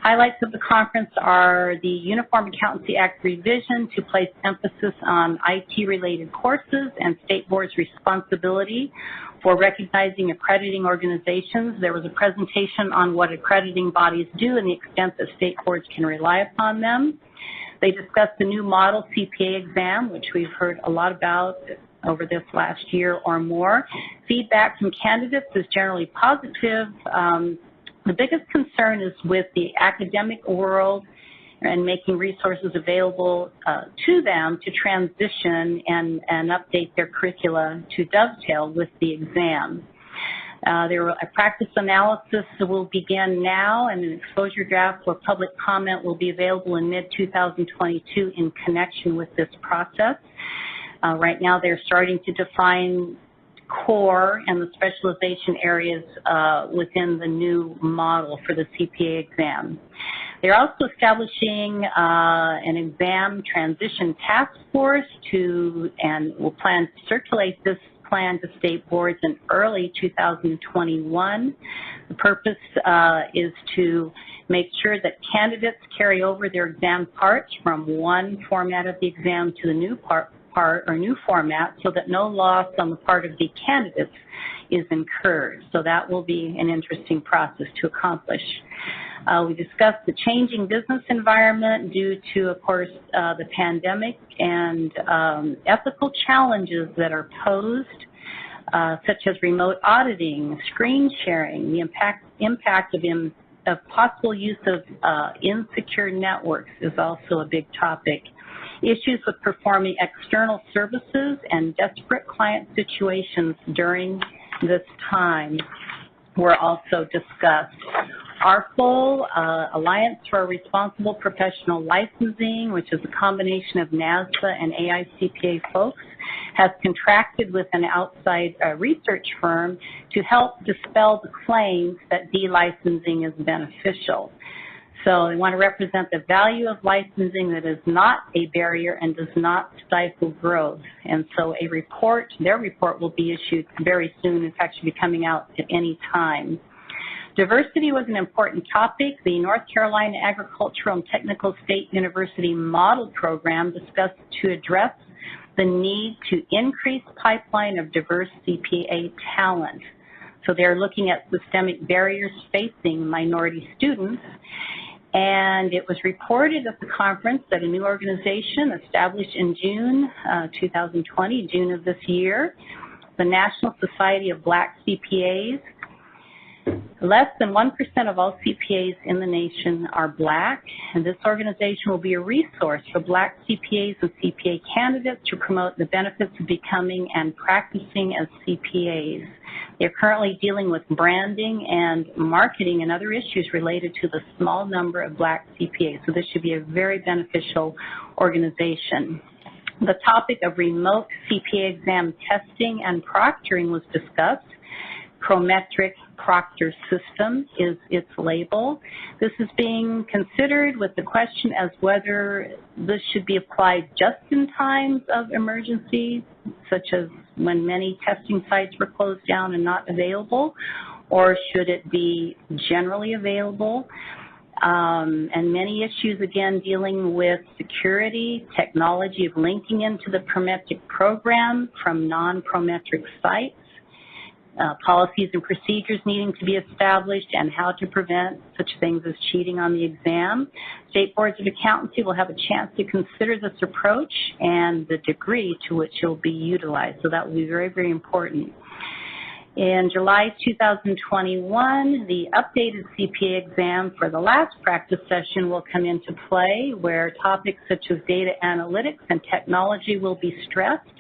Highlights of the conference are the Uniform Accountancy Act revision to place emphasis on IT-related courses and state boards' responsibility for recognizing accrediting organizations. There was a presentation on what accrediting bodies do and the extent that state boards can rely upon them. They discussed the new model CPA exam, which we've heard a lot about over this last year or more. Feedback from candidates is generally positive. The biggest concern is with the academic world and making resources available to them to transition and update their curricula to dovetail with the exam. A practice analysis will begin now, and an exposure draft for public comment will be available in mid-2022 in connection with this process. Right now, they're starting to define core and the specialization areas within the new model for the CPA exam. They're also establishing an exam transition task force and will plan to circulate this plan to state boards in early 2021. The purpose is to make sure that candidates carry over their exam parts from one format of the exam to the new new format so that no loss on the part of the candidates is incurred. So that will be an interesting process to accomplish. We discussed the changing business environment due to, of course, the pandemic and ethical challenges that are posed, such as remote auditing, screen sharing, the impact of possible use of insecure networks is also a big topic. Issues with performing external services and desperate client situations during this time were also discussed. ARFL, Alliance for Responsible Professional Licensing, which is a combination of NASBA and AICPA folks, has contracted with an outside research firm to help dispel the claims that delicensing is beneficial. So they want to represent the value of licensing that is not a barrier and does not stifle growth. And so their report will be issued very soon. In fact, should be coming out at any time. Diversity was an important topic. The North Carolina Agricultural and Technical State University Model Program discussed to address the need to increase pipeline of diverse CPA talent. So they're looking at systemic barriers facing minority students. And it was reported at the conference that a new organization established in June 2020, June of this year, the National Society of Black CPAs. Less than 1% of all CPAs in the nation are Black, and this organization will be a resource for Black CPAs and CPA candidates to promote the benefits of becoming and practicing as CPAs. They're currently dealing with branding and marketing and other issues related to the small number of Black CPAs, so this should be a very beneficial organization. The topic of remote CPA exam testing and proctoring was discussed. Prometric proctor system is its label. This is being considered with the question as whether this should be applied just in times of emergency, such as when many testing sites were closed down and not available, or should it be generally available? And many issues, again, dealing with security, technology of linking into the Prometric program from non-Prometric sites, policies and procedures needing to be established, and how to prevent such things as cheating on the exam. State boards of accountancy will have a chance to consider this approach and the degree to which it will be utilized. So that will be very, very important. In July 2021, the updated CPA exam for the last practice session will come into play, where topics such as data analytics and technology will be stressed.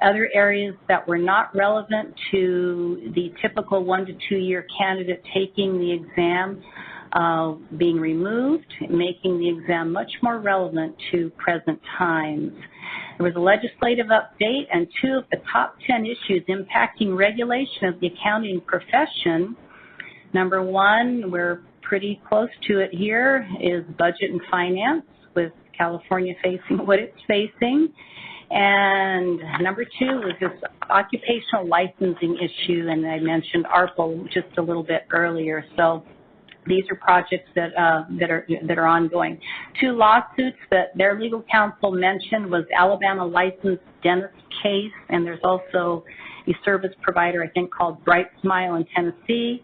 Other areas that were not relevant to the typical 1 to 2 year candidate taking the exam being removed, making the exam much more relevant to present times. There was a legislative update, and 2 of the top 10 issues impacting regulation of the accounting profession. Number 1, we're pretty close to it here, is budget and finance, with California facing what it's facing. And number 2 was this occupational licensing issue, and I mentioned ARPA just a little bit earlier. So these are projects that are ongoing. 2 lawsuits that their legal counsel mentioned was Alabama licensed dentist case, and there's also a service provider, I think, called Bright Smile in Tennessee,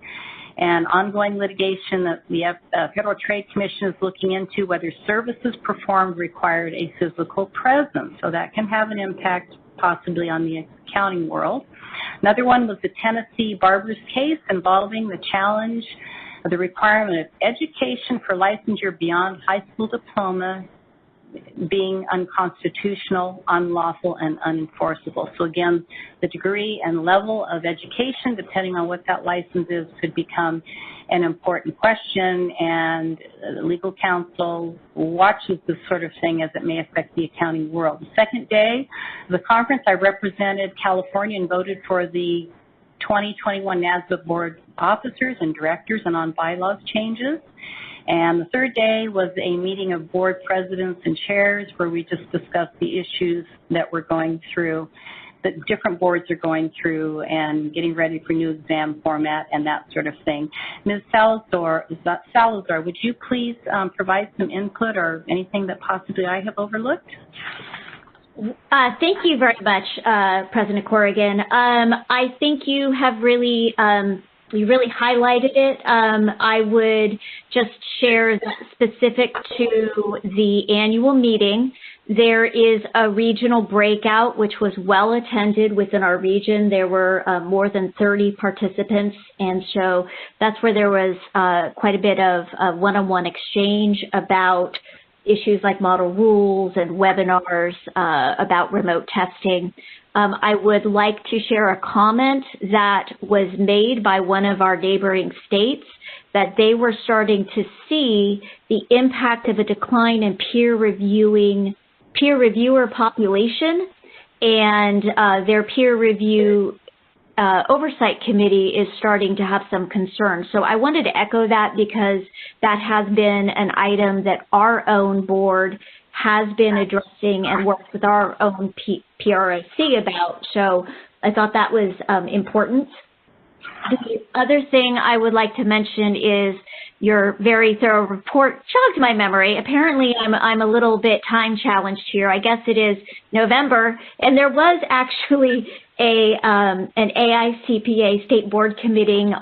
and ongoing litigation that the Federal Trade Commission is looking into whether services performed required a physical presence. So that can have an impact possibly on the accounting world. Another one was the Tennessee barbers case involving the challenge of the requirement of education for licensure beyond high school diploma being unconstitutional, unlawful, and unenforceable. So again, the degree and level of education, depending on what that license is, could become an important question, and legal counsel watches this sort of thing as it may affect the accounting world. The second day of the conference, I represented California and voted for the 2021 NASDA board officers and directors and on bylaws changes. And the third day was a meeting of board presidents and chairs where we just discussed the issues that we're going through, that different boards are going through, and getting ready for new exam format and that sort of thing. Ms. Salazar, would you please provide some input or anything that possibly I have overlooked? Thank you very much, President Corrigan. I think you have really highlighted it. I would just share that specific to the annual meeting. There is a regional breakout, which was well attended within our region. There were more than 30 participants, and so that's where there was quite a bit of one-on-one exchange about issues like model rules and webinars about remote testing. I would like to share a comment that was made by one of our neighboring states, that they were starting to see the impact of a decline in peer reviewer population, and their peer review oversight committee is starting to have some concerns. So I wanted to echo that, because that has been an item that our own board has been addressing and worked with our own PROC about. So I thought that was important. The other thing I would like to mention is your very thorough report jogged my memory. Apparently, I'm a little bit time challenged here. I guess it is November, and there was actually an AICPA State Board committee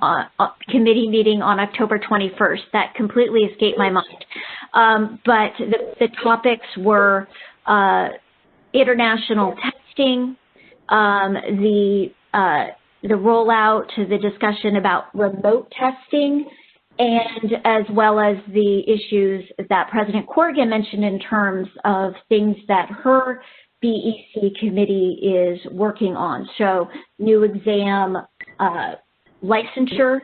meeting on October 21st. That completely escaped my mind. But the topics were international testing, the rollout, the discussion about remote testing, and as well as the issues that President Corrigan mentioned in terms of things that her BEC committee is working on. So new exam licensure,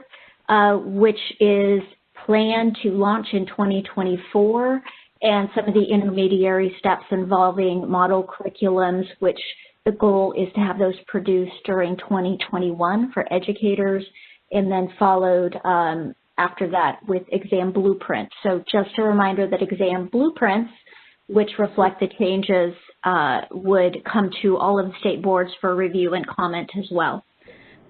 which is planned to launch in 2024, and some of the intermediary steps involving model curriculums, which the goal is to have those produced during 2021 for educators, and then followed after that with exam blueprints. So just a reminder that exam blueprints, which reflect the changes, would come to all of the state boards for review and comment as well.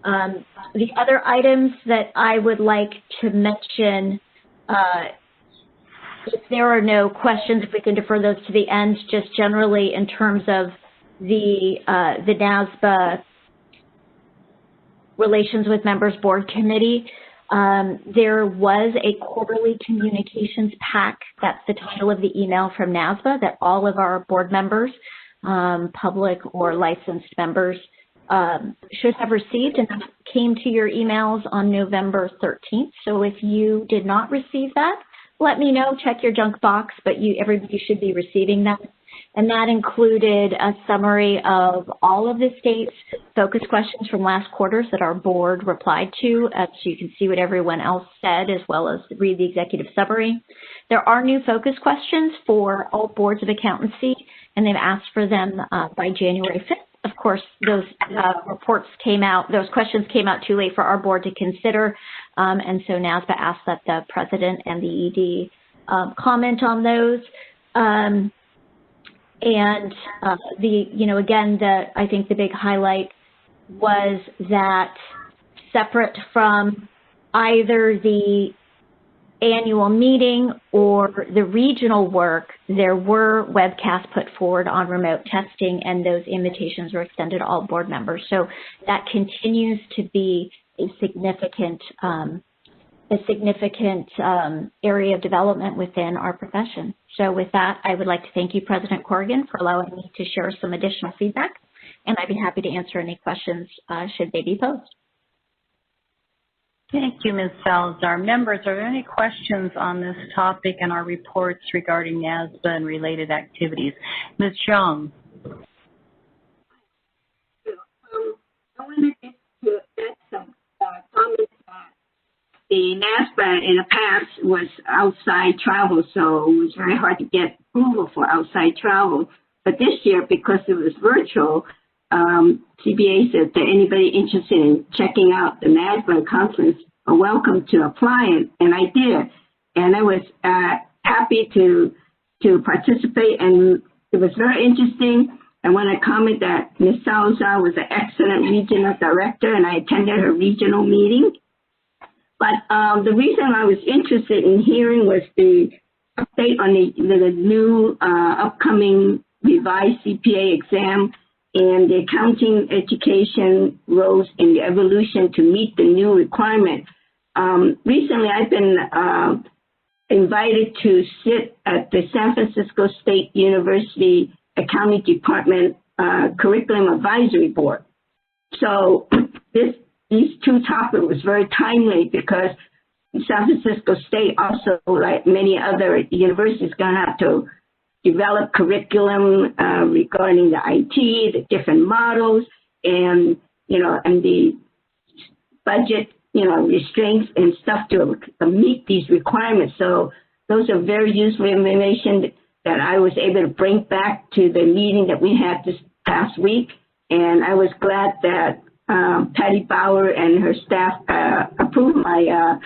The other items that I would like to mention, if there are no questions, if we can defer those to the end, just generally in terms of the NASBA Relations with Members Board Committee, there was a quarterly communications pack. That's the title of the email from NASBA that all of our board members, public or licensed members, should have received, and that came to your emails on November 13th. So if you did not receive that, let me know, check your junk box, but everybody should be receiving that. And that included a summary of all of the state's focus questions from last quarters that our board replied to, so you can see what everyone else said, as well as read the executive summary. There are new focus questions for all boards of accountancy, and they've asked for them by January 5th. Of course, those those questions came out too late for our board to consider, and so NASBA asked that the president and the ED comment on those. Again, I think the big highlight was that separate from either the annual meeting or the regional work, there were webcasts put forward on remote testing, and those invitations were extended to all board members. So that continues to be a significant area of development within our profession. So with that, I would like to thank you, President Corrigan, for allowing me to share some additional feedback, and I'd be happy to answer any questions should they be posed. Thank you, Ms. Salazar. Members, are there any questions on this topic and our reports regarding NASBA and related activities? Ms. Young. I wanted to add some comments. The NASBA in the past was outside travel, so it was very hard to get approval for outside travel. But this year, because it was virtual, CBA said that anybody interested in checking out the NASBA conference are welcome to apply, and I did. And I was happy to participate, and it was very interesting. I want to comment that Ms. Salazar was an excellent regional director, and I attended her regional meeting. But the reason I was interested in hearing was the update on the new upcoming revised CPA exam and the accounting education roles in the evolution to meet the new requirement. Recently, I've been invited to sit at the San Francisco State University Accounting Department Curriculum Advisory Board. So these two topics was very timely because San Francisco State also, like many other universities, going to have to develop curriculum regarding the IT, the different models, and and the budget, restraints and stuff to meet these requirements. So those are very useful information that I was able to bring back to the meeting that we had this past week, and I was glad that Patty Bauer and her staff approved my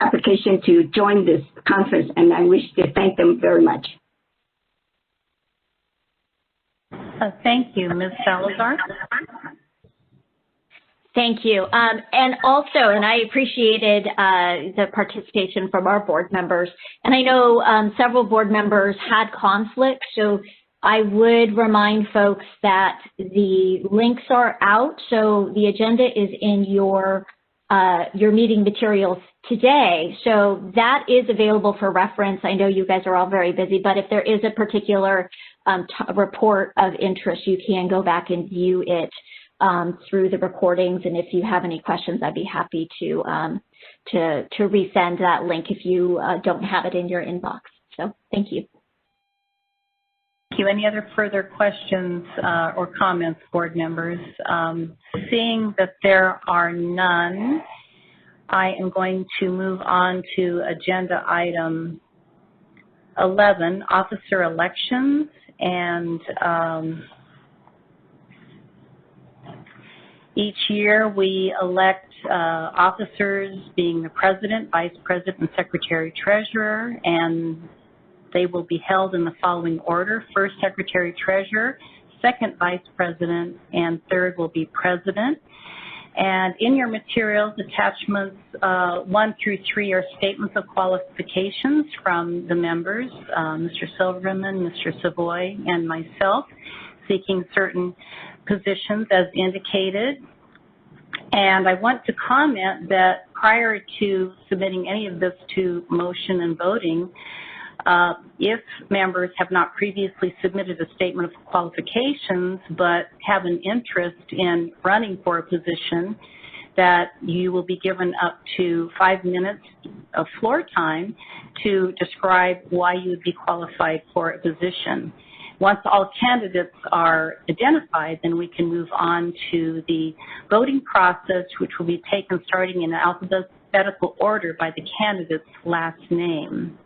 application to join this conference, and I wish to thank them very much. Thank you. Ms. Salazar? Thank you. And I appreciated the participation from our board members. And I know several board members had conflicts, so I would remind folks that the links are out. So the agenda is in your meeting materials today. So that is available for reference. I know you guys are all very busy, but if there is a particular report of interest, you can go back and view it through the recordings. And if you have any questions, I'd be happy to resend that link if you don't have it in your inbox. So thank you. Thank you. Any other further questions or comments, board members? Seeing that there are none, I am going to move on to agenda item 11, officer elections. And each year we elect officers, being the president, vice president, and secretary treasurer, and they will be held in the following order. First, secretary treasurer, second, vice president, and third will be president. And in your materials, attachments 1 through 3 are statements of qualifications from the members, Mr. Silverman, Mr. Savoy, and myself, seeking certain positions as indicated. And I want to comment that prior to submitting any of this to motion and voting, If members have not previously submitted a statement of qualifications but have an interest in running for a position, that you will be given up to 5 minutes of floor time to describe why you would be qualified for a position. Once all candidates are identified, then we can move on to the voting process, which will be taken starting in alphabetical order by the candidate's last name.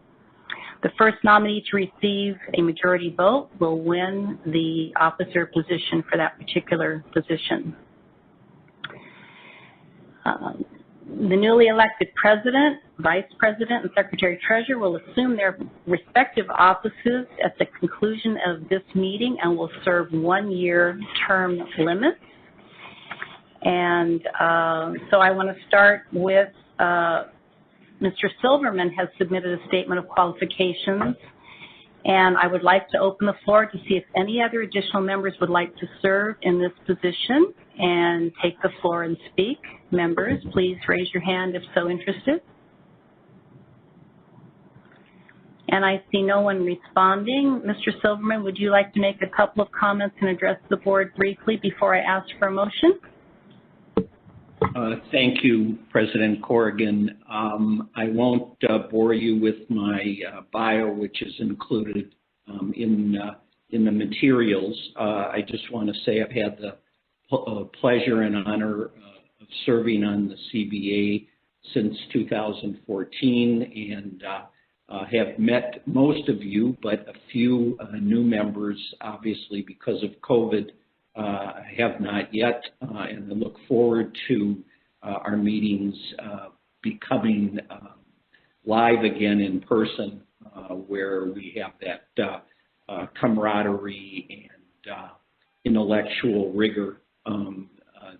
The first nominee to receive a majority vote will win the officer position for that particular position. The newly elected president, vice president, and secretary-treasurer will assume their respective offices at the conclusion of this meeting and will serve 1-year term limits. And so I want to start with Mr. Silverman has submitted a statement of qualifications, and I would like to open the floor to see if any other additional members would like to serve in this position and take the floor and speak. Members, please raise your hand if so interested. And I see no one responding. Mr. Silverman, would you like to make a couple of comments and address the board briefly before I ask for a motion? Thank you, President Corrigan. I won't bore you with my bio, which is included in the materials. I just want to say I've had the pleasure and honor of serving on the CBA since 2014 and have met most of you, but a few new members, obviously because of COVID, have not yet, and I look forward to our meetings becoming live again in person, where we have that camaraderie and intellectual rigor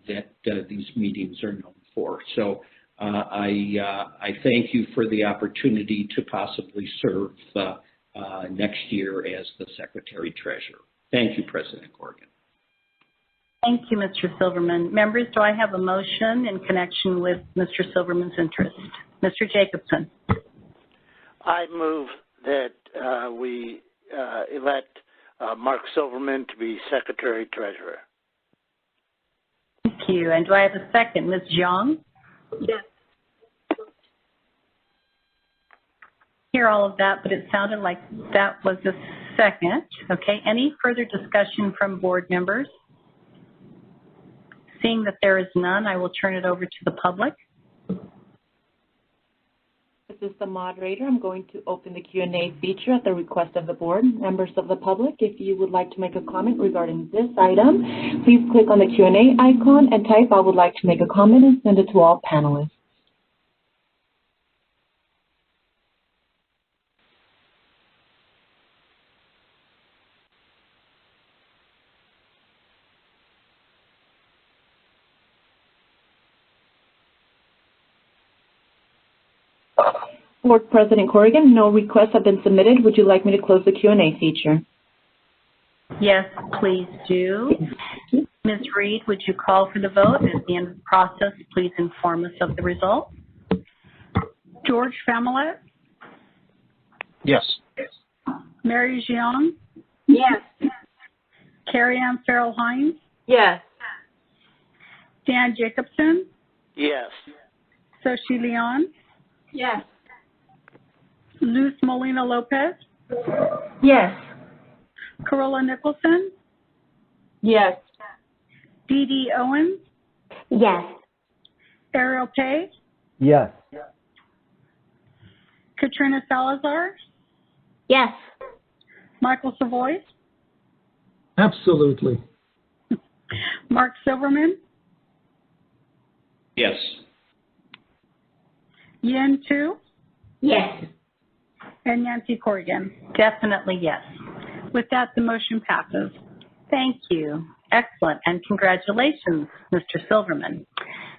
that these meetings are known for. So I thank you for the opportunity to possibly serve next year as the Secretary-Treasurer. Thank you, President Corrigan. Thank you, Mr. Silverman. Members, do I have a motion in connection with Mr. Silverman's interest? Mr. Jacobson. I move that we elect Mark Silverman to be Secretary-Treasurer. Thank you. And do I have a second? Ms. Jiang? Yes. Hear all of that, but it sounded like that was a second. Okay. Any further discussion from board members? Seeing that there is none, I will turn it over to the public. This is the moderator. I'm going to open the Q&A feature at the request of the board. Members of the public, if you would like to make a comment regarding this item, please click on the Q&A icon and type "I would like to make a comment" and send it to all panelists. Board President Corrigan, no requests have been submitted. Would you like me to close the Q&A feature? Yes, please do. Ms. Reed, would you call for the vote? At the end of the process, please inform us of the result. George Familet? Yes. Mary Jiang? Yes. Carrie Ann Farrell-Hines? Yes. Dan Jacobson? Yes. Soshi Leon? Yes. Luz Molina-Lopez? Yes. Carola Nicholson? Yes. Dee Dee Owens? Yes. Ariel Pay? Yes. Katrina Salazar? Yes. Michael Savoy? Absolutely. Mark Silverman? Yes. Yin Tu? Yes. And Nancy Corrigan? Definitely yes. With that, the motion passes. Thank you. Excellent. And congratulations, Mr. Silverman.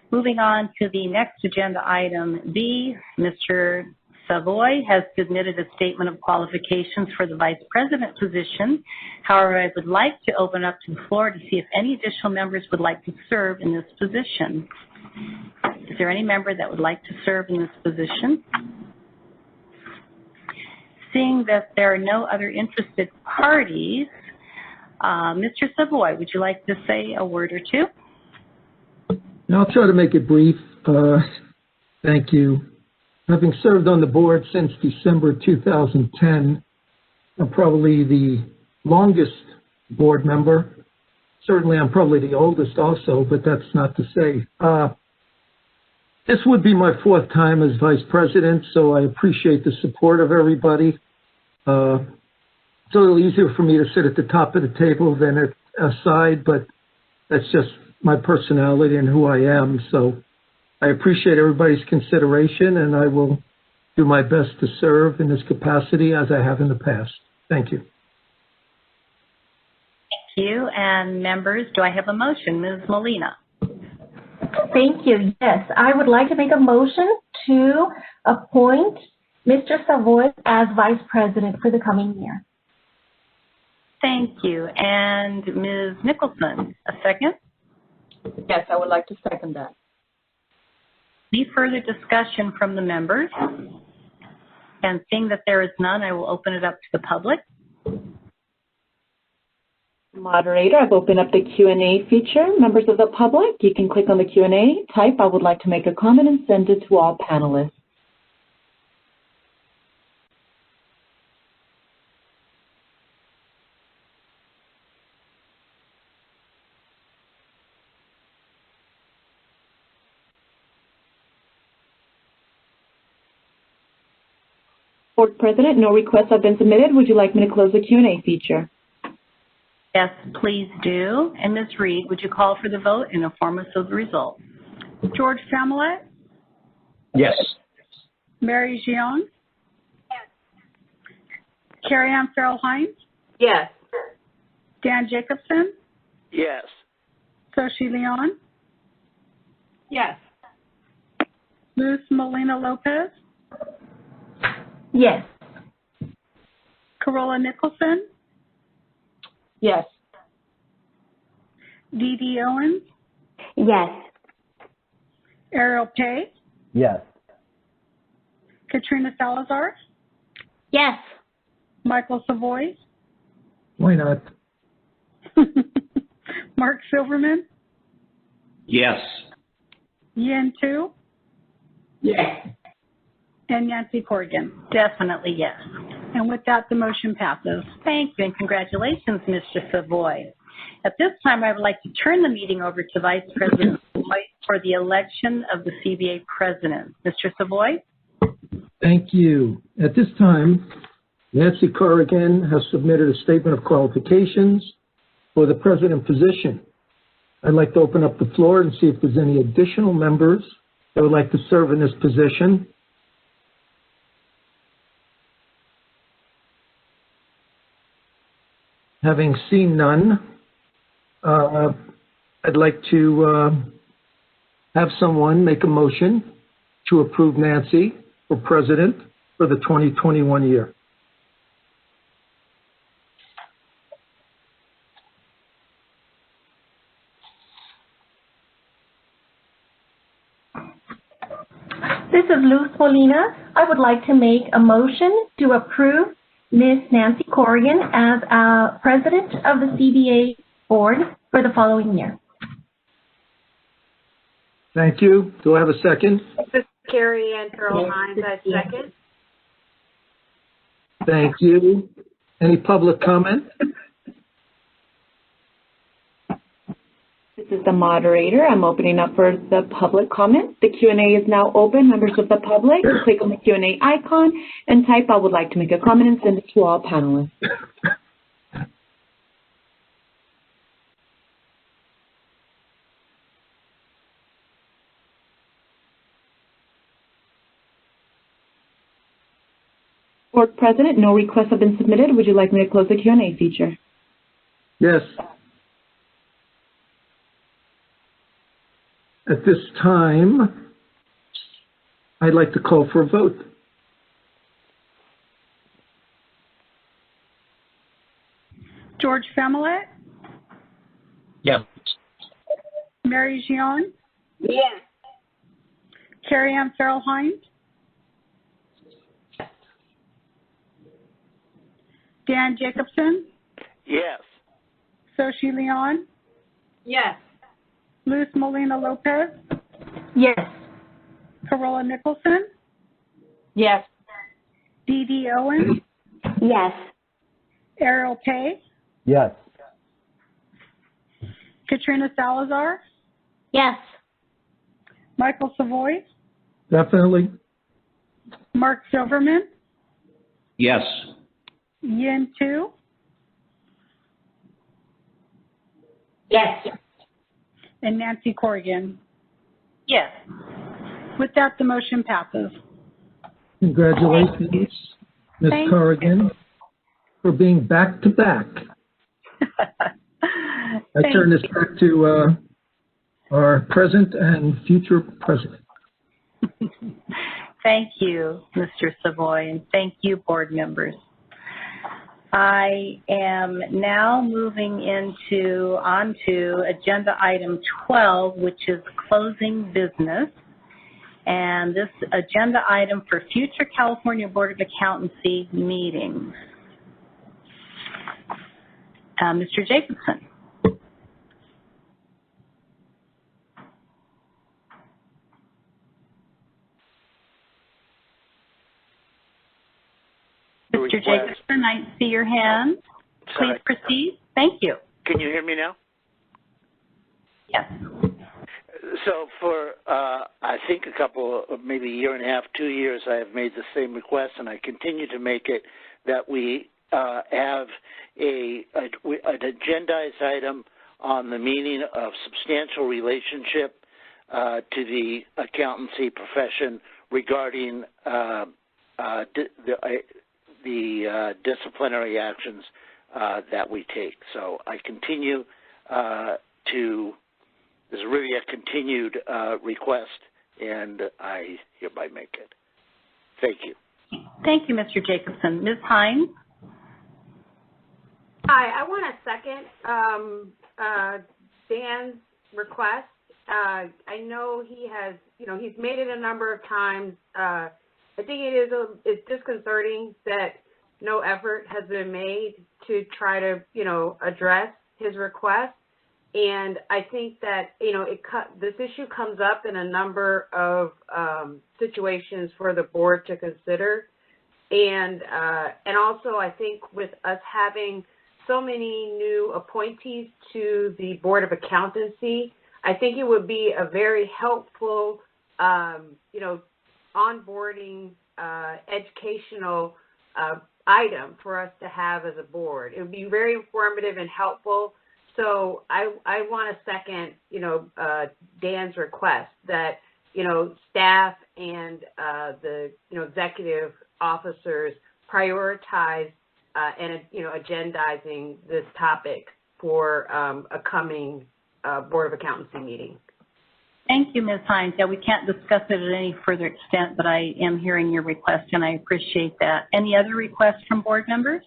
Moving on to the next agenda item B, Mr. Savoy has submitted a statement of qualifications for the vice president position. However, I would like to open up to the floor to see if any additional members would like to serve in this position. Is there any member that would like to serve in this position? seeing that there are no other interested parties, Mr. Savoy, would you like to say a word or two? I'll try to make it brief. Thank you. Having served on the board since December 2010, I'm probably the longest board member. Certainly, I'm probably the oldest also, but that's not to say. This would be my 4th time as vice president, so I appreciate the support of everybody. It's a little easier for me to sit at the top of the table than at a side, but that's just my personality and who I am. So I appreciate everybody's consideration, and I will do my best to serve in this capacity as I have in the past. Thank you. Thank you. And members, do I have a motion? Ms. Molina. Thank you. Yes, I would like to make a motion to appoint Mr. Savoy as vice president for the coming year. Thank you. And Ms. Nicholson, a second? Yes, I would like to second that. Any further discussion from the members? And seeing that there is none, I will open it up to the public. Moderator, I've opened up the Q&A feature. Members of the public, you can click on the Q&A, type I would like to make a comment, and send it to all panelists. Board President, no requests have been submitted. Would you like me to close the Q&A feature? Yes, please do. And Ms. Reed, would you call for the vote and inform us of the result? George Familet? Yes. Mary Gion? Yes. Carrie Ann Farrell-Hines? Yes. Dan Jacobson? Yes. Soshi Leon? Yes. Luz Molina Lopez? Yes. Carola Nicholson? Yes. Dee Dee Owens? Yes. Ariel Pay? Yes. Katrina Salazar? Yes. Michael Savoy? Why not? Mark Silverman? Yes. Yin Tu? Yes. And Nancy Corrigan. Definitely yes. And with that, the motion passes. Thank you, and congratulations, Mr. Savoy. At this time, I would like to turn the meeting over to Vice President Savoy for the election of the CBA President. Mr. Savoy? Thank you. At this time, Nancy Corrigan has submitted a statement of qualifications for the president position. I'd like to open up the floor and see if there's any additional members that would like to serve in this position. Having seen none, I'd like to have someone make a motion to approve Nancy for president for the 2021 year. This is Luz Molina. I would like to make a motion to approve Ms. Nancy Corrigan as president of the CBA board for the following year. Thank you. Do I have a second? This is Carrie Ann Farrell-Hines. I second. Thank you. Any public comment? This is the moderator. I'm opening up for the public comment. The Q&A is now open. Members of the public, click on the Q&A icon and type I would like to make a comment and send it to all panelists. Board President, no requests have been submitted. Would you like me to close the Q&A feature? Yes. At this time, I'd like to call for a vote. George Familet? Yes. Mary Gion? Yes. Carrie Ann Farrell-Hines? Dan Jacobson, Yes. Soshi Leon, Yes. Luz Molina Lopez, Yes. Carola Nicholson, Yes. Dee Dee Owen, Yes. Ariel Pay, Yes. Katrina Salazar, Yes. Michael Savoy, Definitely. Mark Silverman, Yes. Yin Tu, Yes. and Nancy Corrigan. Yes. With that, the motion passes. Congratulations, Ms. Thank Corrigan, for being back-to-back. I turn this back to our present and future president. Thank you, Mr. Savoy, and thank you, board members. I am now moving onto agenda item 12, which is closing business. And this agenda item for future California Board of Accountancy meetings. Mr. Jacobson. Mr. Jacobson, I see your hand. Please proceed. Thank you. Can you hear me now? Yes. So for, I think maybe a year and a half, 2 years, I have made the same request, and I continue to make it, that we have an agendized item on the meaning of substantial relationship to the accountancy profession regarding the disciplinary actions that we take. So I continue this is really a continued request, and I hereby make it. Thank you. Thank you, Mr. Jacobson. Ms. Hines? Hi, I want to second Dan's request. I know he has, he's made it a number of times. I think it's disconcerting that no effort has been made to try to, address his request. And I think that, this issue comes up in a number of situations for the board to consider. And also I think with us having so many new appointees to the Board of Accountancy, I think it would be a very helpful, onboarding, educational item for us to have as a board. It would be very informative and helpful. So I want to second, Dan's request that, staff and the, executive officers prioritize and, agendizing this topic for a coming Board of Accountancy meeting. Thank you, Ms. Hines. Yeah, we can't discuss it at any further extent, but I am hearing your request, and I appreciate that. Any other requests from board members?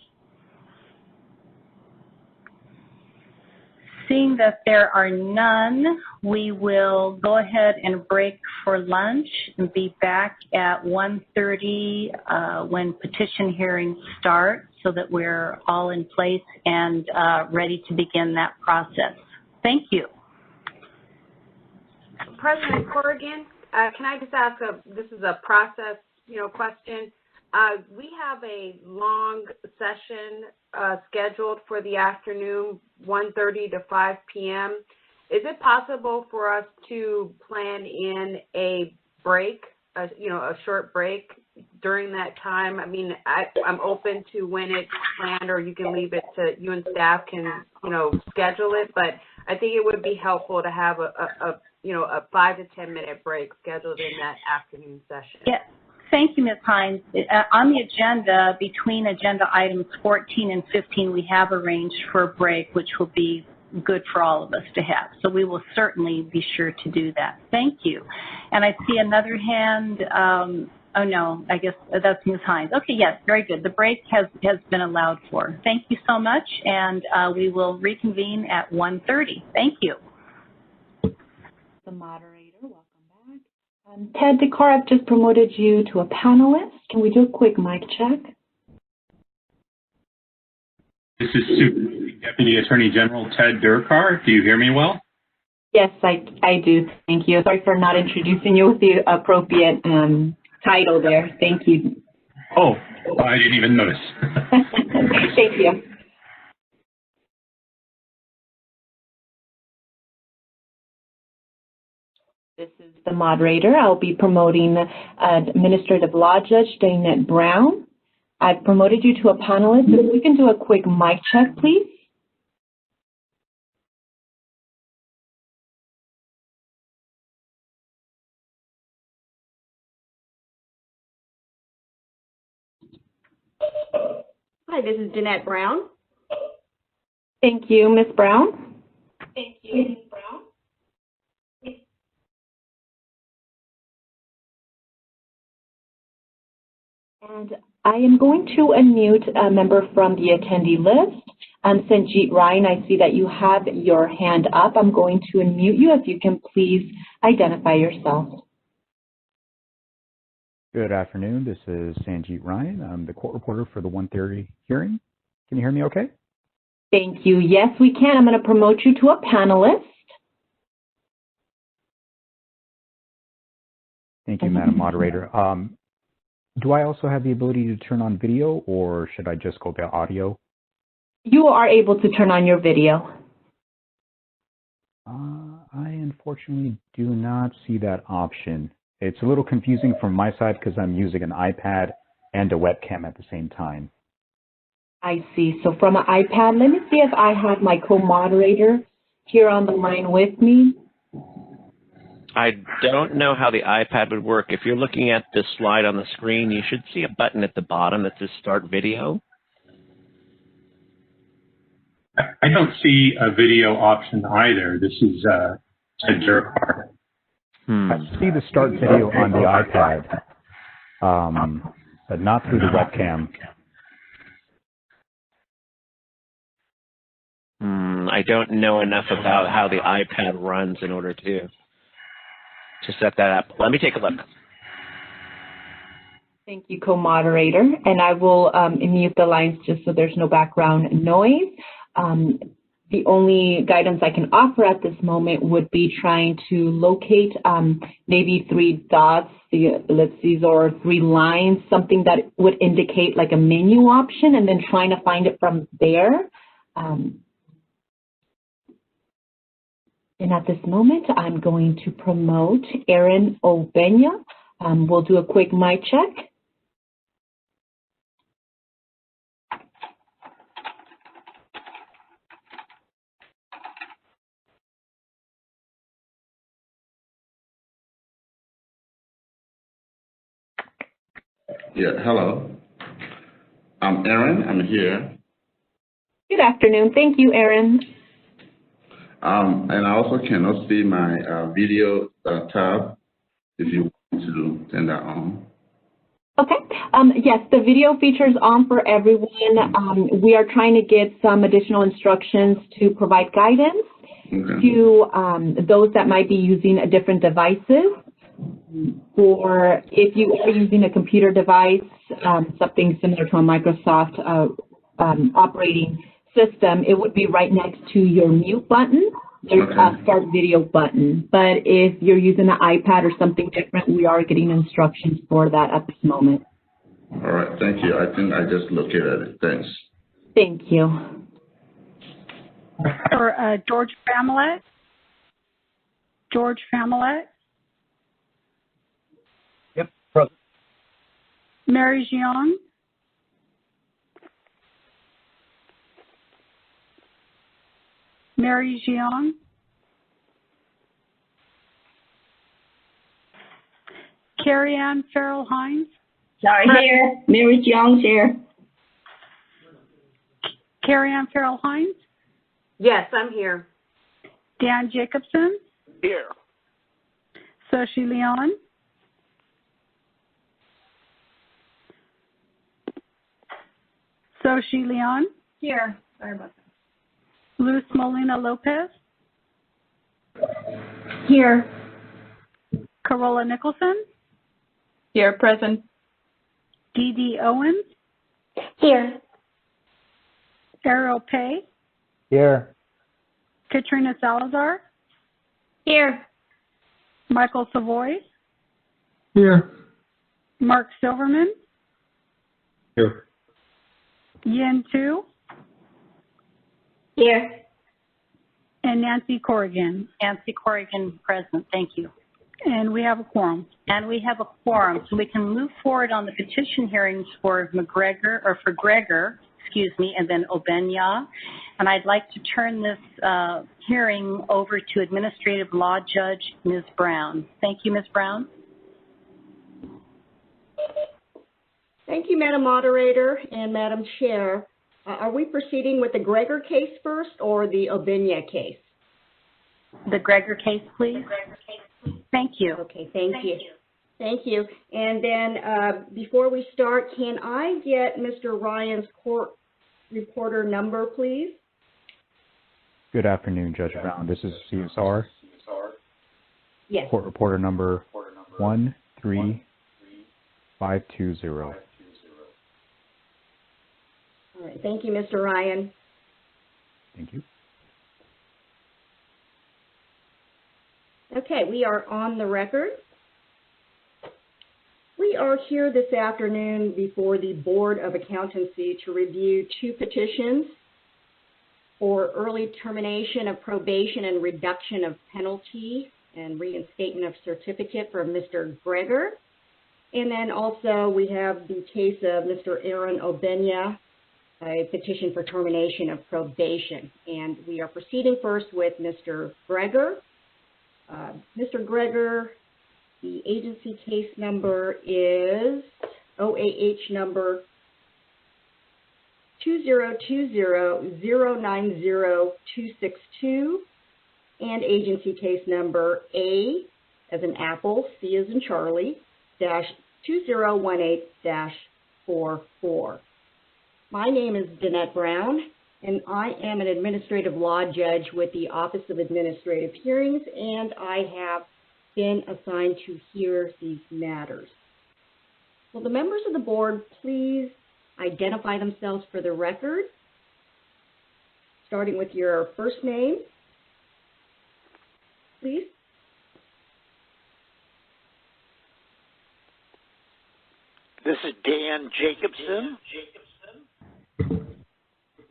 Seeing that there are none, we will go ahead and break for lunch and be back at 1:30 when petition hearings start, so that we're all in place and ready to begin that process. Thank you. President Corrigan, can I just ask this is a process, question. We have a long session scheduled for the afternoon, 1:30 to 5 p.m. Is it possible for us to plan in a break, a short break during that time? I mean, I'm open to when it's planned, or you can leave it to you and staff can, schedule it. But I think it would be helpful to have a 5 to 10 minute break scheduled in that afternoon session. Yeah. Thank you, Ms. Hines. On the agenda, between agenda items 14 and 15, we have arranged for a break, which will be good for all of us to have. So we will certainly be sure to do that. Thank you. And I see another hand. Oh, no, I guess that's Ms. Hines. Okay, yes, very good. The break has been allowed for. Thank you so much, and we will reconvene at 1:30. Thank you. The moderator, welcome back. Ted Decor, I've just promoted you to a panelist. Can we do a quick mic check? This is Deputy Attorney General Ted Durkar. Do you hear me well? Yes, I do. Thank you. Sorry for not introducing you with the appropriate title there. Thank you. Oh, I didn't even notice. Thank you. This is the moderator. I'll be promoting Administrative Law Judge Danette Brown. I've promoted you to a panelist. If we can do a quick mic check, please. Hi, this is Danette Brown. Thank you, Ms. Brown. Thank you, Ms. Brown. And I am going to unmute a member from the attendee list. Sanjeet Ryan, I see that you have your hand up. I'm going to unmute you. If you can please identify yourself. Good afternoon. This is Sanjeet Ryan. I'm the court reporter for the 1:30 hearing. Can you hear me okay? Thank you. Yes, we can. I'm going to promote you to a panelist. Thank you, Madam Moderator. Do I also have the ability to turn on video, or should I just go to audio? You are able to turn on your video. I unfortunately do not see that option. It's a little confusing from my side because I'm using an iPad and a webcam at the same time. I see. So from an iPad, let me see if I have my co-moderator here on the line with me. I don't know how the iPad would work. If you're looking at this slide on the screen, you should see a button at the bottom that says Start Video. I don't see a video option either. This is Ted Durkar. I see the Start Video on the iPad, but not through the webcam. I don't know enough about how the iPad runs in order to set that up. Let me take a look. Thank you, co-moderator. And I will mute the lines just so there's no background noise. The only guidance I can offer at this moment would be trying to locate maybe 3 dots, ellipses, or 3 lines, something that would indicate like a menu option, and then trying to find it from there. And at this moment, I'm going to promote Erin Obenya. We'll do a quick mic check. Yeah, hello. I'm Erin. I'm here. Good afternoon. Thank you, Erin. And I also cannot see my video tab if you want to turn that on. Okay. Yes, the video feature is on for everyone. We are trying to get some additional instructions to provide guidance to those that might be using a different devices. Or if you are using a computer device, something similar to a Microsoft operating system, it would be right next to your mute button. There's a start video button. But if you're using an iPad or something different, we are getting instructions for that at this moment. All right, thank you. I think I just located it. Thanks. Thank you. For George Familet. George Familet. Yep, present. Mary Jiang. Mary Jiang. Carrie Ann Farrell Hines. Sorry, here. Mary Jones here. Carrie Ann Farrell Hines. Yes, I'm here. Dan Jacobson. Here. Soshi Leon. Soshi Leon. Here. Sorry about that. Luz Molina Lopez. Here. Carola Nicholson. Here, present. Dee Dee Owens. Here. Ariel Pay, Here. Katrina Salazar, Here. Michael Savoy, Here. Mark Silverman, Here. Yin Tu, Here. and Nancy Corrigan. Nancy Corrigan, present. Thank you. And we have a quorum. And we have a quorum, so we can move forward on the petition hearings for Gregor, and then Obenya. And I'd like to turn this hearing over to Administrative Law Judge Ms. Brown. Thank you, Ms. Brown. Thank you, Madam Moderator and Madam Chair. Are we proceeding with the Gregor case first or the Obenya case? The Gregor case, please. Thank you. Okay, thank you. Thank you. And then before we start, can I get Mr. Ryan's court reporter number, please? Good afternoon, Judge Brown. This is CSR. Yes. Court reporter number 13520. All right. Thank you, Mr. Ryan. Thank you. Okay, we are on the record. We are here this afternoon before the Board of Accountancy to review two petitions for early termination of probation and reduction of penalty and reinstatement of certificate for Mr. Gregor. And then also we have the case of Mr. Aaron Obenya, a petition for termination of probation. And we are proceeding first with Mr. Gregor. Mr. Gregor, the agency case number is OAH number 20200902262 and agency case number A as in Apple, C as in Charlie, -2018-44. My name is Danette Brown, and I am an administrative law judge with the Office of Administrative Hearings, and I have been assigned to hear these matters. Will the members of the board please identify themselves for the record, starting with your first name, please? This is Dan Jacobson.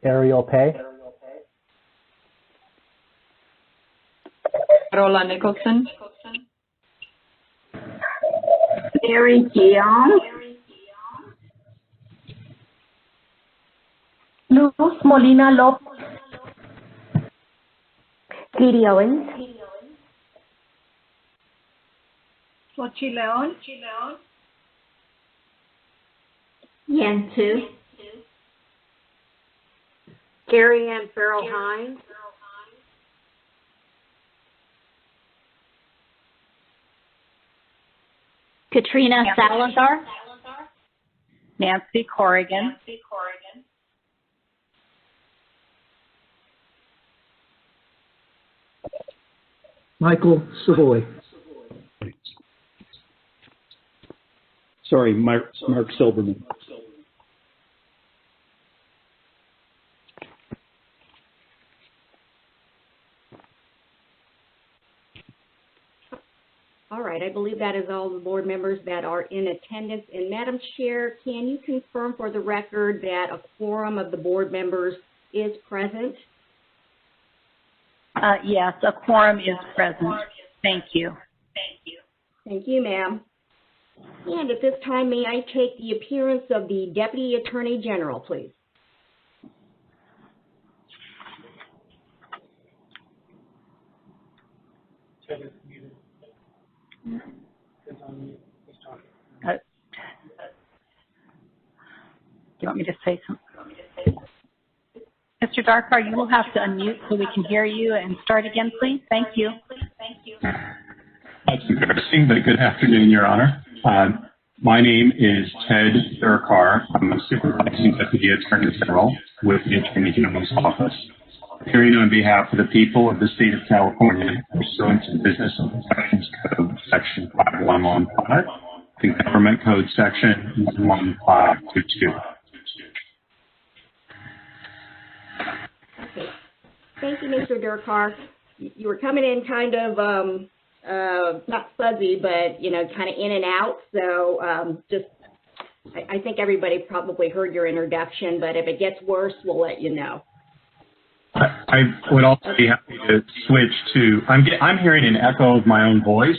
Ariel Pay. Carola Nicholson. Mary Dion. Luz Molina Lopez. Katie Owens. Xochitl León. Yen Tu. Gary Ann Farrell Hines. Katrina Salazar. Nancy Corrigan. Michael Savoy. Sorry, Mark Silverman. All right, I believe that is all the board members that are in attendance. And Madam Chair, can you confirm for the record that a quorum of the board members is present? Yes, a quorum is present. Thank you. Thank you, ma'am. And at this time, may I take the appearance of the Deputy Attorney General, please? Do you want me to say something? Mr. Darkar, you will have to unmute so we can hear you and start again, please. Thank you. That's embarrassing, but good afternoon, Your Honor. My name is Ted Darkar. I'm a supervising deputy attorney general with the Attorney General's Office. Appearing on behalf of the people of the state of California, pursuant to the Business Inspections Code, Section 5115, the Government Code Section 1522. thank you, Mr. Durkar. You were coming in kind of not fuzzy, but kind of in and out. So I think everybody probably heard your introduction, but if it gets worse, we'll let you know. I would also be happy to switch to. I'm hearing an echo of my own voice.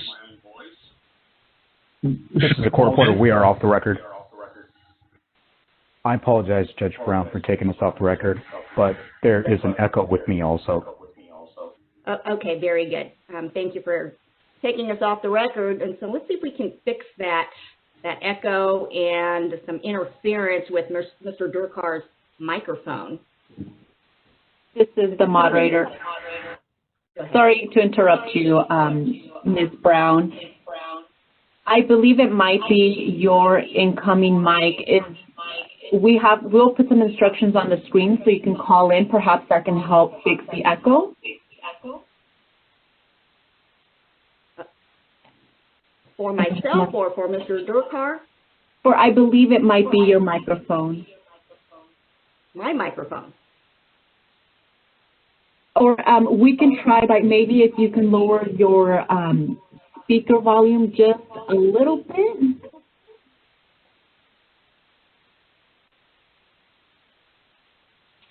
This is the court reporter. We are off the record. I apologize, Judge Brown, for taking us off the record, but there is an echo with me also. Okay, very good. Thank you for taking us off the record. And so let's see if we can fix that echo and some interference with Mr. Durkar's microphone. This is the moderator. Sorry to interrupt you, Ms. Brown. I believe it might be your incoming mic. We'll put some instructions on the screen so you can call in. Perhaps that can help fix the echo. For myself or for Mr. Durkar? I believe it might be your microphone. My microphone. Or we can try, like maybe if you can lower your speaker volume just a little bit.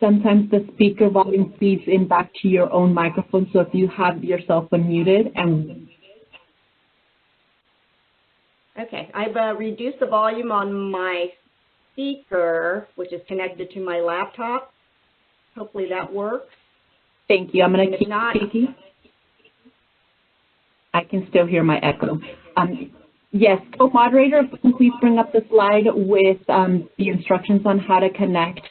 Sometimes the speaker volume feeds in back to your own microphone, so if you have yourself unmuted and... Okay, I've reduced the volume on my speaker, which is connected to my laptop. Hopefully that works. Thank you. I'm going to keep speaking. I can still hear my echo. Yes, co-moderator, if you can please bring up the slide with the instructions on how to connect.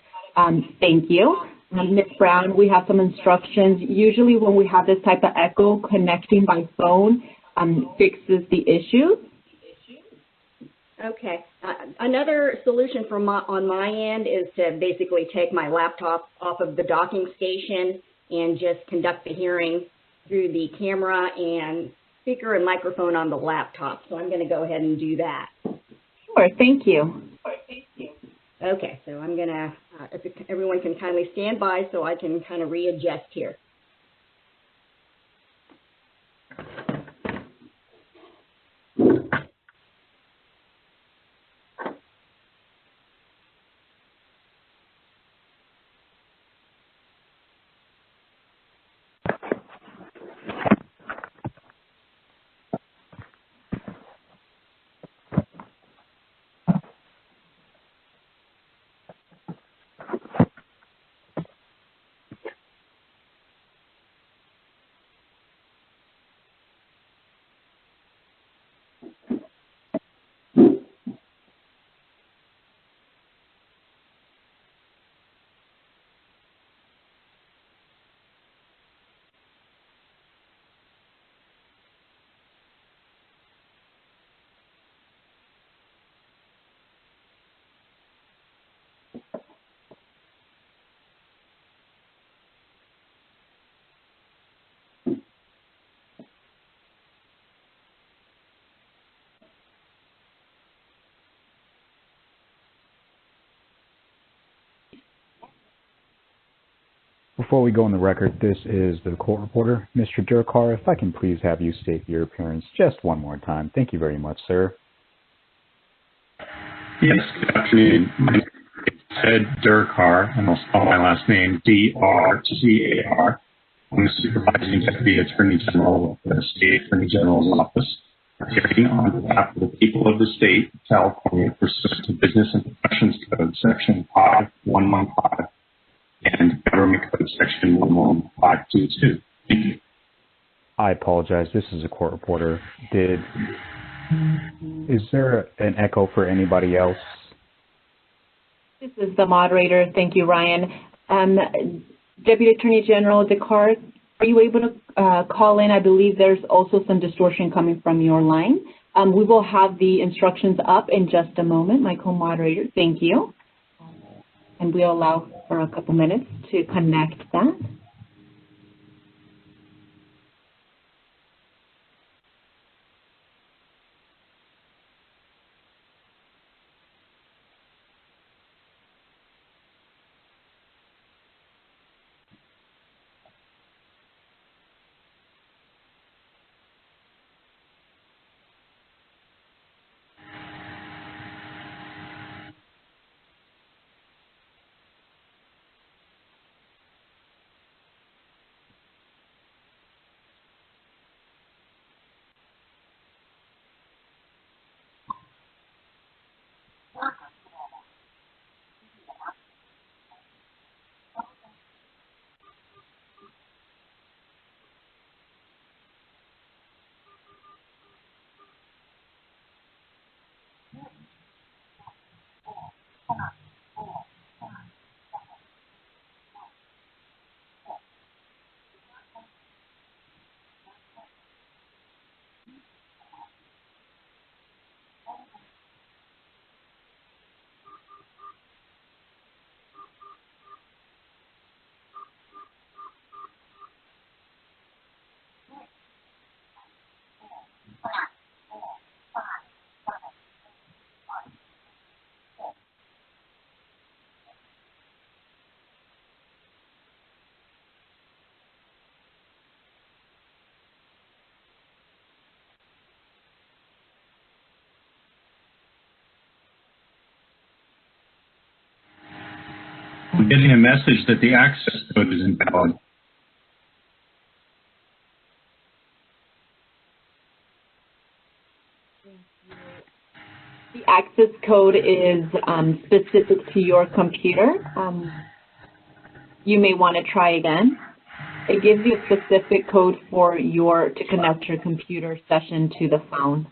Thank you. Ms. Brown, we have some instructions. Usually when we have this type of echo, connecting by phone fixes the issue. Okay. Another solution on my end is to basically take my laptop off of the docking station and just conduct the hearing through the camera and speaker and microphone on the laptop. So I'm going to go ahead and do that. Sure. Thank you. Okay. So I'm going to, if everyone can kindly stand by so I can kind of readjust here. Before we go on the record, this is the court reporter. Mr. Durkar, if I can please have you state your appearance just one more time. Thank you very much, sir. Yes, good afternoon. My name is Ted Durkar, and I'll spell my last name D-R-C-A-R. I'm the Supervising Deputy Attorney General of the State Attorney General's Office, appearing on behalf of the people of the state of California pursuant to Business and Professions Code, Section 5115. And Government Code Section 11522. Thank you. I apologize. This is a court reporter. Is there an echo for anybody else? This is the moderator. Thank you, Ryan. Deputy Attorney General Descartes, are you able to call in? I believe there's also some distortion coming from your line. We will have the instructions up in just a moment, my co-moderator. Thank you. And we'll allow for a couple minutes to connect that. I'm getting a message that the access code is invalid. The access code is specific to your computer. You may want to try again. It gives you a specific code for to connect your computer session to the phone.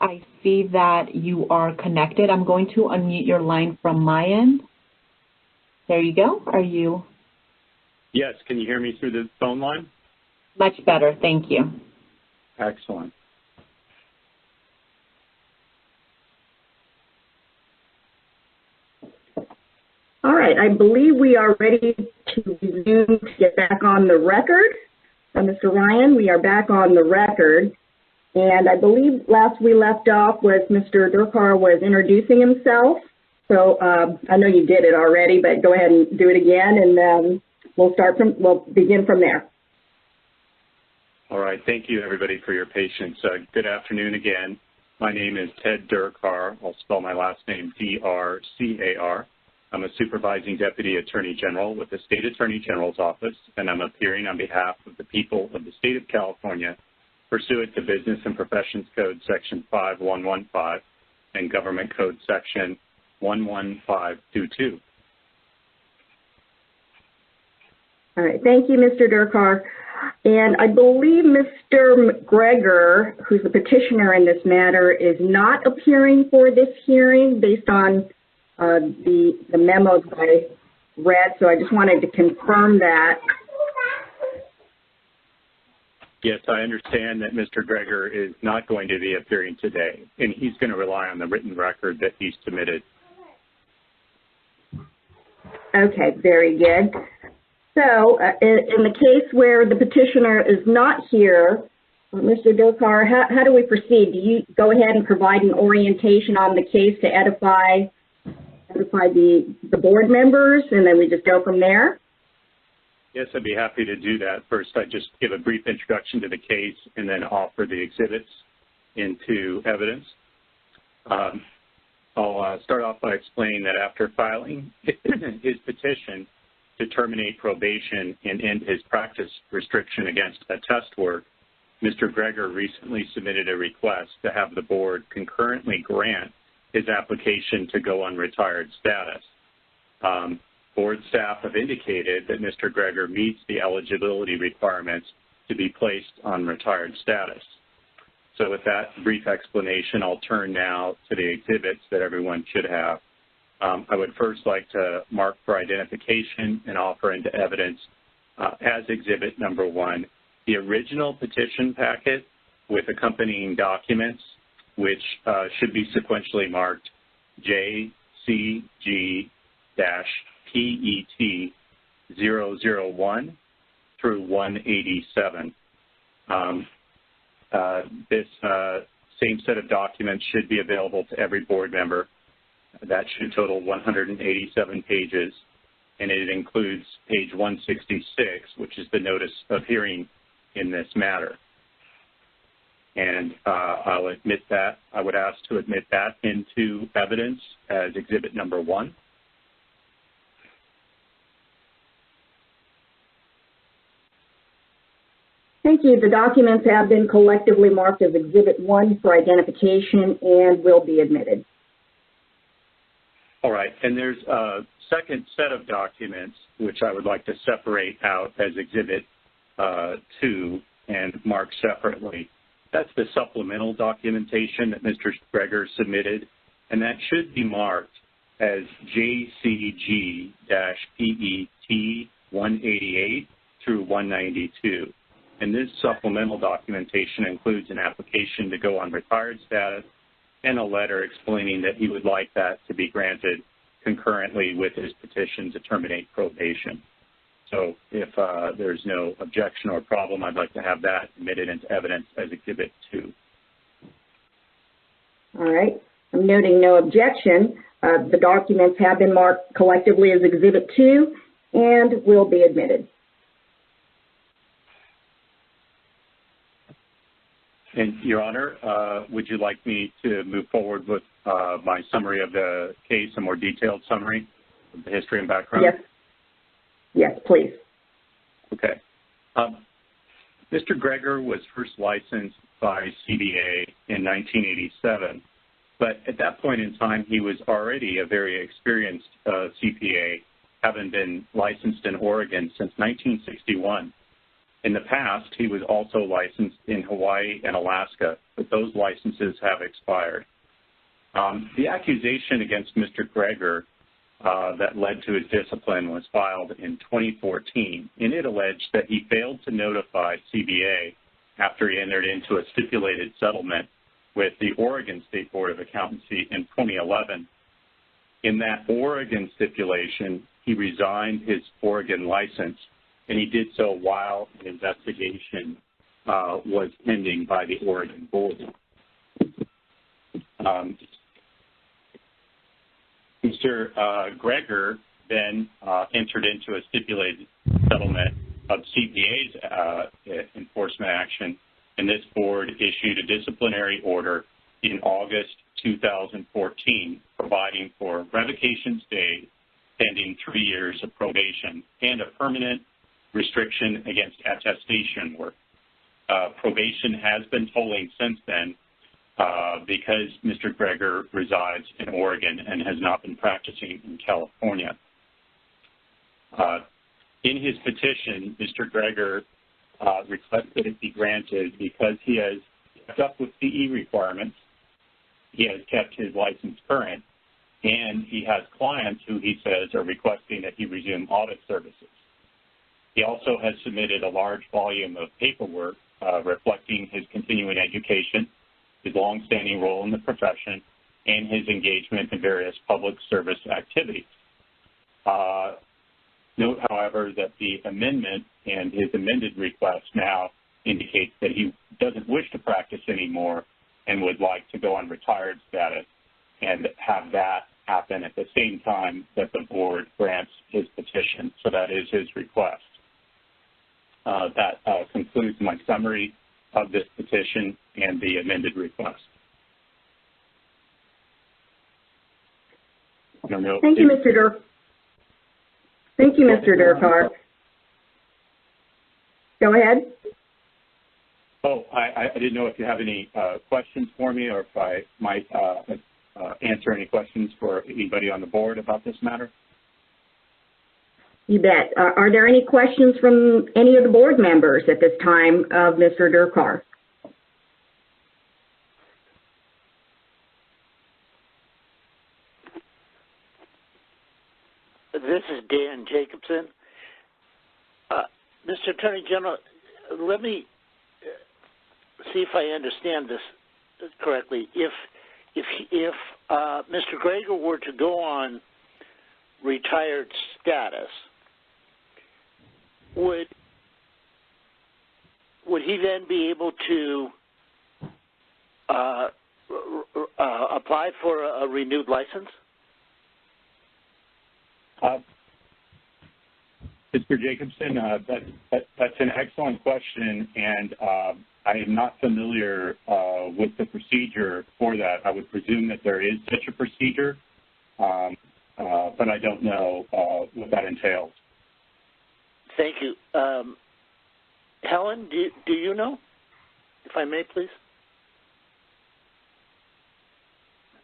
I see that you are connected. I'm going to unmute your line from my end. There you go. Are you? Yes. Can you hear me through the phone line? Much better. Thank you. Excellent. All right, I believe we are ready to resume to get back on the record. Mr. Ryan, we are back on the record. And I believe last we left off was Mr. Durkar was introducing himself. So I know you did it already, but go ahead and do it again, and we'll begin from there. All right. Thank you, everybody, for your patience. Good afternoon again. My name is Ted Durkar. I'll spell my last name D-R-C-A-R. I'm a Supervising Deputy Attorney General with the State Attorney General's Office, and I'm appearing on behalf of the people of the State of California pursuant to Business and Professions Code Section 5115 and Government Code Section 11522. All right, thank you, Mr. Durkar. And I believe Mr. McGregor, who's the petitioner in this matter, is not appearing for this hearing based on the memos I read, so I just wanted to confirm that. Yes, I understand that Mr. Greger is not going to be appearing today, and he's going to rely on the written record that he submitted. Okay, very good. So in the case where the petitioner is not here, Mr. Durkar, how do we proceed? Do you go ahead and provide an orientation on the case to edify the board members, and then we just go from there? Yes, I'd be happy to do that. First, I'd just give a brief introduction to the case and then offer the exhibits into evidence. I'll start off by explaining that after filing his petition to terminate probation and end his practice restriction against attest work, Mr. Greger recently submitted a request to have the board concurrently grant his application to go on retired status. Board staff have indicated that Mr. Greger meets the eligibility requirements to be placed on retired status. So with that brief explanation, I'll turn now to the exhibits that everyone should have. I would first like to mark for identification and offer into evidence as exhibit number 1, the original petition packet with accompanying documents, which should be sequentially marked JCG-PET 001 through 187. This same set of documents should be available to every board member. That should total 187 pages, and it includes page 166, which is the notice of hearing in this matter. And I'll admit that, I would ask to admit that into evidence as exhibit number 1. Thank you. The documents have been collectively marked as exhibit 1 for identification and will be admitted. All right, and there's a second set of documents which I would like to separate out as exhibit 2 and mark separately. That's the supplemental documentation that Mr. Greger submitted, and that should be marked as JCG-PET 188 through 192. And this supplemental documentation includes an application to go on retired status, and a letter explaining that he would like that to be granted concurrently with his petition to terminate probation. So if there's no objection or problem, I'd like to have that admitted into evidence as Exhibit 2. All right. I'm noting no objection. The documents have been marked collectively as Exhibit 2 and will be admitted. And, Your Honor, would you like me to move forward with my summary of the case, a more detailed summary of the history and background? Yes. Yes, please. Okay. Mr. Greger was first licensed by CBA in 1987, but at that point in time, he was already a very experienced CPA, having been licensed in Oregon since 1961. In the past, he was also licensed in Hawaii and Alaska, but those licenses have expired. The accusation against Mr. Greger that led to his discipline was filed in 2014, and it alleged that he failed to notify CBA after he entered into a stipulated settlement with the Oregon State Board of Accountancy in 2011. In that Oregon stipulation, he resigned his Oregon license, and he did so while an investigation was pending by the Oregon Board. Mr. Greger then entered into a stipulated settlement of CPA's enforcement action, and this board issued a disciplinary order in August 2014, providing for revocation stay pending 3 years of probation and a permanent restriction against attestation work. Probation has been tolling since then because Mr. Greger resides in Oregon and has not been practicing in California. In his petition, Mr. Greger requested it be granted because he has kept up with CE requirements, he has kept his license current, and he has clients who he says are requesting that he resume audit services. He also has submitted a large volume of paperwork reflecting his continuing education, his longstanding role in the profession, and his engagement in various public service activities. Note, however, that the amendment and his amended request now indicates that he doesn't wish to practice anymore and would like to go on retired status and have that happen at the same time that the board grants his petition. So that is his request. That concludes my summary of this petition and the amended request. Thank you, Mr. Durkar. Thank you, Mr. Durkar. Go ahead. Oh, I didn't know if you have any questions for me or if I might answer any questions for anybody on the board about this matter. You bet. Are there any questions from any of the board members at this time of Mr. Durkar? This is Dan Jacobson. Mr. Attorney General, let me see if I understand this correctly. If Mr. Greger were to go on retired status, would he then be able to apply for a renewed license? Mr. Jacobson, that's an excellent question, and I am not familiar with the procedure for that. I would presume that there is such a procedure, but I don't know what that entails. Thank you. Helen, do you know, if I may, please?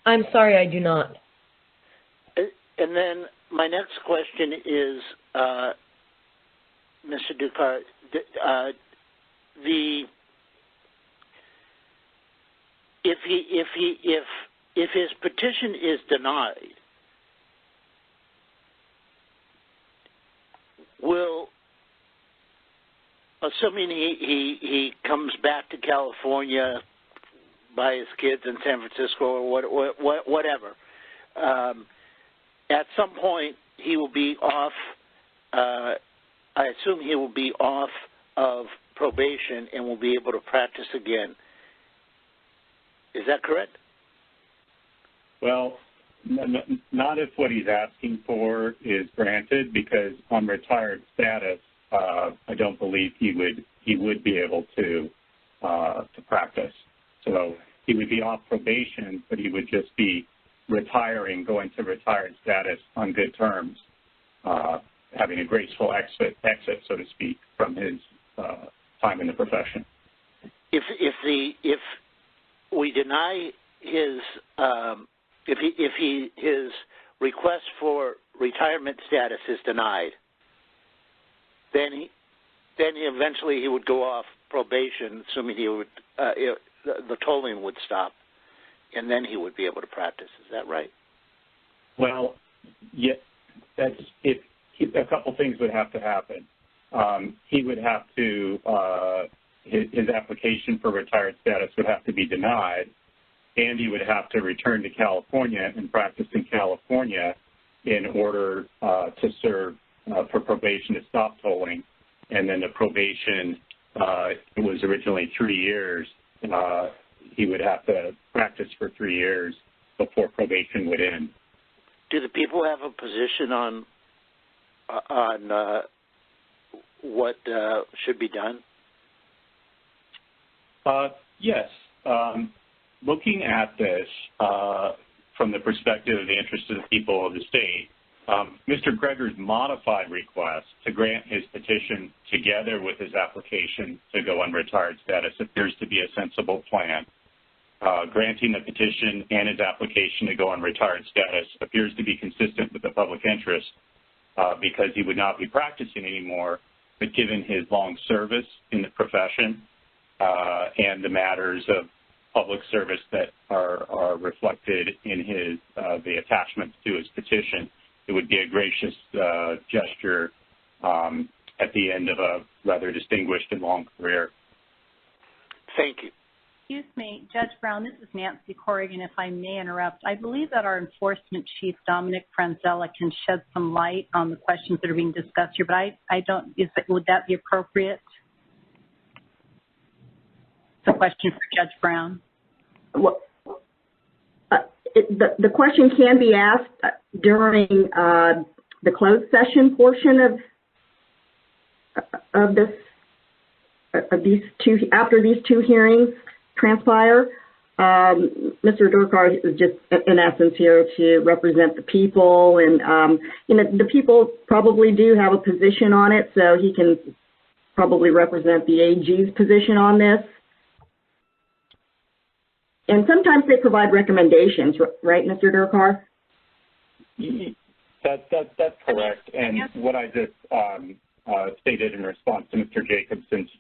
I'm sorry, I do not. And then my next question is, Mr. Durkar, if his petition is denied, will, assuming he comes back to California by his kids in San Francisco or whatever. At some point, he will be off. I assume he will be off of probation and will be able to practice again. Is that correct? Well, not if what he's asking for is granted, because on retired status, I don't believe he would be able to practice. So he would be off probation, but he would just be retiring, going to retired status on good terms, having a graceful exit, so to speak, from his time in the profession. If we deny his his request for retirement status is denied, then eventually he would go off probation, assuming he would the tolling would stop, and then he would be able to practice. Is that right? Well, yeah, that's if a couple things would have to happen. He would have to his application for retired status would have to be denied, and he would have to return to California and practice in California in order to serve for probation to stop tolling. And then the probation, it was originally 3 years. He would have to practice for 3 years before probation would end. Do the people have a position on what should be done? Yes. Looking at this from the perspective of the interest of the people of the state, Mr. Greger's modified request to grant his petition together with his application to go on retired status appears to be a sensible plan. Granting the petition and his application to go on retired status appears to be consistent with the public interest because he would not be practicing anymore, but given his long service in the profession and the matters of public service that are reflected in his the attachments to his petition, it would be a gracious gesture at the end of a rather distinguished and long career. Thank you. Excuse me, Judge Brown, this is Nancy Corrigan, if I may interrupt. I believe that our enforcement chief, Dominic Franzella, can shed some light on the questions that are being discussed here, but I don't, would that be appropriate? It's a question for Judge Brown. Well, the question can be asked during the closed session portion of these two, after these two hearings transpire. Mr. Durkar is just in essence here to represent the people, and the people probably do have a position on it, so he can probably represent the AG's position on this. And sometimes they provide recommendations, right, Mr. Durkar? That's correct. And what I just stated in response to Mr. Jacobson's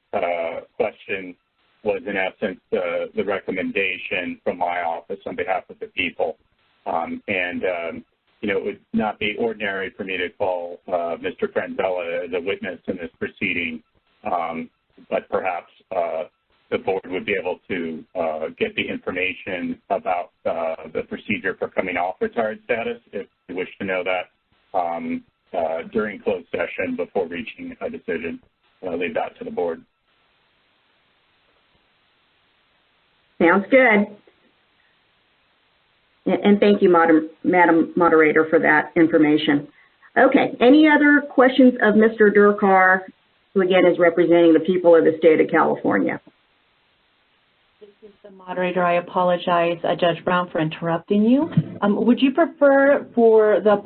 question was, in essence, the recommendation from my office on behalf of the people. It would not be ordinary for me to call Mr. Franzella as a witness in this proceeding, but perhaps the board would be able to get the information about the procedure for coming off retired status if you wish to know that during closed session before reaching a decision. I'll leave that to the board. Sounds good. And thank you, Madam Moderator, for that information. Okay, any other questions of Mr. Durkar, who again is representing the people of the state of California? This is the moderator. I apologize, Judge Brown, for interrupting you. Would you prefer for the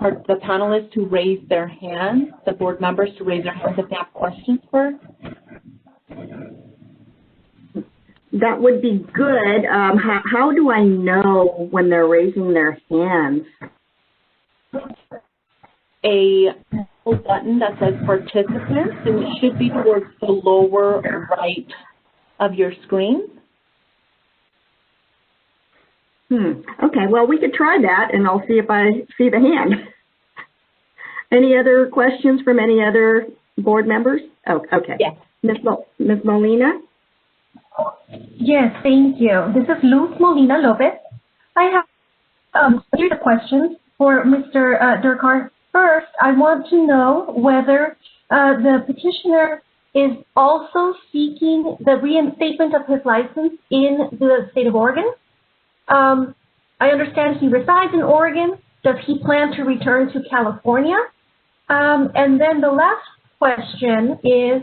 panelists to raise their hands, the board members to raise their hands if they have questions first? That would be good. How do I know when they're raising their hands? A button that says participants, and it should be towards the lower right of your screen. Okay, well, we could try that, and I'll see if I see the hand. Any other questions from any other board members? Oh, okay. Yes. Ms. Molina? Yes, thank you. This is Luz Molina Lopez. I have a series of questions for Mr. Durkar. First, I want to know whether the petitioner is also seeking the reinstatement of his license in the state of Oregon. I understand he resides in Oregon. Does he plan to return to California? And then the last question is,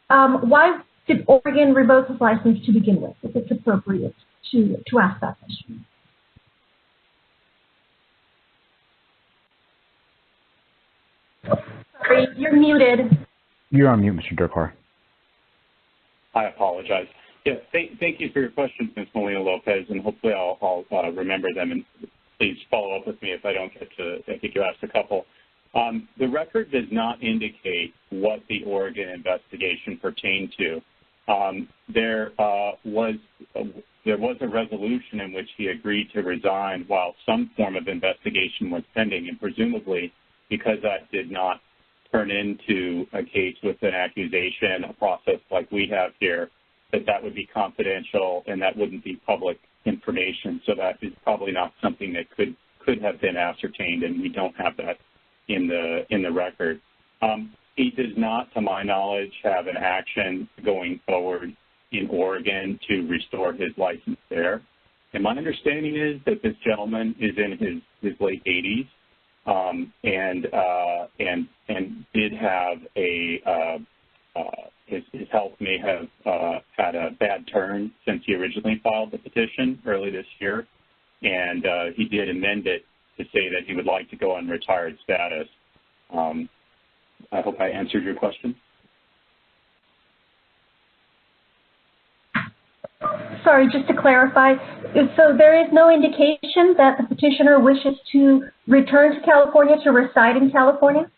why did Oregon revoke his license to begin with, if it's appropriate to ask that question? Sorry, you're muted. You're on mute, Mr. Durkar. I apologize. Yeah, thank you for your questions, Ms. Molina Lopez, and hopefully I'll remember them, and please follow up with me if I don't get to. I think you asked a couple. The record does not indicate what the Oregon investigation pertained to. There was a resolution in which he agreed to resign while some form of investigation was pending, and presumably because that did not turn into a case with an accusation, a process like we have here, that would be confidential and that wouldn't be public information. So that is probably not something that could have been ascertained, and we don't have that in the record. He does not, to my knowledge, have an action going forward in Oregon to restore his license there. And my understanding is that this gentleman is in his late 80s and did have his health may have had a bad turn since he originally filed the petition early this year, and he did amend it to say that he would like to go on retired status. I hope I answered your question. Sorry, just to clarify, so there is no indication that the petitioner wishes to return to California, to reside in California?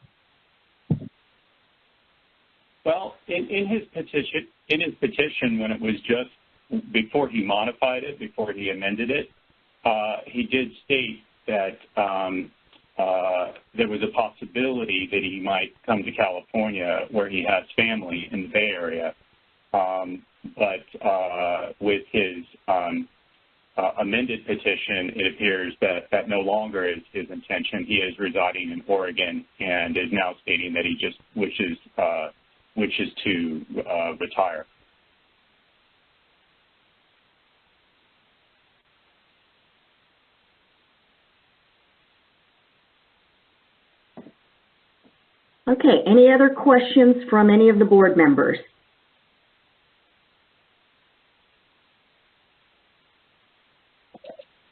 Well, in his petition, when it was just before he modified it, before he amended it, he did state that there was a possibility that he might come to California, where he has family in the Bay Area. But with his amended petition, it appears that no longer is his intention. He is residing in Oregon and is now stating that he just wishes to retire. Okay, any other questions from any of the board members?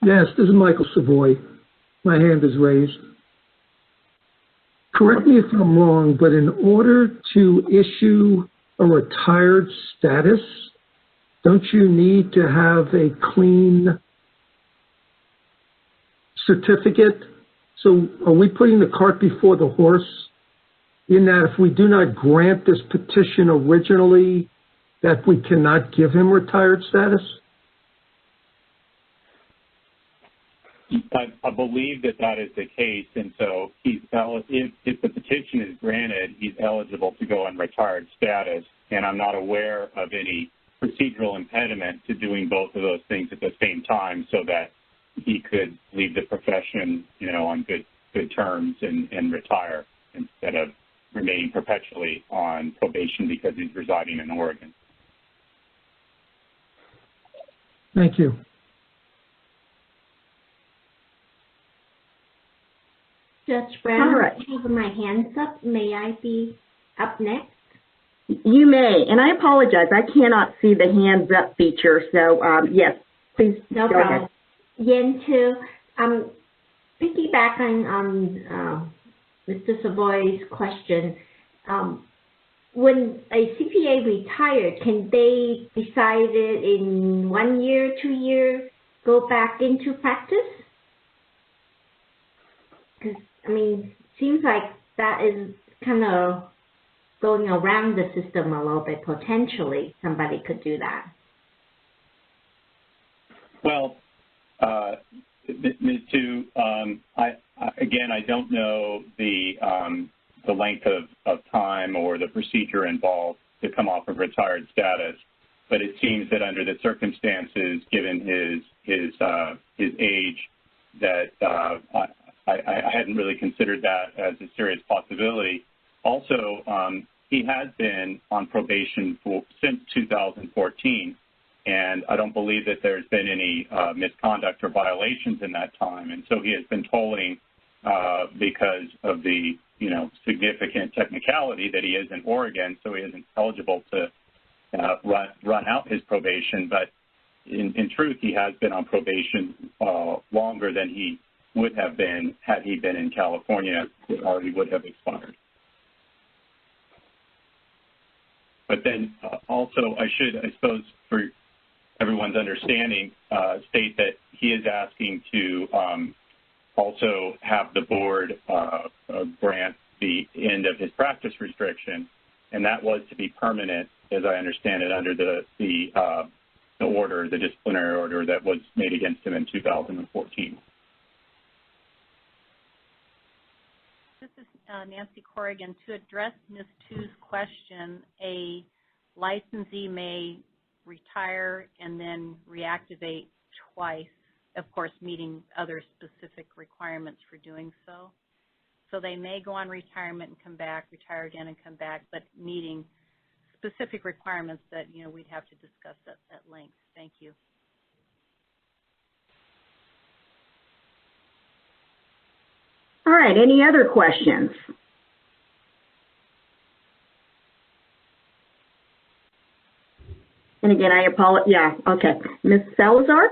Yes, this is Michael Savoy. My hand is raised. Correct me if I'm wrong, but in order to issue a retired status, don't you need to have a clean certificate? So are we putting the cart before the horse in that if we do not grant this petition originally, that we cannot give him retired status? I believe that is the case, and so if the petition is granted, he's eligible to go on retired status, and I'm not aware of any procedural impediment to doing both of those things at the same time, so that he could leave the profession, on good terms and retire instead of remaining perpetually on probation because he's residing in Oregon. Thank you. Judge Brown, All right. I have my hands up. May I be up next? You may, and I apologize. I cannot see the hands up feature, so yes, please No go problem. ahead. Yen Tu, piggybacking on Mr. Savoy's question, when a CPA retired, can they decide it in 1 year, 2 years, go back into practice? Because, seems like that is kind of going around the system a little bit. Potentially, somebody could do that. Well, Ms. Tu, I don't know the length of time or the procedure involved to come off of retired status. but it seems that under the circumstances, given his age, that I hadn't really considered that as a serious possibility. Also, he has been on probation since 2014, and I don't believe that there's been any misconduct or violations in that time. And so he has been tolling because of the, significant technicality that he is in Oregon, so he isn't eligible to run out his probation. But in truth, he has been on probation longer than he would have been had he been in California. It already would have expired. But then also, I suppose, for everyone's understanding, state that he is asking to also have the board grant the end of his practice restriction, and that was to be permanent, as I understand it, under the order, the disciplinary order that was made against him in 2014. This is Nancy Corrigan. To address Ms. Tu's question, a licensee may retire and then reactivate twice, of course, meeting other specific requirements for doing so. So they may go on retirement and come back, retire again and come back, but meeting specific requirements that, we'd have to discuss at length. Thank you. All right, any other questions? And again, I apologize. Yeah, okay. Ms. Salazar?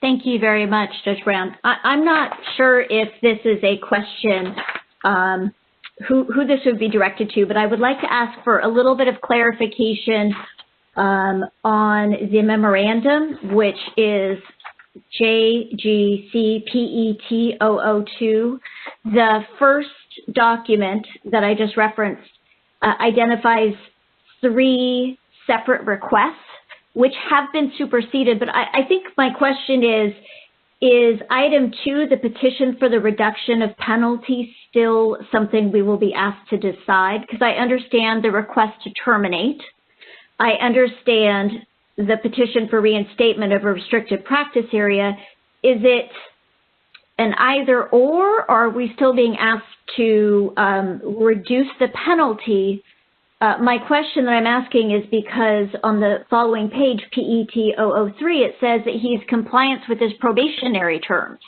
Thank you very much, Judge Brown. I'm not sure if this is a question who this would be directed to, but I would like to ask for a little bit of clarification on the memorandum, which is JGCPET002. The first document that I just referenced identifies 3 separate requests, which have been superseded. But I think my question is item 2, the petition for the reduction of penalty, still something we will be asked to decide? Because I understand the request to terminate. I understand the petition for reinstatement of a restricted practice area. Is it an either or are we still being asked to reduce the penalty? My question that I'm asking is because on the following page, PET003, it says that he's compliance with his probationary terms.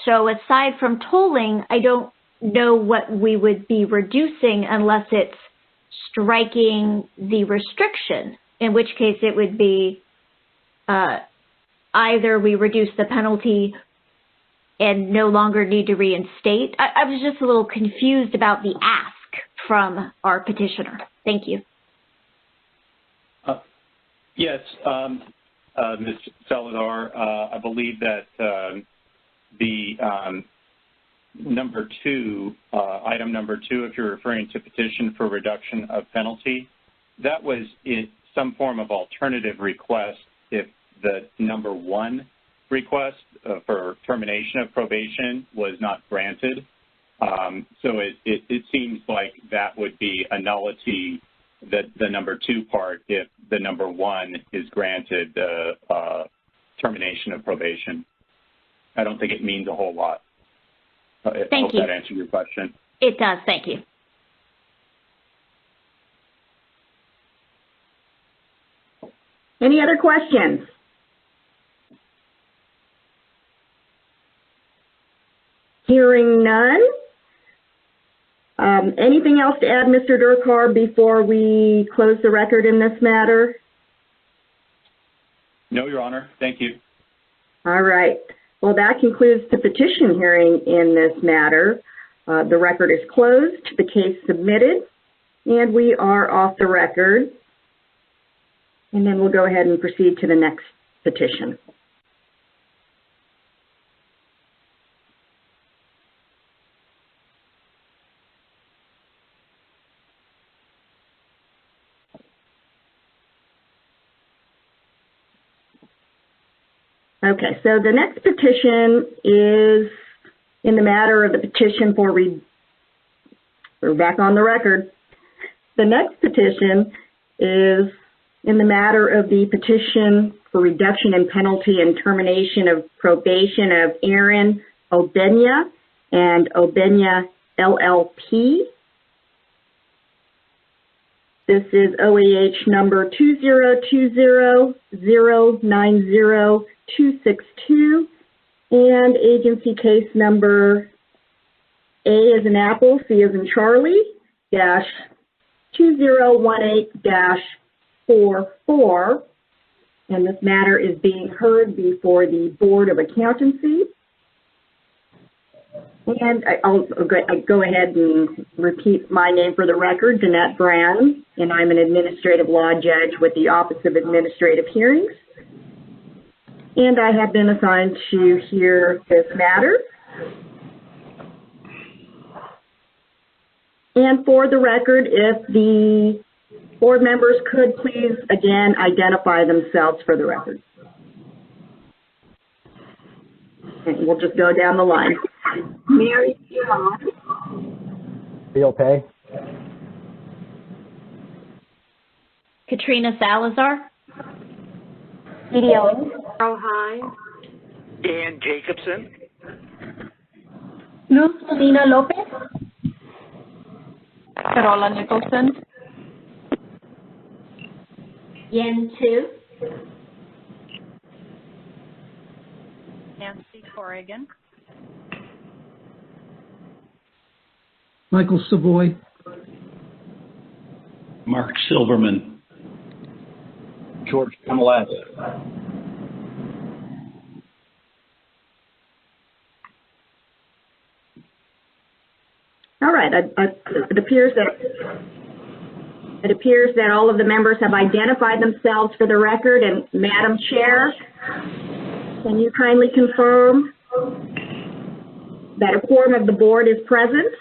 So aside from tolling, I don't know what we would be reducing unless it's striking the restriction, in which case it would be either we reduce the penalty and no longer need to reinstate. I was just a little confused about the ask from our petitioner. Thank you. Yes, Ms. Salazar, I believe that the number 2, item number 2, if you're referring to petition for reduction of penalty, that was in some form of alternative request if the number 1 request for termination of probation was not granted. So it seems like that would be a nullity, that the number 2 part, if the number 1 is granted termination of probation. I don't think it means a whole lot. I hope that answered your question. It does. Thank you. Any other questions? Hearing none. Anything else to add, Mr. Durkar, before we close the record in this matter? No, Your Honor. Thank you. All right. Well, that concludes the petition hearing in this matter. The record is closed, the case submitted, and we are off the record. And then we'll go ahead and proceed to the next petition. Okay, so the next petition is in the matter of the petition for we're back on the record. The next petition is in the matter of the petition for reduction in penalty and termination of probation of Aaron Obenya and Obenya LLP. This is OAH number 20200902262 and agency case number A as in Apple, C as in Charlie, dash 2018-44. And this matter is being heard before the Board of Accountancy. And I'll go ahead and repeat my name for the record, Jeanette Brown, and I'm an administrative law judge with the Office of Administrative Hearings. And I have been assigned to hear this matter. And for the record, if the board members could please, again, identify themselves for the record. And we'll just go down the line. Mary ELT. Katrina Salazar. ELT. Carl Hines. Dan Jacobson. Luz Molina Lopez. Carola Nicholson. Yen Tu. Nancy Corrigan. Michael Savoy. Mark Silverman. George Camelot. All right. It appears that all of the members have identified themselves for the record. And Madam Chair, can you kindly confirm that a quorum of the board is present?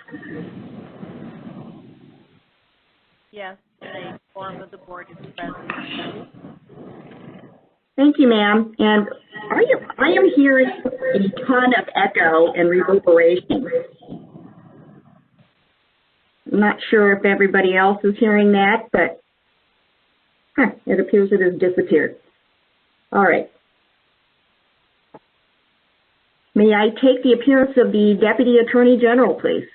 Yes, a quorum of the board is present. Thank you, ma'am. And I am hearing a ton of echo and reverberation. I'm not sure if everybody else is hearing that, but it appears it has disappeared. All right. May I take the appearance of the Deputy Attorney General, please?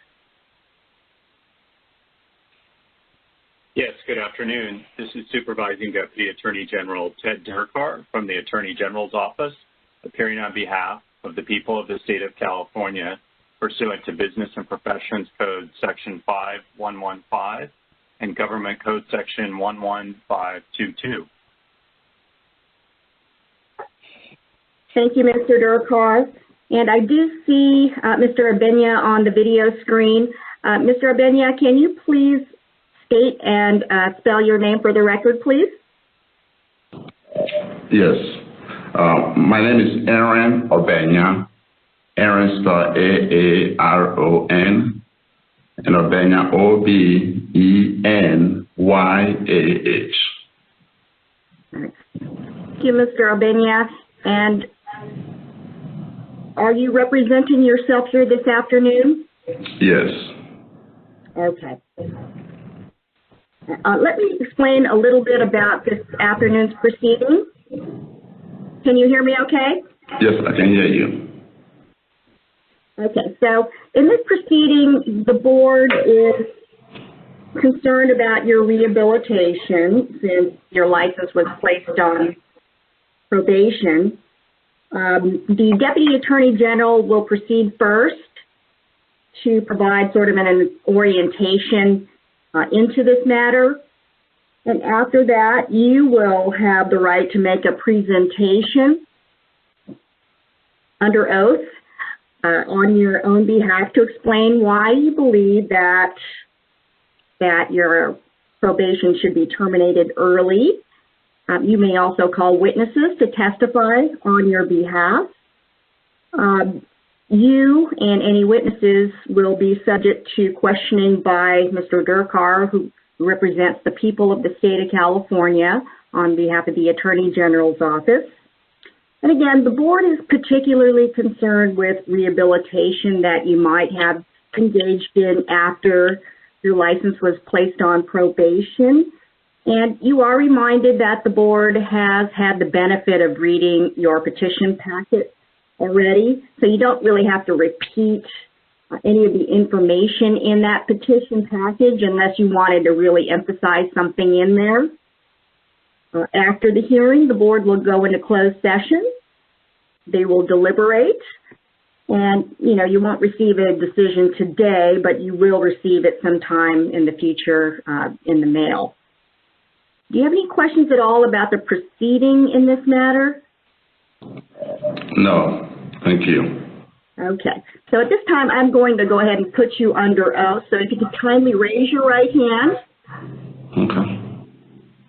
Yes, good afternoon. This is Supervising Deputy Attorney General Ted Durkar from the Attorney General's Office, appearing on behalf of the people of the state of California, pursuant to Business and Professions Code Section 5115 and Government Code Section 11522. Thank you, Mr. Durkar. And I do see Mr. Obenya on the video screen. Mr. Obenya, can you please state and spell your name for the record, please? Yes. My name is Aaron Obenya. Aaron spelled A-A-R-O-N, and Obenya O-B-E-N-Y-A-H. Thank you, Mr. Obenya. And are you representing yourself here this afternoon? Yes. Okay. Let me explain a little bit about this afternoon's proceeding. Can you hear me okay? Yes, I can hear you. Okay, so in this proceeding, the board is concerned about your rehabilitation since your license was placed on probation. The Deputy Attorney General will proceed first to provide sort of an orientation into this matter. And after that, you will have the right to make a presentation under oath on your own behalf to explain why you believe that your probation should be terminated early. You may also call witnesses to testify on your behalf. You and any witnesses will be subject to questioning by Mr. Durkar, who represents the people of the state of California on behalf of the Attorney General's office. And again, the board is particularly concerned with rehabilitation that you might have engaged in after your license was placed on probation. And you are reminded that the board has had the benefit of reading your petition packet already, so you don't really have to repeat any of the information in that petition package unless you wanted to really emphasize something in there. After the hearing, the board will go into closed session. They will deliberate, and you won't receive a decision today, but you will receive it sometime in the future in the mail. Do you have any questions at all about the proceeding in this matter? No, thank you. Okay, so at this time, I'm going to go ahead and put you under oath. So if you could kindly raise your right hand. Okay.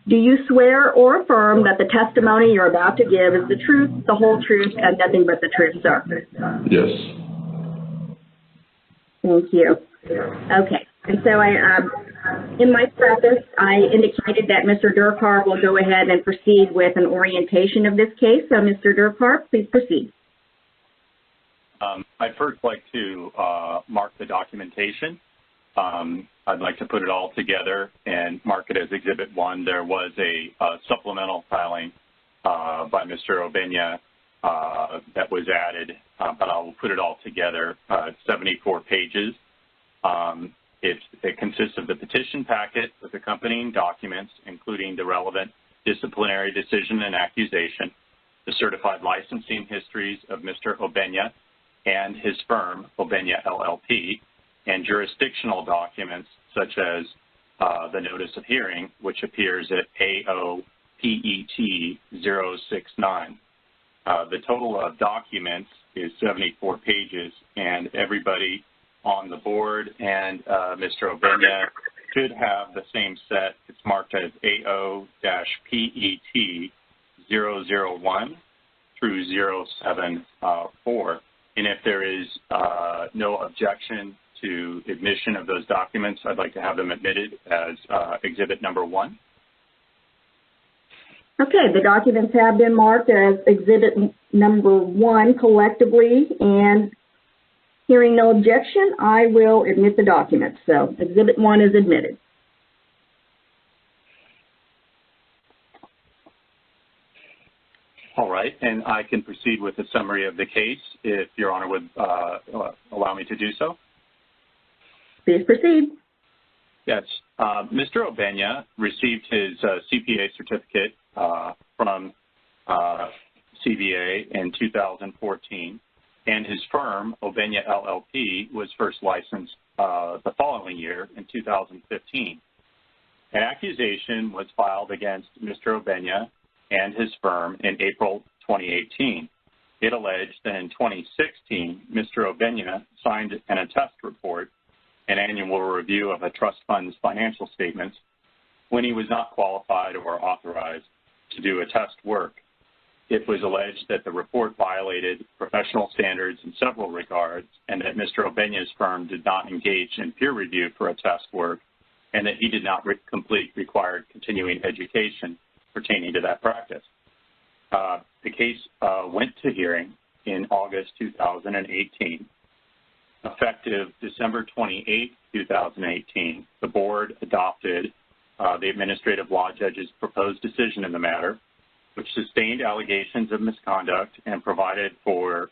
Do you swear or affirm that the testimony you're about to give is the truth, the whole truth, and nothing but the truth, sir? Yes. Thank you. Okay, and so in my preface, I indicated that Mr. Durkar will go ahead and proceed with an orientation of this case. So, Mr. Durkar, please proceed. I'd first like to mark the documentation. I'd like to put it all together and mark it as Exhibit 1. There was a supplemental filing by Mr. Obenya that was added, but I'll put it all together. It's 74 pages. It consists of the petition packet with accompanying documents, including the relevant disciplinary decision and accusation, the certified licensing histories of Mr. Obenya and his firm, Obenya LLP, and jurisdictional documents such as the notice of hearing, which appears at AOPET 069. The total of documents is 74 pages, and everybody on the board and Mr. Obenya should have the same set. It's marked as AO-PET 001 through 074. And if there is no objection to admission of those documents, I'd like to have them admitted as Exhibit number 1. Okay, the documents have been marked as Exhibit number 1 collectively, and hearing no objection, I will admit the documents. So Exhibit 1 is admitted. All right, and I can proceed with a summary of the case if Your Honor would allow me to do so. Please proceed. Yes, Mr. Obenya received his CPA certificate from CBA in 2014, and his firm, Obenya LLP, was first licensed the following year in 2015. An accusation was filed against Mr. Obenya and his firm in April 2018. It alleged that in 2016, Mr. Obenya signed an attest report, an annual review of a trust fund's financial statements, when he was not qualified or authorized to do attest work. It was alleged that the report violated professional standards in several regards, and that Mr. Obenya's firm did not engage in peer review for attest work, and that he did not complete required continuing education pertaining to that practice. The case went to hearing in August 2018. Effective December 28, 2018, the board adopted the administrative law judge's proposed decision in the matter, which sustained allegations of misconduct and provided for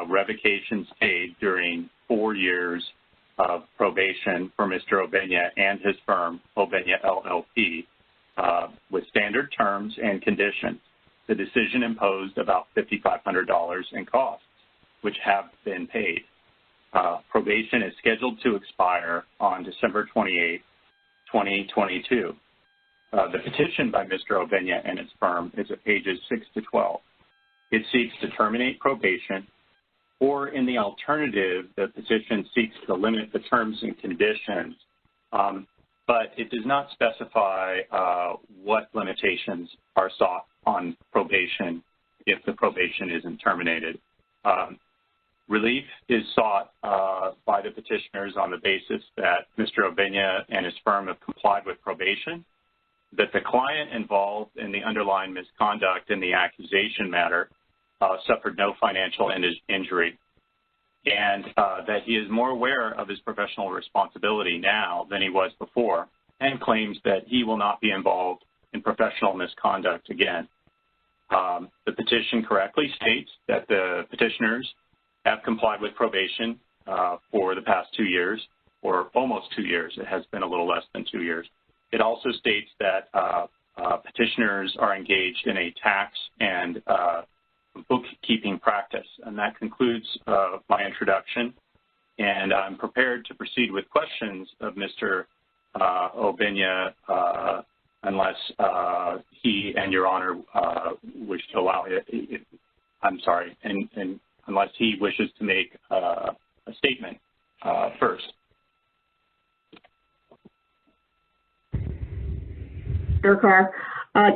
revocations paid during 4 years of probation for Mr. Obenya and his firm, Obenya LLP, with standard terms and conditions. The decision imposed about $5,500 in costs, which have been paid. Probation is scheduled to expire on December 28, 2022. The petition by Mr. Obenya and his firm is at pages 6 to 12. It seeks to terminate probation, or in the alternative, the petition seeks to limit the terms and conditions, but it does not specify what limitations are sought on probation if the probation isn't terminated. Relief is sought by the petitioners on the basis that Mr. Obenya and his firm have complied with probation, that the client involved in the underlying misconduct in the accusation matter suffered no financial injury, and that he is more aware of his professional responsibility now than he was before, and claims that he will not be involved in professional misconduct again. The petition correctly states that the petitioners have complied with probation for the past 2 years, or almost 2 years. It has been a little less than 2 years. It also states that petitioners are engaged in a tax and bookkeeping practice. And that concludes my introduction. And I'm prepared to proceed with questions of Mr. Obinya unless he and Your Honor wish to allow it. I'm sorry, and unless he wishes to make a statement first. Durkar.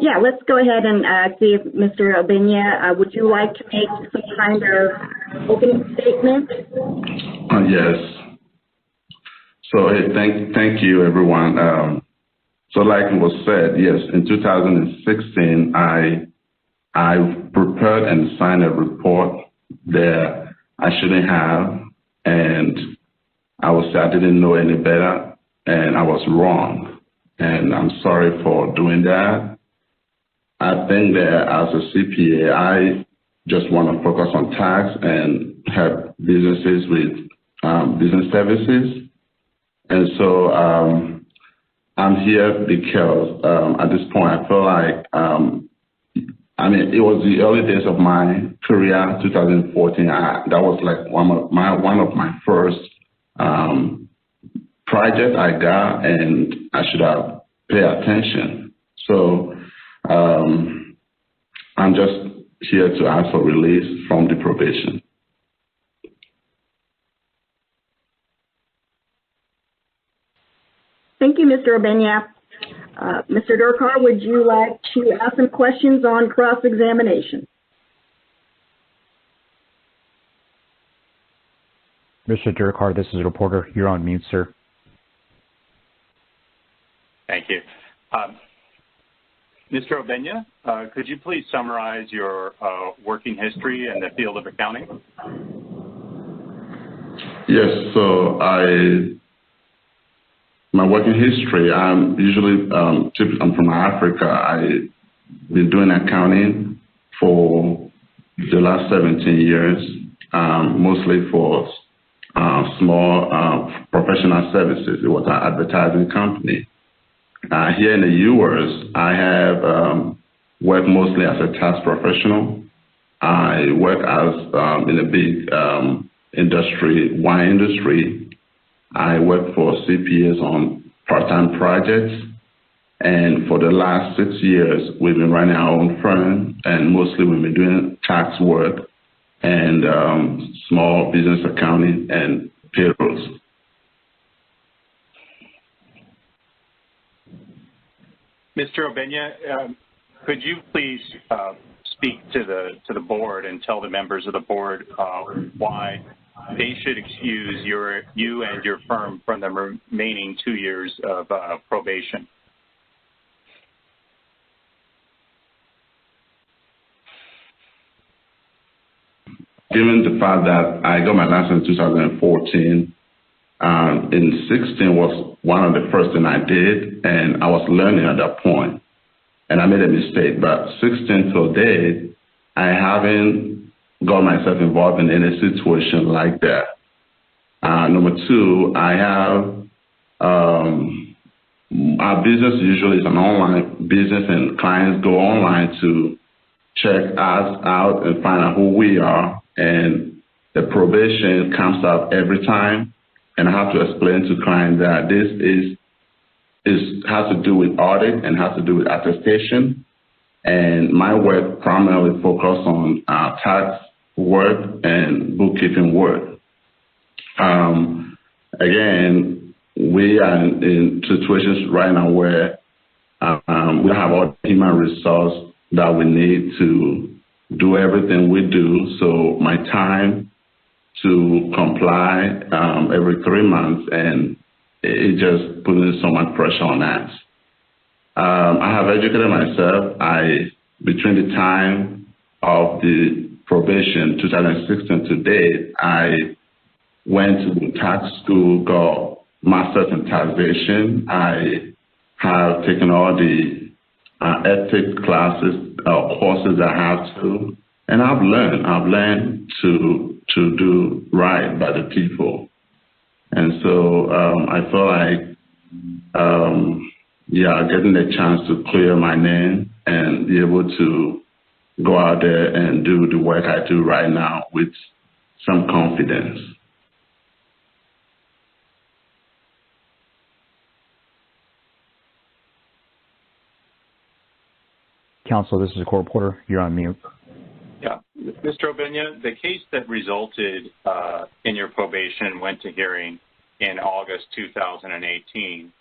Yeah, let's go ahead and see if Mr. Obinya, would you like to make some kind of opening statement? Yes. So thank you, everyone. So like it was said, yes, in 2016, I prepared and signed a report that I shouldn't have, and I would say I didn't know any better, and I was wrong, and I'm sorry for doing that. I think that as a CPA, I just want to focus on tax and help businesses with business services. And so I'm here because at this point I feel like, I mean, it was the early days of my career, 2014. That was like one of my first projects I got, and I should have paid attention. So I'm just here to ask for release from the probation. Thank you, Mr. Obinya. Mr. Durkar, would you like to ask some questions on cross-examination? Mr. Durkar, this is a reporter. You're on mute, sir. Thank you. Mr. Obinya, could you please summarize your working history in the field of accounting? Yes, so my working history, I'm usually, I'm from Africa. I've been doing accounting for the last 17 years, mostly for small professional services. It was an advertising company. Here in the U.S., I have worked mostly as a tax professional. I work as in a big wine industry. I work for CPAs on part-time projects. And for the last 6 years, we've been running our own firm, and mostly we've been doing tax work and small business accounting and payrolls. Mr. Obinya, could you please speak to the board and tell the members of the board why they should excuse you and your firm from the remaining 2 years of probation? Given the fact that I got my license in 2014, in 16 was one of the first things I did, and I was learning at that point, and I made a mistake. But 16 till date, I haven't got myself involved in any situation like that. Number two, I have our business usually is an online business, and clients go online to check us out and find out who we are, and the probation comes up every time. And I have to explain to clients that this has to do with audit and has to do with attestation. And my work primarily focuses on tax work and bookkeeping work. Again, we are in situations right now where we have all the human resource that we need to do everything we do. So my time to comply every 3 months, and it just putting so much pressure on us. I have educated myself. Between the time of the probation, 2016 to date, I went to tax school, got master's in taxation. I have taken all the ethics classes, courses I have to, and I've learned to do right by the people. And so I feel like, getting the chance to clear my name and be able to go out there and do the work I do right now with some confidence. Counsel, this is a court reporter. You're on mute. Yeah. Mr. Obenya, the case that resulted in your probation went to hearing in August 2018.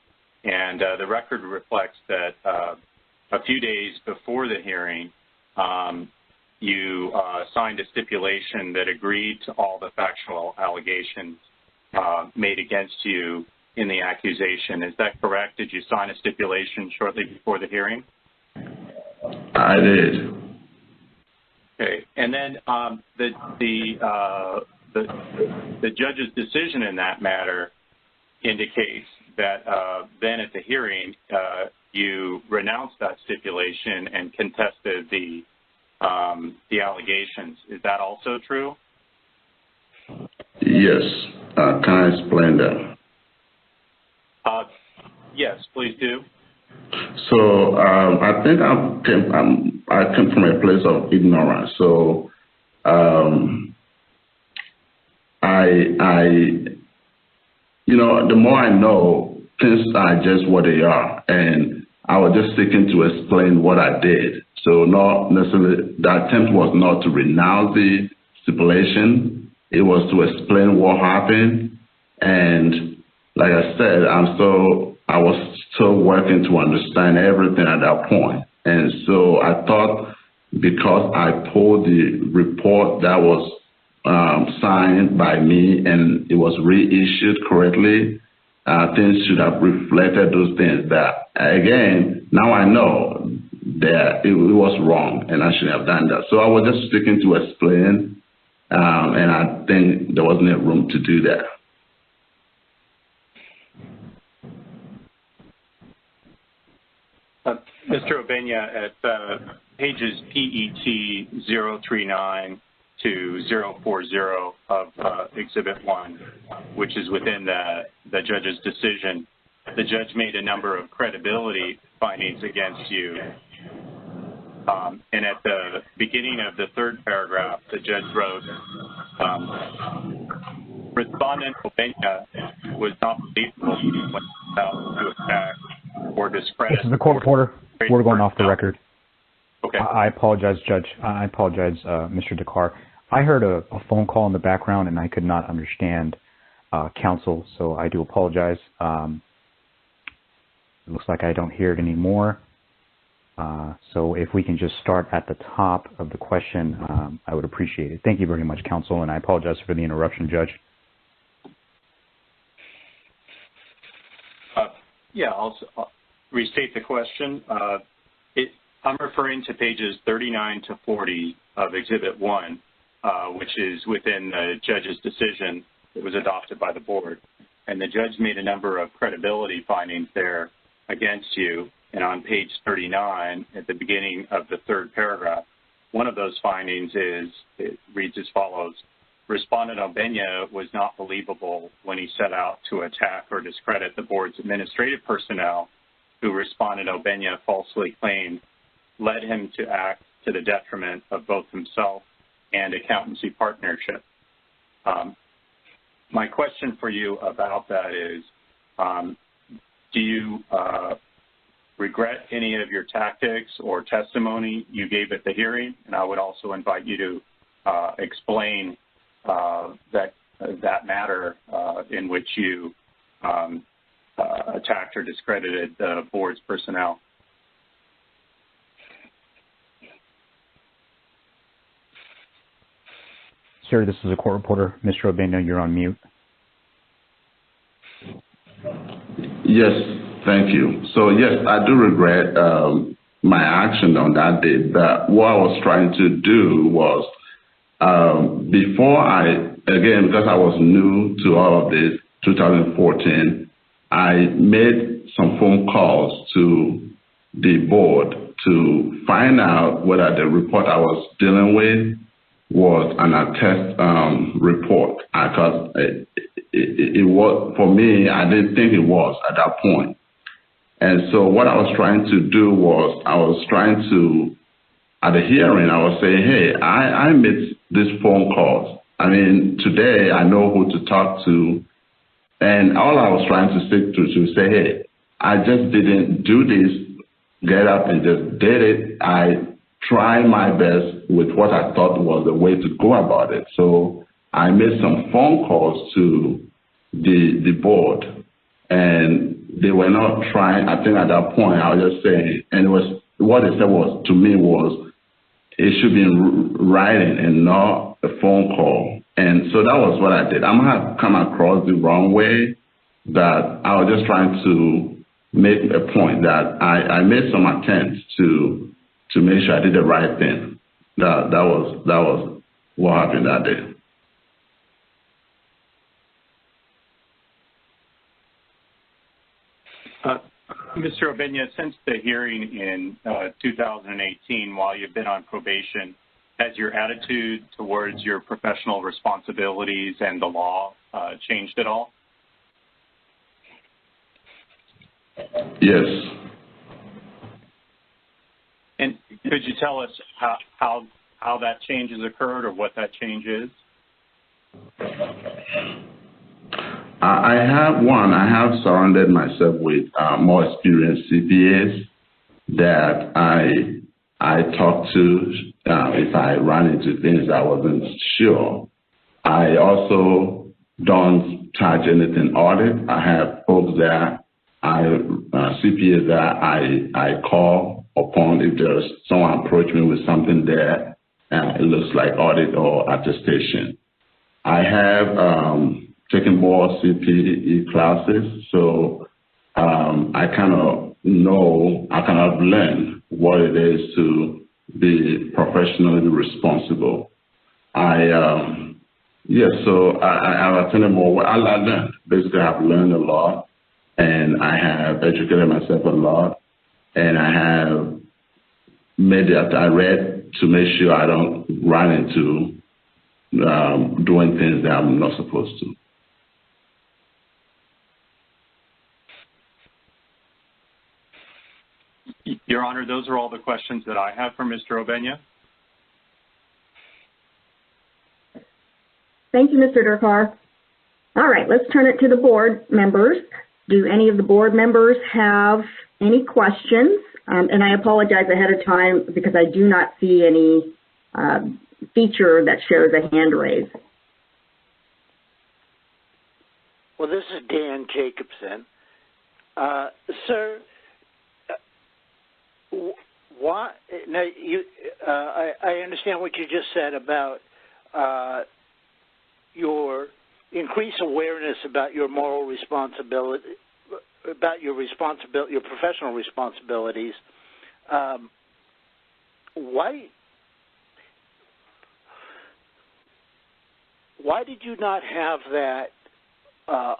And the record reflects that a few days before the hearing, you signed a stipulation that agreed to all the factual allegations made against you in the accusation. Is that correct? Did you sign a stipulation shortly before the hearing? I did. Okay. And then the judge's decision in that matter indicates that then at the hearing, you renounced that stipulation and contested the allegations. Is that also true? Yes. Can I explain that? Yes, please do. So I think I came from a place of ignorance. So the more I know, things are just what they are, and I was just seeking to explain what I did. So not necessarily, the attempt was not to renounce the stipulation. It was to explain what happened. And like I said, I was still working to understand everything at that point. And so I thought because I pulled the report that was signed by me and it was reissued correctly, things should have reflected those things. That again, now I know that it was wrong and I shouldn't have done that. So I was just sticking to explain, and I think there wasn't a room to do that. Mr. Obenya, at pages PET 039 to 040 of Exhibit 1, which is within the judge's decision, the judge made a number of credibility findings against you. And at the beginning of the third paragraph, the judge wrote, Respondent Obenya was not believable when about to attack or discredit. This is the court reporter. We're going off the record. Okay. I apologize, Judge. I apologize, Mr. Dakar. I heard a phone call in the background, and I could not understand counsel, so I do apologize. It looks like I don't hear it anymore. So if we can just start at the top of the question, I would appreciate it. Thank you very much, counsel, and I apologize for the interruption, Judge. I'll restate the question. I'm referring to pages 39 to 40 of Exhibit 1, which is within the judge's decision that was adopted by the board. And the judge made a number of credibility findings there against you. And on page 39, at the beginning of the third paragraph, one of those findings it reads as follows. Respondent Obenya was not believable when he set out to attack or discredit the board's administrative personnel who Respondent Obenya falsely claimed led him to act to the detriment of both himself and Accountancy Partnership. My question for you about that is, do you regret any of your tactics or testimony you gave at the hearing? And I would also invite you to explain that matter in which you attacked or discredited the board's personnel. Sir, this is a court reporter. Mr. Obenya, you're on mute. Yes, thank you. So yes, I do regret my action on that day, but what I was trying to do was before again, because I was new to all of this, 2014, I made some phone calls to the board to find out whether the report I was dealing with was an attest report. Because it was, for me, I didn't think it was at that point. And so what I was trying to do was I was trying to, at the hearing, I was saying, hey, I made these phone calls. I mean, today I know who to talk to. And all I was trying to stick to say, hey, I just didn't do this, get up and just did it. I tried my best with what I thought was the way to go about it. So I made some phone calls to the board, and they were not trying. I think at that point I was just saying, and it was what they said was to me was it should be in writing and not a phone call. And so that was what I did. I might have come across the wrong way, but I was just trying to make a point that I made some attempts to make sure I did the right thing. That was what happened that day. Mr. Obenya, since the hearing in 2018, while you've been on probation, has your attitude towards your professional responsibilities and the law changed at all? Yes. And could you tell us how that change has occurred or what that change is? I have surrounded myself with more experienced CPAs that I talk to if I run into things I wasn't sure. I also don't charge anything audit. I have folks that CPAs that I call upon if there's someone approach me with something there and it looks like audit or attestation. I have taken more CPE classes, so I kind of know, I kind of learn what it is to be professionally responsible. So I've attended more. I learned. Basically, I've learned a lot, and I have educated myself a lot, and I have made it. I read to make sure I don't run into doing things that I'm not supposed to. Your Honor, those are all the questions that I have for Mr. Obenya. Thank you, Mr. Durkar. All right, let's turn it to the board members. Do any of the board members have any questions? And I apologize ahead of time because I do not see any feature that shows a hand raise. Well, this is Dan Jacobson. Sir, why? Now, I understand what you just said about your increased awareness about your moral responsibility, about your professional responsibilities. Why did you not have that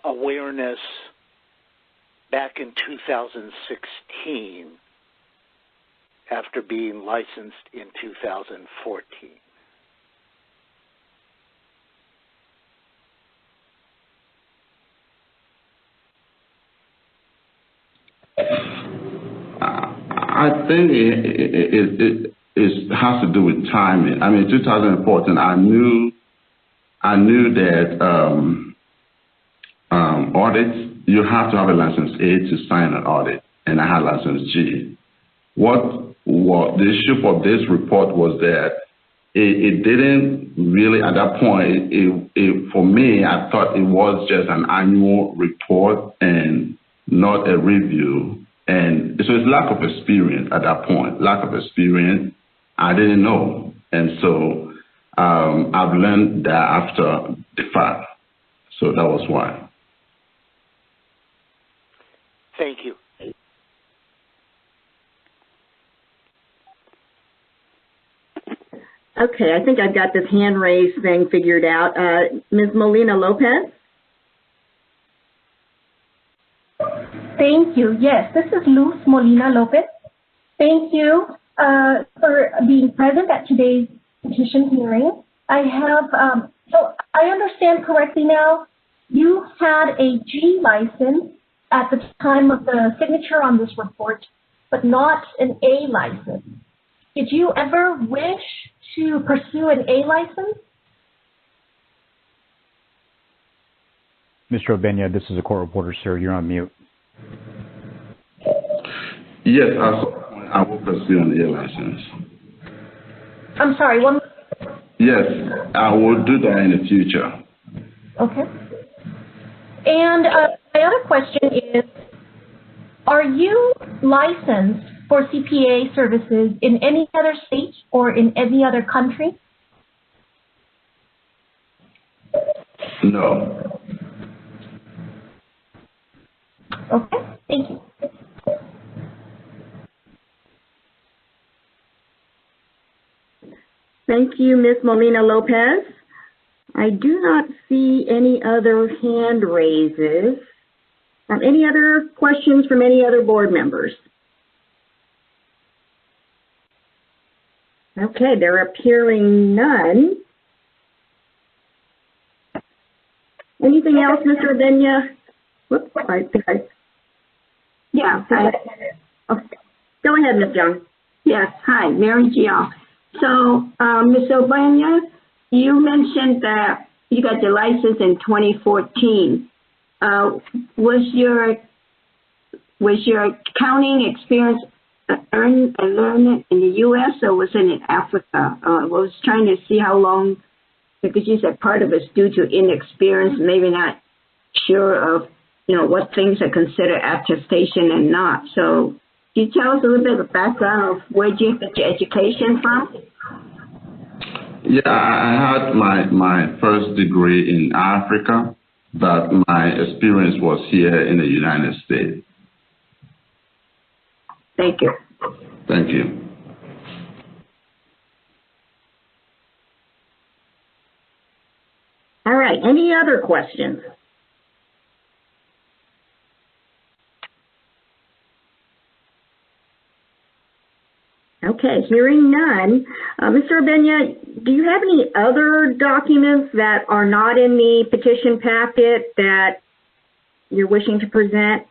awareness back in 2016 after being licensed in 2014? I think it has to do with timing. I mean, 2014, I knew that audits, you have to have a license A to sign an audit, and I had license G. What the issue for this report was that it didn't really, at that point, for me, I thought it was just an annual report and not a review. And so it's lack of experience at that point, lack of experience. I didn't know. And so I've learned that after the fact. So that was why. Thank you. Okay, I think I've got this hand raise thing figured out. Ms. Molina Lopez? Thank you. Yes, this is Luz Molina Lopez. Thank you for being present at today's petition hearing. I have, so I understand correctly now, you had a G license at the time of the signature on this report, but not an A license. Did you ever wish to pursue an A license? Mr. Obenya, this is a court reporter, sir. You're on mute. Yes, I will pursue an A license. I'm sorry, one. Yes, I will do that in the future. Okay. And my other question is, are you licensed for CPA services in any other state or in any other country? No. Okay, thank you. Thank you, Ms. Molina Lopez. I do not see any other hand raises. Any other questions from any other board members? Okay, there appearing none. Anything else, Mr. Obenya? Whoops, I think I... Yeah. Okay. Go ahead, Ms. Young. Yes, hi, Mary Gill. So, Ms. Obenya, you mentioned that you got your license in 2014. Was your accounting experience earned and learned in the U.S. or was it in Africa? I was trying to see how long, because you said part of it's due to inexperience, maybe not sure of, what things are considered attestation and not. So, can you tell us a little bit of the background of where you get your education from? Yeah, I had my first degree in Africa, but my experience was here in the United States. Thank you. Thank you. All right, any other questions? Okay, hearing none. Mr. Obenya, do you have any other documents that are not in the petition packet that you're wishing to present?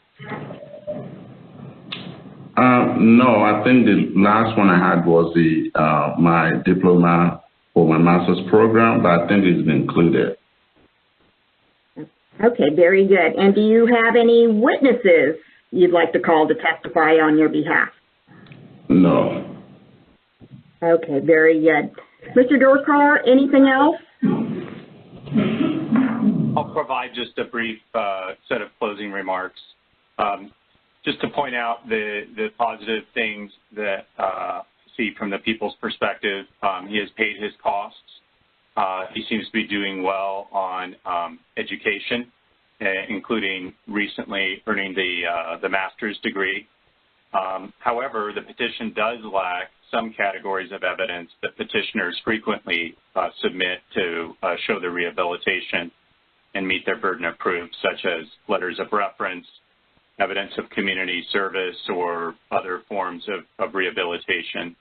No, I think the last one I had was the my diploma for my master's program, but I think it's been included. Okay, very good. And do you have any witnesses you'd like to call to testify on your behalf? No. Okay, very good. Mr. Dorkar, anything else? I'll provide just a brief set of closing remarks. Just to point out the positive things that see from the people's perspective. He has paid his costs. He seems to be doing well on education, including recently earning the master's degree. However, the petition does lack some categories of evidence that petitioners frequently submit to show their rehabilitation and meet their burden of proof, such as letters of reference, evidence of community service, or other forms of rehabilitation.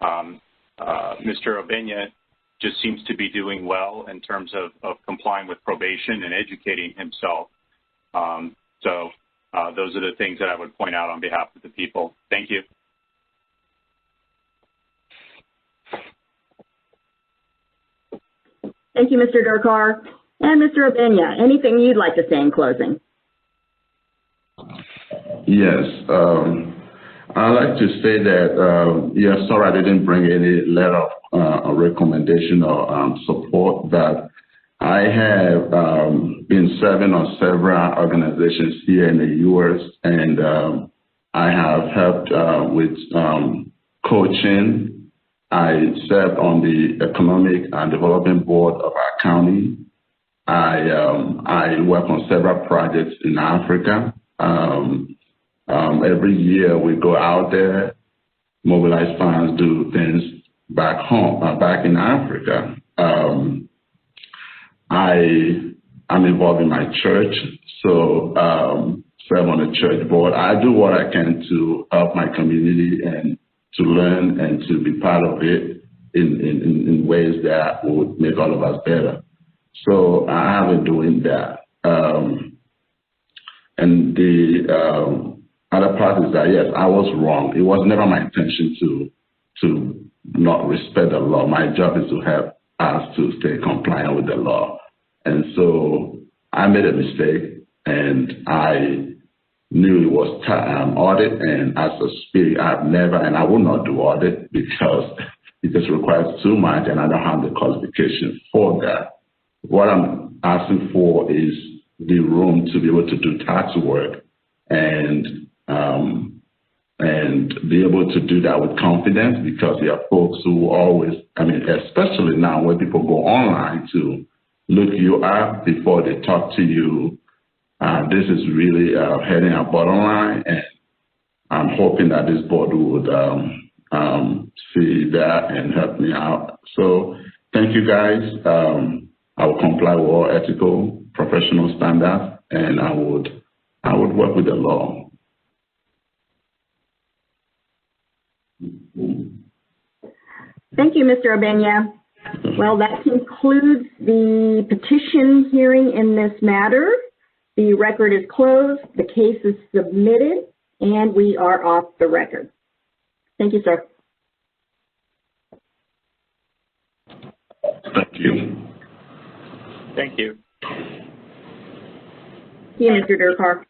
Mr. Obenya just seems to be doing well in terms of complying with probation and educating himself. So those are the things that I would point out on behalf of the people. Thank you. Thank you, Mr. Dorkar. And Mr. Obenya, anything you'd like to say in closing? Yes. I'd like to say that, yes, sorry I didn't bring any letter of recommendation or support, but I have been serving on several organizations here in the U.S., and I have helped with coaching. I served on the Economic and Development Board of our county. I work on several projects in Africa. Every year we go out there, mobilize funds, do things back home, back in Africa. I'm involved in my church, so serve on the church board. I do what I can to help my community and to learn and to be part of it in ways that would make all of us better. So I have been doing that. And the other part is that, yes, I was wrong. It was never my intention to not respect the law. My job is to help us to stay compliant with the law. And so I made a mistake, and I knew it was audit, and as a spirit, I've never, and I will not do audit because it just requires too much, and I don't have the qualification for that. What I'm asking for is the room to be able to do tax work and be able to do that with confidence, because there are folks who always, I mean, especially now when people go online to look you up before they talk to you. This is really heading our bottom line, and I'm hoping that this board would see that and help me out. So thank you, guys. I will comply with all ethical, professional standards, and I would work with the law. Thank you, Mr. Obenya. Well, that concludes the petition hearing in this matter. The record is closed, the case is submitted, and we are off the record. Thank you, sir. Thank you. Thank you. Thank you, Mr. Durkar.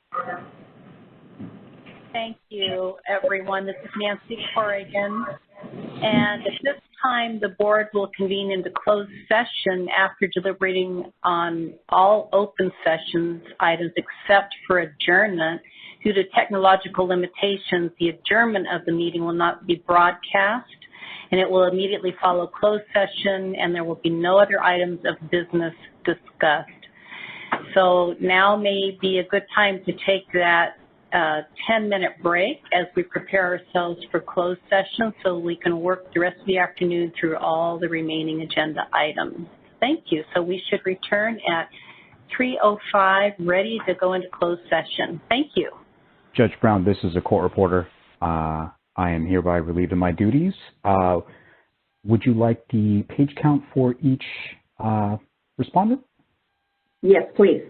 Thank you, everyone. This is Nancy Corrigan. And at this time, the board will convene into closed session after deliberating on all open sessions items except for adjournment. Due to technological limitations, the adjournment of the meeting will not be broadcast, and it will immediately follow closed session, and there will be no other items of business discussed. So now may be a good time to take that 10-minute break as we prepare ourselves for closed session so we can work the rest of the afternoon through all the remaining agenda items. Thank you. So we should return at 3:05, ready to go into closed session. Thank you. Judge Brown, this is a court reporter. I am hereby relieved of my duties. Would you like the page count for each respondent? Yes, please.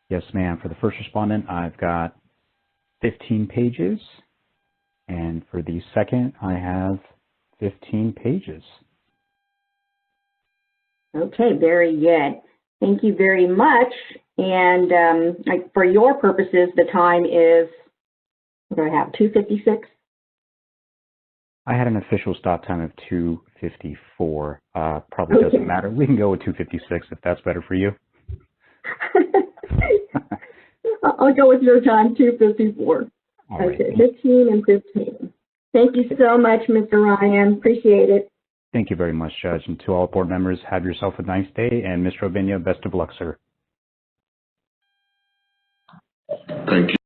Yes, ma'am. For the first respondent, I've got 15 pages, and for the second, I have 15 pages. Okay, very good. Thank you very much. And for your purposes, the time is, what do I have, 2:56? I had an official stop time of 2:54. Probably doesn't matter. We can go with 2:56 if that's better for you. I'll go with your time, 2:54. Okay, 15 and 15. Thank you so much, Mr. Ryan. Appreciate it. Thank you very much, Judge. And to all board members, have yourself a nice day. And Mr. Obenya, best of luck, sir. Thank you.